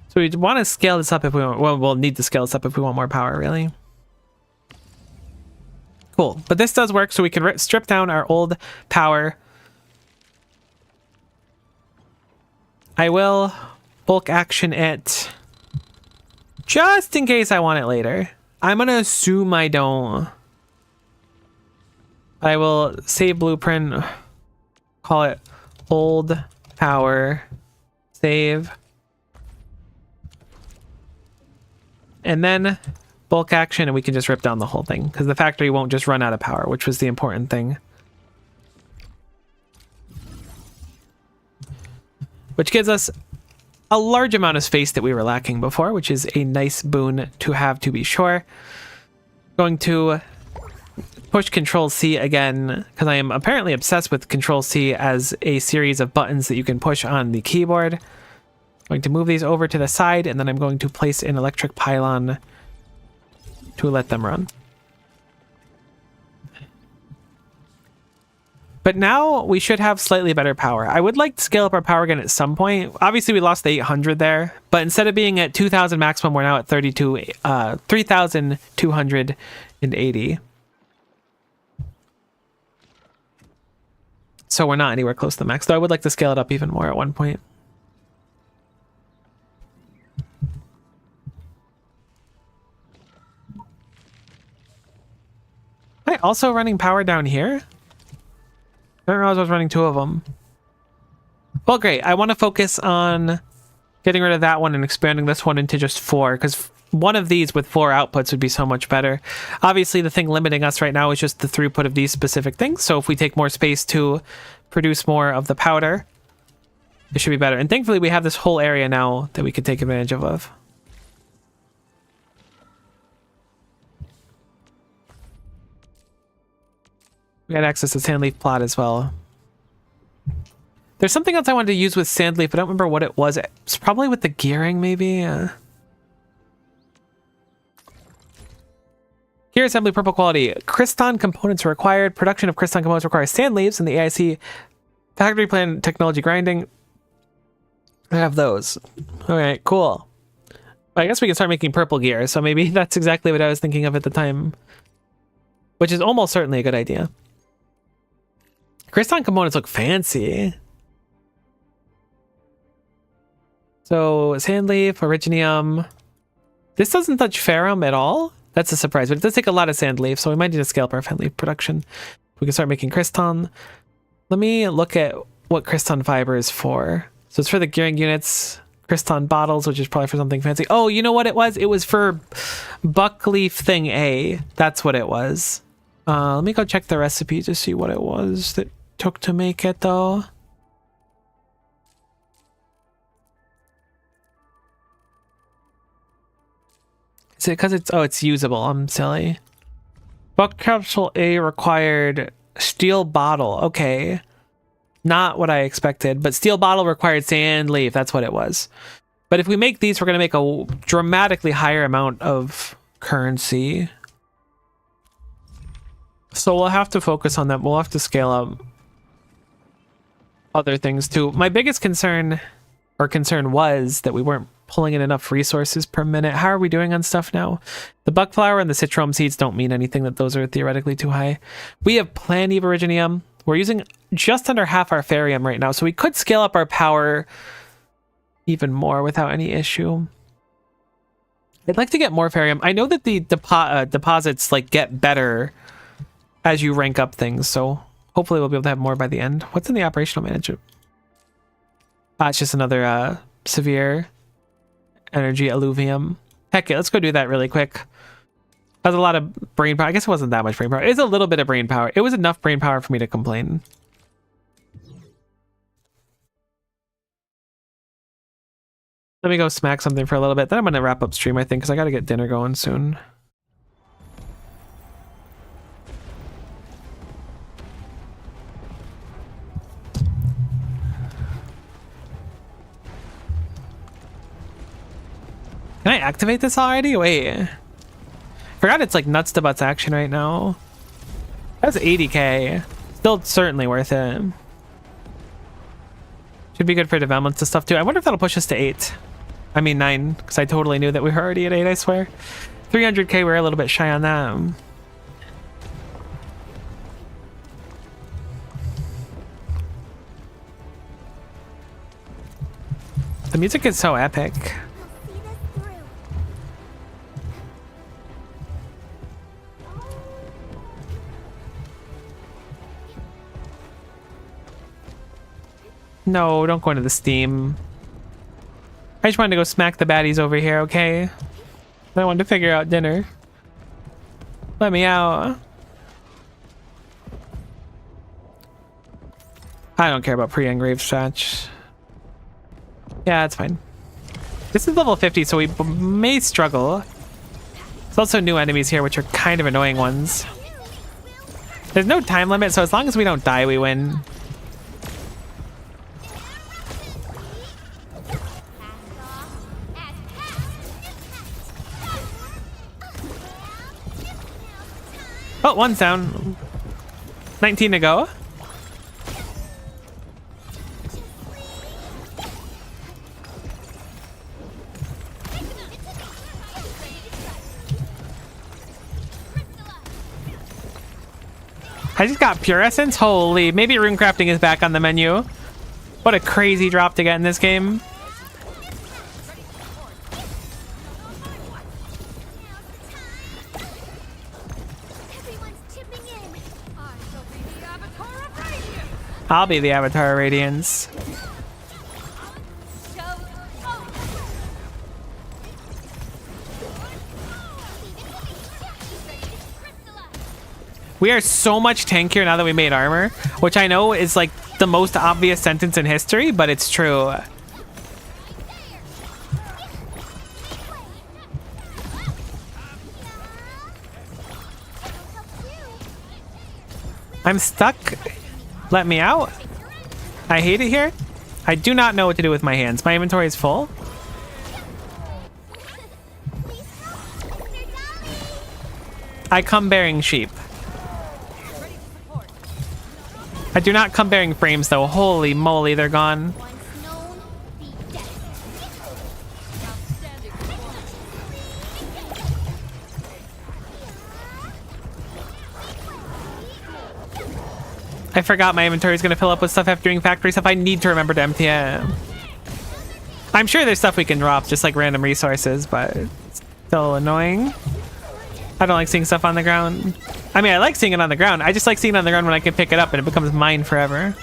So we want to scale this up if we want, well, we'll need to scale this up if we want more power, really. Cool, but this does work, so we can strip down our old power. I will bulk action it just in case I want it later. I'm gonna assume I don't. I will save blueprint, call it hold, power, save. And then bulk action, and we can just rip down the whole thing because the factory won't just run out of power, which was the important thing. Which gives us a large amount of space that we were lacking before, which is a nice boon to have, to be sure. Going to push Control C again because I am apparently obsessed with Control C as a series of buttons that you can push on the keyboard. Going to move these over to the side, and then I'm going to place an electric pylon to let them run. But now we should have slightly better power. I would like to scale up our power again at some point. Obviously, we lost the 800 there, but instead of being at 2,000 maximum, we're now at 3,280. So we're not anywhere close to the max, though I would like to scale it up even more at one point. Am I also running power down here? I didn't realize I was running two of them. Well, great. I want to focus on getting rid of that one and expanding this one into just 4, because one of these with 4 outputs would be so much better. Obviously, the thing limiting us right now is just the throughput of these specific things. So if we take more space to produce more of the powder, it should be better. And thankfully, we have this whole area now that we could take advantage of. We got access to Sandleaf plot as well. There's something else I wanted to use with Sandleaf, but I don't remember what it was. It's probably with the gearing, maybe. Gear assembly, purple quality. Cryston components are required. Production of Cryston components requires Sandleaves, and the AIC factory plan technology grinding. I have those. Okay, cool. I guess we can start making purple gear, so maybe that's exactly what I was thinking of at the time. Which is almost certainly a good idea. Cryston components look fancy. So, Sandleaf, Originium. This doesn't touch Ferrum at all. That's a surprise, but it does take a lot of Sandleaf, so we might need to scale up our Sandleaf production. We can start making Cryston. Let me look at what Cryston fiber is for. So it's for the gearing units. Cryston bottles, which is probably for something fancy. Oh, you know what it was? It was for Buckleaf Thing A. That's what it was. Let me go check the recipe to see what it was that took to make it, though. Is it because it's usable? I'm silly. Buck capsule A required steel bottle. Okay. Not what I expected, but steel bottle required Sandleaf. That's what it was. But if we make these, we're going to make a dramatically higher amount of currency. So we'll have to focus on that. We'll have to scale up other things too. My biggest concern was that we weren't pulling in enough resources per minute. How are we doing on stuff now? The buck flower and the citron seeds don't mean anything, that those are theoretically too high. We have plenty of Originium. We're using just under half our Ferium right now, so we could scale up our power even more without any issue. I'd like to get more Ferium. I know that the deposits like get better as you rank up things, so hopefully we'll be able to have more by the end. What's in the operational manager? It's just another severe energy alluvium. Heck yeah, let's go do that really quick. That's a lot of brain power. I guess it wasn't that much brain power. It's a little bit of brain power. It was enough brain power for me to complain. Let me go smack something for a little bit. Then I'm going to wrap up stream, I think, because I got to get dinner going soon. Can I activate this already? Wait. Forgot it's like nuts to butts action right now. That's 80k. Still certainly worth it. Should be good for developments and stuff too. I wonder if that'll push us to 8. I mean 9, because I totally knew that we were already at 8, I swear. 300k, we're a little bit shy on that. The music is so epic. No, don't go into the steam. I just wanted to go smack the baddies over here, okay? I wanted to figure out dinner. Let me out. I don't care about pre-engraved stretch. Yeah, it's fine. This is level 50, so we may struggle. There's also new enemies here, which are kind of annoying ones. There's no time limit, so as long as we don't die, we win. Oh, one's down. 19 to go. I just got pure essence. Holy, maybe rune crafting is back on the menu. What a crazy drop to get in this game. I'll be the Avatar of Radiance. We are so much tankier now that we made armor, which I know is like the most obvious sentence in history, but it's true. I'm stuck. Let me out. I hate it here. I do not know what to do with my hands. My inventory is full. I come bearing sheep. I do not come bearing frames though. Holy moly, they're gone. I forgot my inventory is going to fill up with stuff after doing factory stuff. I need to remember to empty it. I'm sure there's stuff we can drop, just like random resources, but it's still annoying. I don't like seeing stuff on the ground. I mean, I like seeing it on the ground. I just like seeing it on the ground when I can pick it up and it becomes mine forever.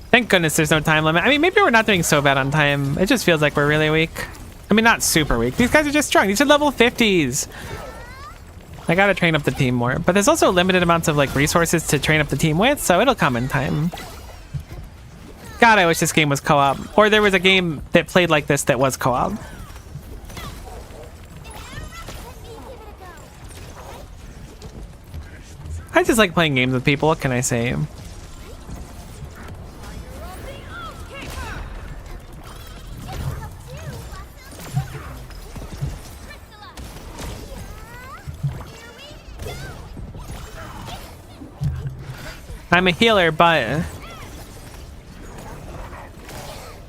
Thank goodness there's no time limit. I mean, maybe we're not doing so bad on time. It just feels like we're really weak. I mean, not super weak. These guys are just strong. These are level 50s. I gotta train up the team more. But there's also limited amounts of like resources to train up the team with, so it'll come in time. God, I wish this game was co-op. Or there was a game that played like this that was co-op. I just like playing games with people. What can I say? I'm a healer, but...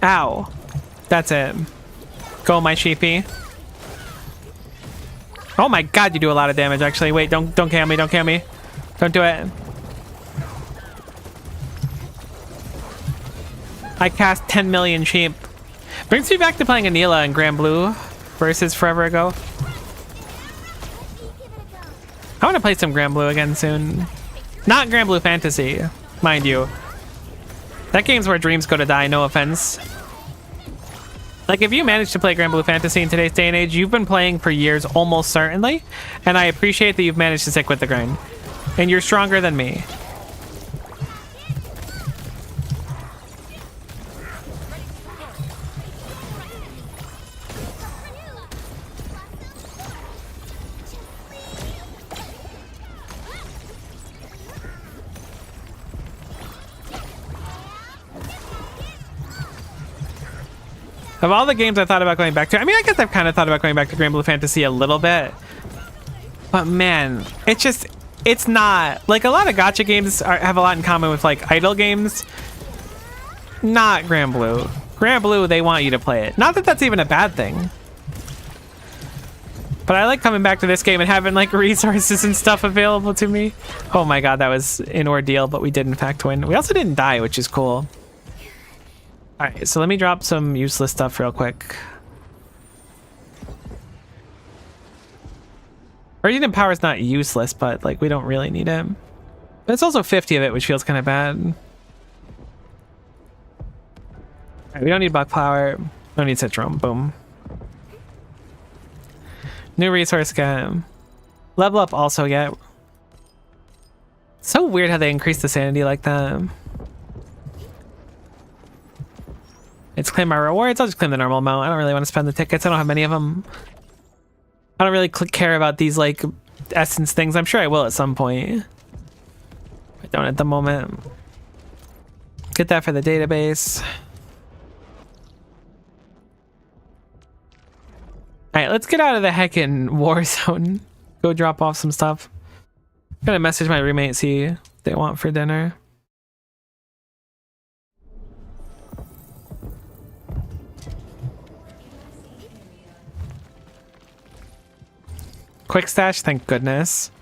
Ow. That's it. Go, my sheepy. Oh my god, you do a lot of damage, actually. Wait, don't kill me, don't kill me. Don't do it. I cast 10 million sheep. Brings me back to playing Anila and Grand Blue versus forever ago. I want to play some Grand Blue again soon. Not Grand Blue Fantasy, mind you. That game's where dreams go to die, no offense. Like, if you manage to play Grand Blue Fantasy in today's day and age, you've been playing for years, almost certainly. And I appreciate that you've managed to stick with the grind. And you're stronger than me. Of all the games I thought about going back to, I mean, I guess I've kind of thought about going back to Grand Blue Fantasy a little bit. But man, it's not. Like, a lot of gacha games have a lot in common with, like, idle games. Not Grand Blue. Grand Blue, they want you to play it. Not that that's even a bad thing. But I like coming back to this game and having like resources and stuff available to me. Oh my god, that was an ordeal, but we did in fact win. We also didn't die, which is cool. Alright, so let me drop some useless stuff real quick. Radiant power is not useless, but like we don't really need it. But it's also 50 of it, which feels kind of bad. Alright, we don't need buck flower. Don't need citron. Boom. New resource get. Level up also get. So weird how they increase the sanity like that. Let's claim my rewards. I'll just claim the normal amount. I don't really want to spend the tickets. I don't have many of them. I don't really care about these like essence things. I'm sure I will at some point. I don't at the moment. Get that for the database. Alright, let's get out of the heckin' war zone. Go drop off some stuff. I'm gonna message my roommate, see what they want for dinner. Quick stash, thank goodness.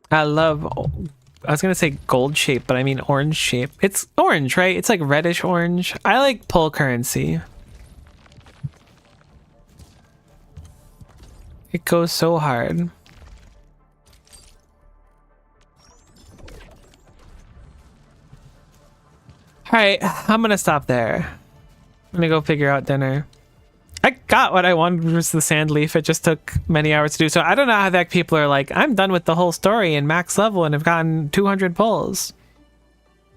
I love, I was gonna say gold shape, but I mean orange shape. It's orange, right? It's like reddish orange. I like pull currency. It goes so hard. Alright, I'm gonna stop there. I'm gonna go figure out dinner. I got what I wanted, which was the sand leaf. It just took many hours to do. So I don't know how the heck people are like, I'm done with the whole story and max level and have gotten 200 pulls.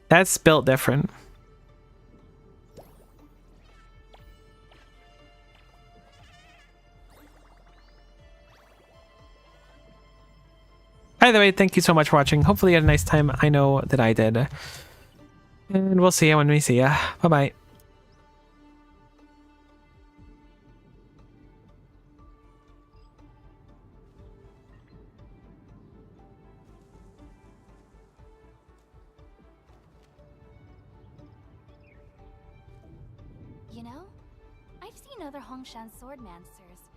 That's built different. Either way, thank you so much for watching. Hopefully you had a nice time. I know that I did. And we'll see you when we see ya. Bye-bye. You know, I've seen other Hongshan swordmancers,